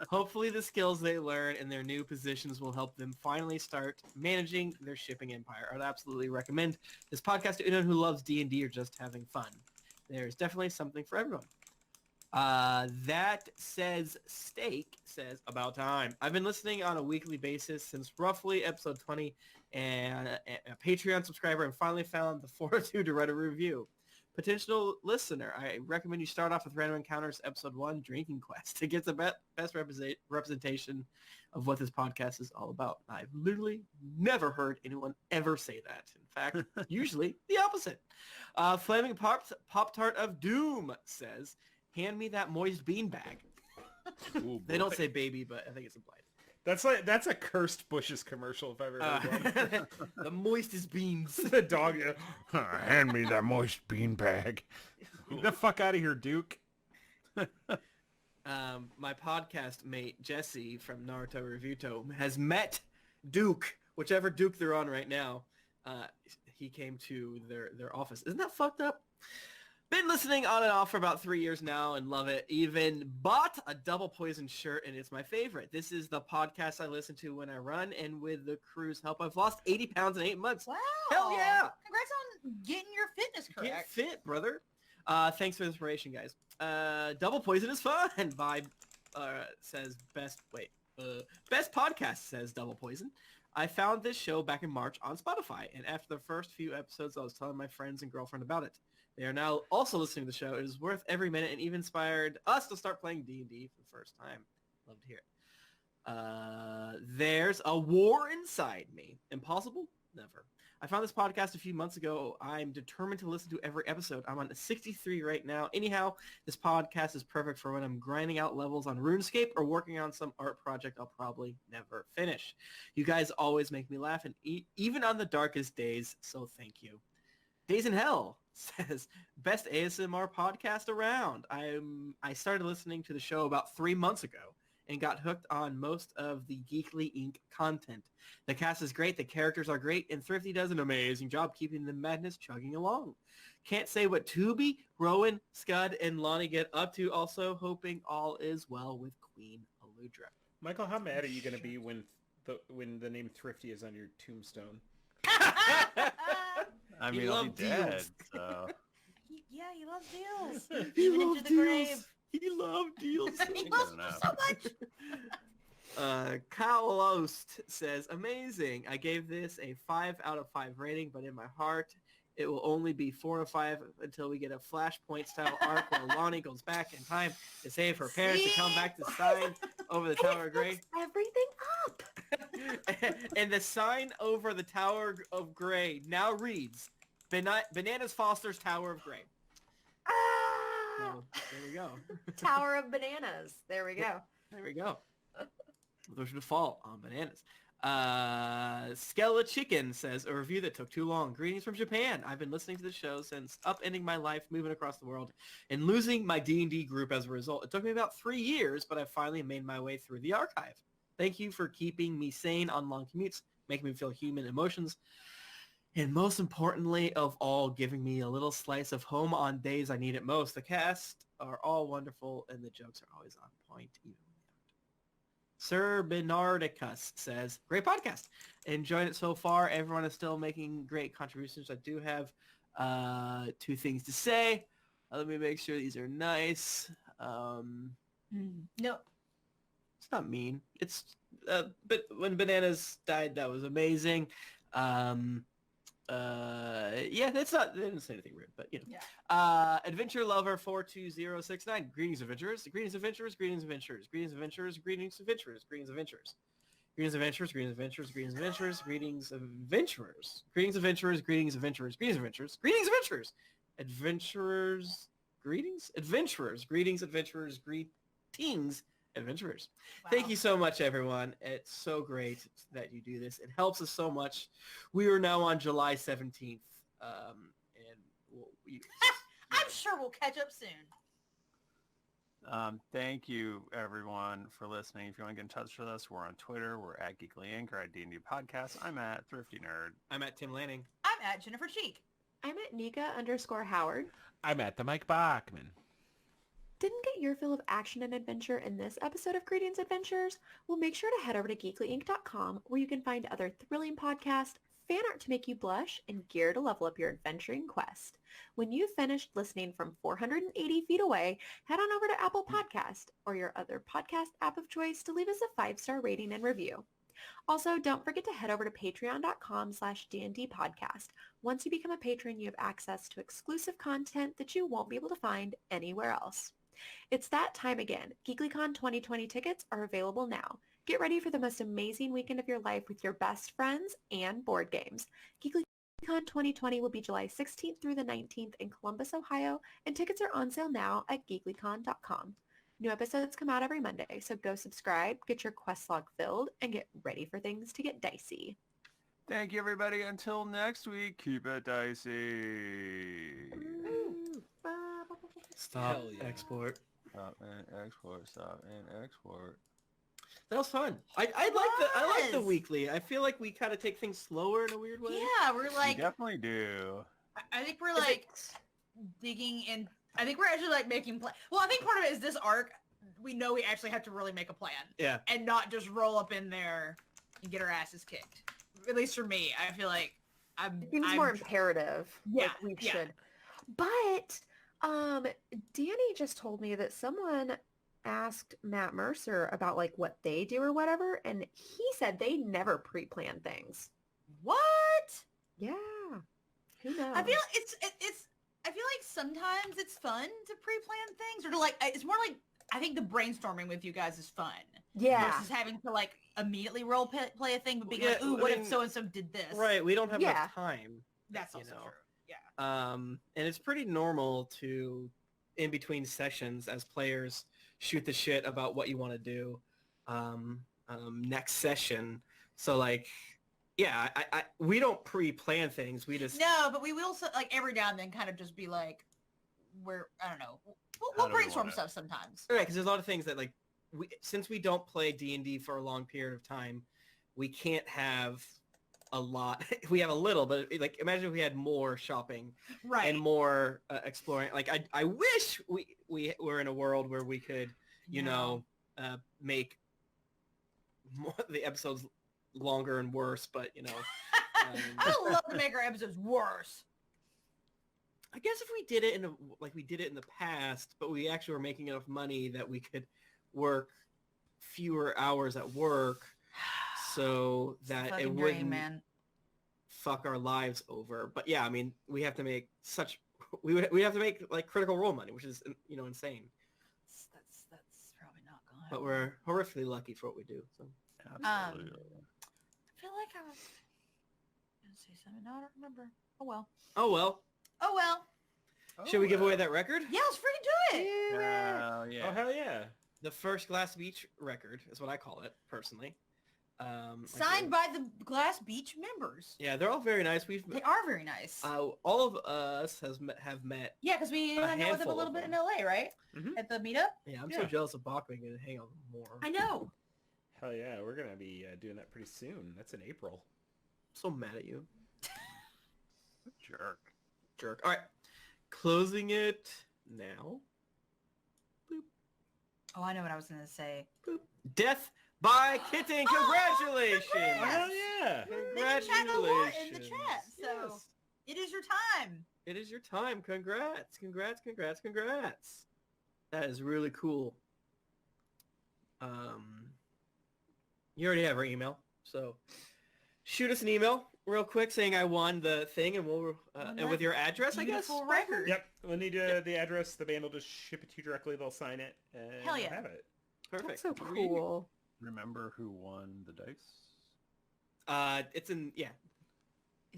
Hopefully the skills they learn in their new positions will help them finally start managing their shipping empire. I would absolutely recommend this podcast to anyone who loves D&D or just having fun. There's definitely something for everyone. That says Steak says, about time. I've been listening on a weekly basis since roughly episode 20 and a Patreon subscriber, and finally found the fortitude to write a review. Potential listener, I recommend you start off with Random Encounters Episode 1, Drinking Quest, to get the best representation of what this podcast is all about. I've literally never heard anyone ever say that. In fact, usually the opposite. Flaming Pop-Tart of Doom says, hand me that moist beanbag. They don't say baby, but I think it's implied. That's a Cursed Bushes commercial if I've ever heard one. The moistest beans. The dog, hand me that moist beanbag. Get the fuck out of here, Duke. My podcast mate Jesse from Naruto Revuto has met Duke, whichever Duke they're on right now. He came to their office. Isn't that fucked up? Been listening on and off for about 3 years now and love it. Even bought a Double Poison shirt, and it's my favorite. This is the podcast I listen to when I run, and with the crew's help, I've lost 80 pounds in 8 months. Wow. Hell yeah. Congrats on getting your fitness Get correct. fit, brother. Thanks for the inspiration, guys. Double Poison is fun. Vibe says best podcast says Double Poison. I found this show back in March on Spotify, and after the first few episodes, I was telling my friends and girlfriend about it. They are now also listening to the show. It is worth every minute and even inspired us to start playing D&D for the first time. Love to hear it. There's a war inside me. Impossible? Never. I found this podcast a few months ago. I'm determined to listen to every episode. I'm on 63 right now. Anyhow, this podcast is perfect for when I'm grinding out levels on RuneScape or working on some art project I'll probably never finish. You guys always make me laugh, and even on the darkest days, so thank you. Days in Hell says, best ASMR podcast around. I started listening to the show about 3 months ago and got hooked on most of the GeeklyInc content. The cast is great, the characters are great, and Thrifty does an amazing job keeping the madness chugging along. Can't say what Toby, Rowan, Skud, and Lahni get up to. Also hoping all is well with Queen Aludra. Michael, how mad are you going to be when the name Thrifty is on your tombstone? I He mean, I'll be loved dead, deals. so... Yeah, he loves deals. He Even loved into the grave. deals. He loved deals. He loves them so much. Kyle Ost says, amazing. I gave this a 5 out of 5 rating, but in my heart, it will only be 4 to 5 until we get a Flashpoint style arc where Lahni goes back in time to save her parents to come back to sign over the Tower of Grey. Everything up. And the sign over the Tower of Grey now reads, Bananas Foster's Tower of Grey. Ah! So, there we go. Tower of Bananas. There we go. There we go. Those are default on bananas. Skella Chicken says, a review that took too long. Greetings from Japan. I've been listening to the show since upending my life, moving across the world, and losing my D&D group as a result. It took me about 3 years, but I finally made my way through the archive. Thank you for keeping me sane on long commutes, making me feel human emotions, and most importantly of all, giving me a little slice of home on days I need it most. The cast are all wonderful, and the jokes are always on point, even when they aren't. Sir Bernardicus says, great podcast. Enjoyed it so far. Everyone is still making great contributions. I do have 2 things to say. Let me make sure these are nice. No. It's not mean. It's but when Bananas died, that was amazing. Yeah, that's not. They didn't say anything rude, but you know. Yeah. Adventure Lover 42069. Greetings, adventurers. Greetings, adventurers. Greetings, adventurers. Greetings, adventurers. Greetings, adventurers. Greetings, adventurers. Greetings adventurers, greetings adventurers, greetings adventurers, greetings adventurers, greetings adventurers, greetings adventurers, greetings adventurers, greetings adventurers, adventurers, greetings adventurers, greetings adventurers, greetings adventurers. Wow. Thank you so much, everyone. It's so great that you do this. It helps us so much. We are now on July 17th, and I'm sure we'll catch up soon. Thank you, everyone, for listening. If you want to get in touch with us, we're on Twitter. We're at GeeklyInc or at D&D Podcast. I'm at Thrifty Nerd. I'm at Tim Lanning. I'm at Jennifer Cheek. I'm at Nika_Howard. I'm at the Mike Bachmann. Didn't get your fill of action and adventure in this episode of Greetings Adventures? Well, make sure to head over to GeeklyInc.com where you can find other thrilling podcasts, fan art to make you blush, and gear to level up your adventuring quest. When you've finished listening from 480 feet away, head on over to Apple Podcast or your other podcast app of choice to leave us a 5-star rating and review. Also, don't forget to head over to patreon.com/DND podcast. Once you become a patron, you have access to exclusive content that you won't be able to find anywhere else. It's that time again. GeeklyCon 2020 tickets are available now. Get ready for the most amazing weekend of your life with your best friends and board games. GeeklyCon 2020 will be July 16th through the 19th in Columbus, Ohio, and tickets are on sale now at geeklycon.com. New episodes come out every Monday, so go subscribe, get your quest log filled, and get ready for things to get dicey. Thank you, everybody. Until next week, keep it dicey. Stop, Hell yeah. export. Stop and export. Stop and export. That was fun. I like the weekly. I feel like we kind of take things slower in a weird way. Yeah, we're like, You definitely do. I think we're like digging in. I think we're actually like making plan. Well, I think part of it is this arc. We know we actually have to really make a plan. Yeah. And not just roll up in there and get our asses kicked. At least for me, I feel like It seems more imperative. Yeah, like we yeah. should. But Danny just told me that someone asked Matt Mercer about like what they do or whatever, and he said they never pre-plan things. What? Yeah. Who knows? I feel it's. I feel like sometimes it's fun to pre-plan things, or to like. It's more like I think the brainstorming with you guys is fun. Yeah. Versus having to like immediately role play a thing, but being Yeah, like, ooh, I what mean, if so and so did this? Right. We don't have Yeah. enough time. That's you also know. true. Yeah. And it's pretty normal to, in between sessions, as players, shoot the shit about what you want to do next session. So like, yeah, I we don't pre-plan things. We just No, but we will like every now and then kind of just be like, I don't know. We'll do we brainstorm wanna- stuff sometimes. right, because there's a lot of things that like since we don't play D&D for a long period of time, we can't have a lot. We have a little, but like imagine if we had more shopping Right. and more exploring. Like I wish we were in a world where we could, you know, make the episodes longer and worse, but you know. I would love to make our episodes worse. I guess if we did it we did it in the past, but we actually were making enough money that we could work fewer hours at work so that Fucking it dream, wouldn't man. fuck our lives over. But yeah, I mean, we have to make we have to make like Critical Role money, which is, you know, insane. That's probably not going to But we're horrifically lucky for what we do. So Absolutely. I feel like I was going to say something. No, I don't remember. Oh, well. oh well. Oh, well. Should we give away that record? Yeah, let's freaking do it. Hell yeah. Oh, hell yeah. The first Glass Beach record is what I call it personally. Signed by the Glass Beach members. Yeah, they're all very nice. They are very nice. All of us have met. Yeah, because we hung out with them handful a little of bit in them. LA, right? Mhm. At the meetup. Yeah, I'm so Yeah. jealous of Bachmann getting to hang out more. I know. Hell yeah. We're going to be doing that pretty soon. That's in April. I'm so mad at you, Jerk. jerk. All right, closing it now. Oh, I know what I was going to say. Death by Kitten. Congratulations. congrats. Oh, hell yeah. They can chat a lot in the Congratulations. chat, so Yes. it is your time. It is your time. Congrats. Congrats. Congrats. Congrats. That is really cool. You already have our email, so shoot us an email real quick saying I won the thing, and we'll and with your address, I guess. Beautiful record. Yep. We'll need the address. The band will just ship it to you directly. They'll sign it. And Hell you'll yeah. have it. Perfect. That's so cool. remember who won the dice? It's in It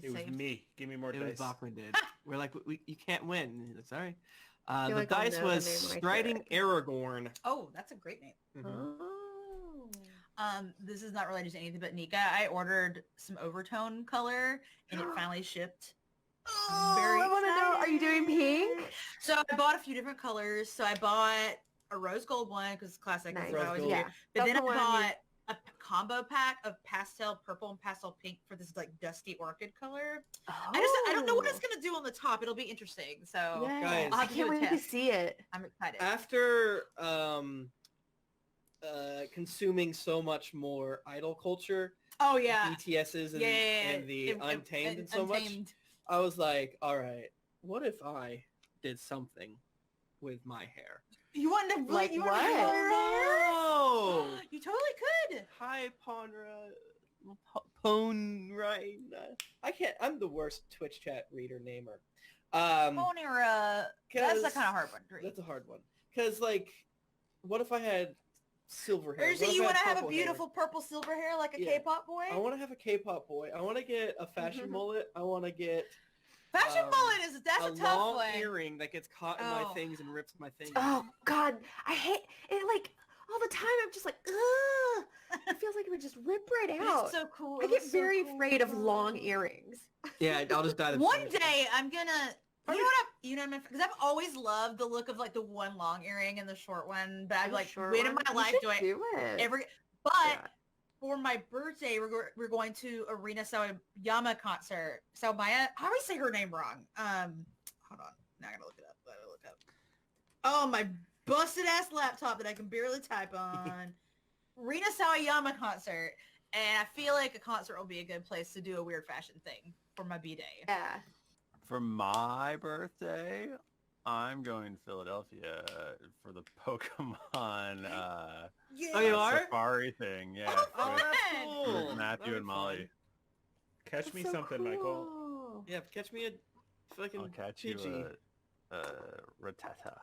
was me. Give me more It dice. was Bachmann did. We're like, you can't win. It's sorry. feel The like I'll dice know the was name when I Striding Aragorn. Oh, that's a great name. Oh. This is not related to anything but Nika. I ordered some overtone color and it finally shipped. Oh, Very I want to know. Are you doing excited. pink? So I bought a few different colors. So I bought a rose gold one because it's classic. Nice. That's what I always Rose do. gold. Yeah. But That's then I the one bought a combo pack of pastel purple and pastel pink for this like dusty orchid color. I don't know what it's gonna do on the top. It'll be interesting. So Yeah. Guys, I'll I have to do can't a wait to test. see it. I'm excited. After consuming so much more idol culture, Oh yeah. BTSs and, Yeah. and the Untamed and so much, Untamed. I was like, all right, what if I did something with my hair? You want to Like you what? Want to color your hair? Oh, You totally could. hi, Ponra. I can't. I'm the worst Twitch chat reader namer. Ponera. That's a 'cause- kind of hard one to read. That's a hard one. Because, like, what if I had silver hair? Or so What if you I had want to have a purple hair? beautiful purple silver hair like a Yeah. K-pop boy? I want to have a K-pop boy. I want to get a fashion mullet. I want to get Fashion mullet that's a a tough long one. earring that gets caught in my Oh. things and rips my things. Oh God, I hate it. Like all the time, I'm just like, ugh. It feels like it would just rip right out. It's so cool. I It get looks so very cool. afraid of long earrings. Yeah, I'll just die. One day I'm gonna. You know what I mean? Because I've always loved the look of like the one long earring and the short one, but I've like Short when in one. my You life should do I do it. every? But Yeah. for my birthday, we're going to Arena Sawayama concert. So Maya, I always say her name wrong. Hold on, now I gotta look it up. Oh, my busted ass laptop that I can barely type on. Rina Sawayama concert, and I feel like a concert will be a good place to do a weird fashion thing for my B-day. Yeah. For my birthday, I'm going to Philadelphia for the Pokemon Yeah. Oh, you are? safari thing. Yeah, Oh, with, that's fun. cool. with Matthew That'd and be Molly. fun. Catch That's me so something, Michael. cool. Yeah, catch me a fucking I'll catch Pidgey. you a Rattata.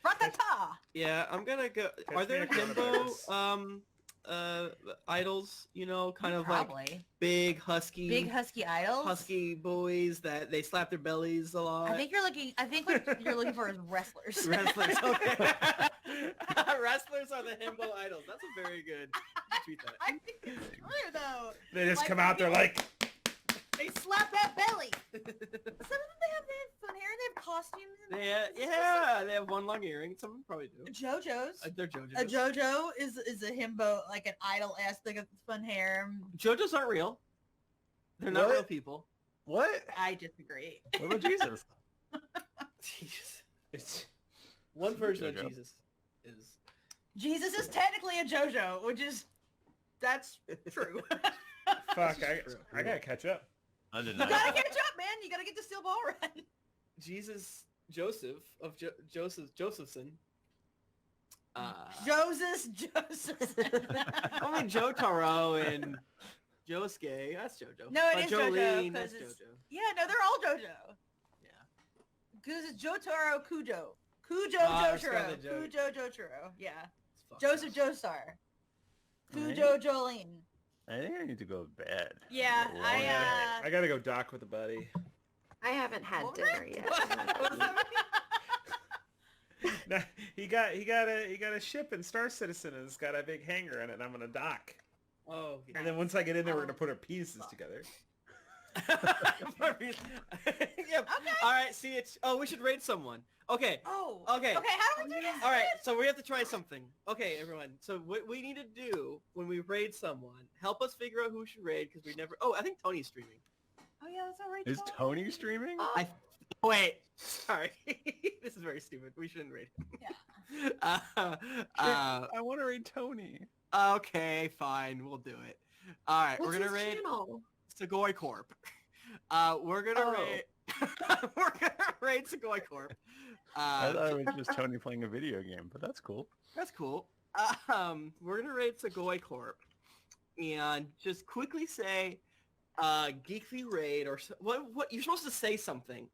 Ratata. Yeah, I'm gonna go. Catch Are me there a himbo coronavirus. idols? You know, kind of like Probably. big husky, Big husky idols. husky boys that they slap their bellies a lot. I think what you're looking for is wrestlers. Wrestlers. Okay. Wrestlers are the himbo idols. That's a very good. Tweet that. I think it's true though. They just Like, come out there like, They slap that belly. Some of them they have fun hair. They have costumes. And They have one long earring. Some of them probably do. JoJo's. They're JoJo's. A JoJo is a himbo, like an idol-esque thing of fun hair. JoJo's aren't real. They're not What? real people. What? I disagree. What about Jesus? Jesus. it's, One version of JoJo. Jesus is. Jesus is technically a JoJo, that's true. fuck, true. I gotta catch up. I did You not. gotta catch up, man. You gotta get to Steel Ball Run. Jesus Joseph of Josephson. Joseph. I mean Jotaro and Josuke. That's JoJo. No, it is JoJo, Jolene, 'cause that's it's- JoJo. Yeah, no, they're all JoJo. Yeah. Because it's Jotaro Kujo. Kujo I forgot Jotaro. the joke. Kujo Jotaro. Yeah. It's fucked Joseph up. Joestar. Right. Kujo Jolene. I think I need to go to bed. Yeah, It's a long I, day. I gotta go dock with a buddy. I haven't had What? dinner yet. What does that mean? Nah, he got a ship in Star Citizen and it's got a big hangar in it and I'm gonna dock. Oh. And then once I get in there we're gonna put our pieces together. Yep. All right. See it. Oh, we should raid someone. Okay. Oh. Okay. Okay, how do we do this? All right. So we have to try something. Okay, everyone. So what we need to do when we raid someone, help us figure out who we should raid because we never. Oh, I think Tony's streaming. Oh, yeah, that's all right. Is Tony streaming? I wait. Sorry. This is very stupid. We shouldn't raid him. Yeah. I want to read Tony. Okay, fine. We'll do it. All right. What's we're gonna his raid channel? Sugoi Corp. We're gonna Oh. raid. We're gonna raid Sugoi Corp. I thought it was just Tony playing a video game, but that's cool. That's cool. We're gonna raid Sugoi Corp, and just quickly say, "Geekly raid" or what? You're supposed to say something,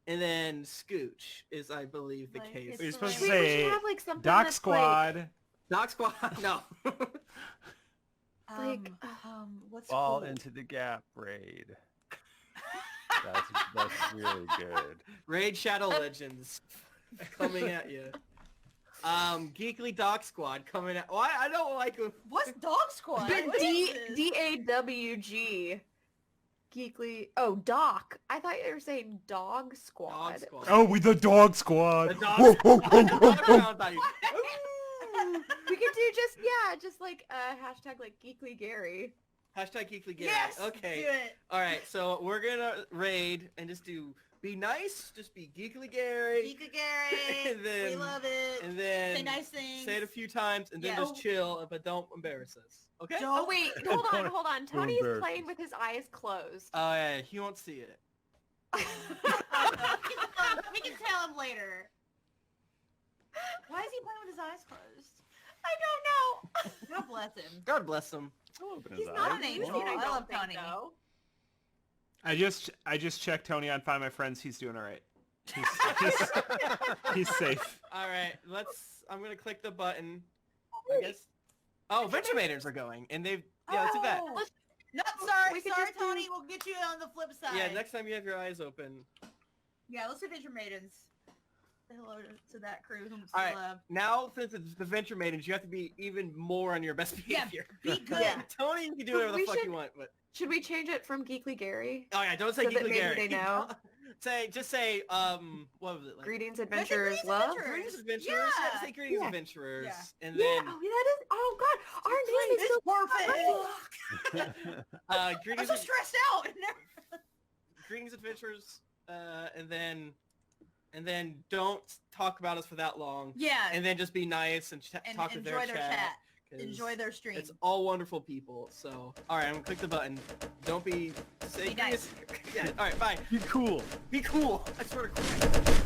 and then scooch is, I believe, the Like, case. it's You're supposed to like- We should say have like something Doc that's Squad. Like, Doc Squad. No. Like, What's Fall cool? into the gap raid. That's really good. Raid Shadow Legends coming at you. Geekly Doc Squad coming at. Why I don't like. What's Dog Squad? but What is this? DAWG. Geekly. Oh, Doc. I thought you were saying Dog Squad. Dog Squad. Oh, we the dog squad. The dog Whoa, squad. whoa, whoa, whoa, whoa. Dog squad. We could do just like hashtag like Geekly Gary. Hashtag Geekly Gary. Yes. Okay. Do it. All right. So we're gonna raid and just do be nice. Just be Geekly Gary. Nika Gary. And then- we love it. And then Say nice things. say it a few times and then Yeah. just chill, but don't embarrass us. Okay? Don't- Oh wait, hold on. Tony's embarrass playing us. with his eyes closed. Oh yeah, he won't see it. We can tell him later. Why is he playing with his eyes closed? I don't know. God bless him. God bless him. I'll open his He's eyes. not an angel. using it, I I love don't Tony. think, though. I just checked Tony on Find My Friends. He's doing all right. He's safe. All right, I'm gonna click the button. I guess. Oh, Venturamators are going, and they've. Yeah, let's do that. Oh. No, sorry, We could sorry, just do- Tony. We'll get you on the flip side. Yeah, next time you have your eyes open. Yeah, let's do Venture Maidens. Say hello to that crew whom we All right. love. Now, since it's the Venturemaidens, you have to be even more on your best Yeah, behavior. be good. Yeah. Tony, you can do whatever the We fuck should- you want, but. Should we change it from Geekly Gary? Oh yeah, don't say So that Geekly maybe Gary. they know. Just say, what was it? Like, Greetings, Let's adventurers, say love. Greetings, Greetings Adventurers. Yeah, Yeah. just say Greetings Yeah. Adventurers. Yeah. And Yeah, then, that is. Oh God, our name is It's so perfect. I'm Greetings, so stressed out. Greetings Adventurers, and then don't talk about us for that long. Yeah, And then just be nice and talk to enjoy their chat. 'cause Enjoy their stream. It's all wonderful people. So, all right, I'm gonna click the button. Don't be. Say Be nice. Yeah. All right. Bye. Be cool. Be cool. I swear to God.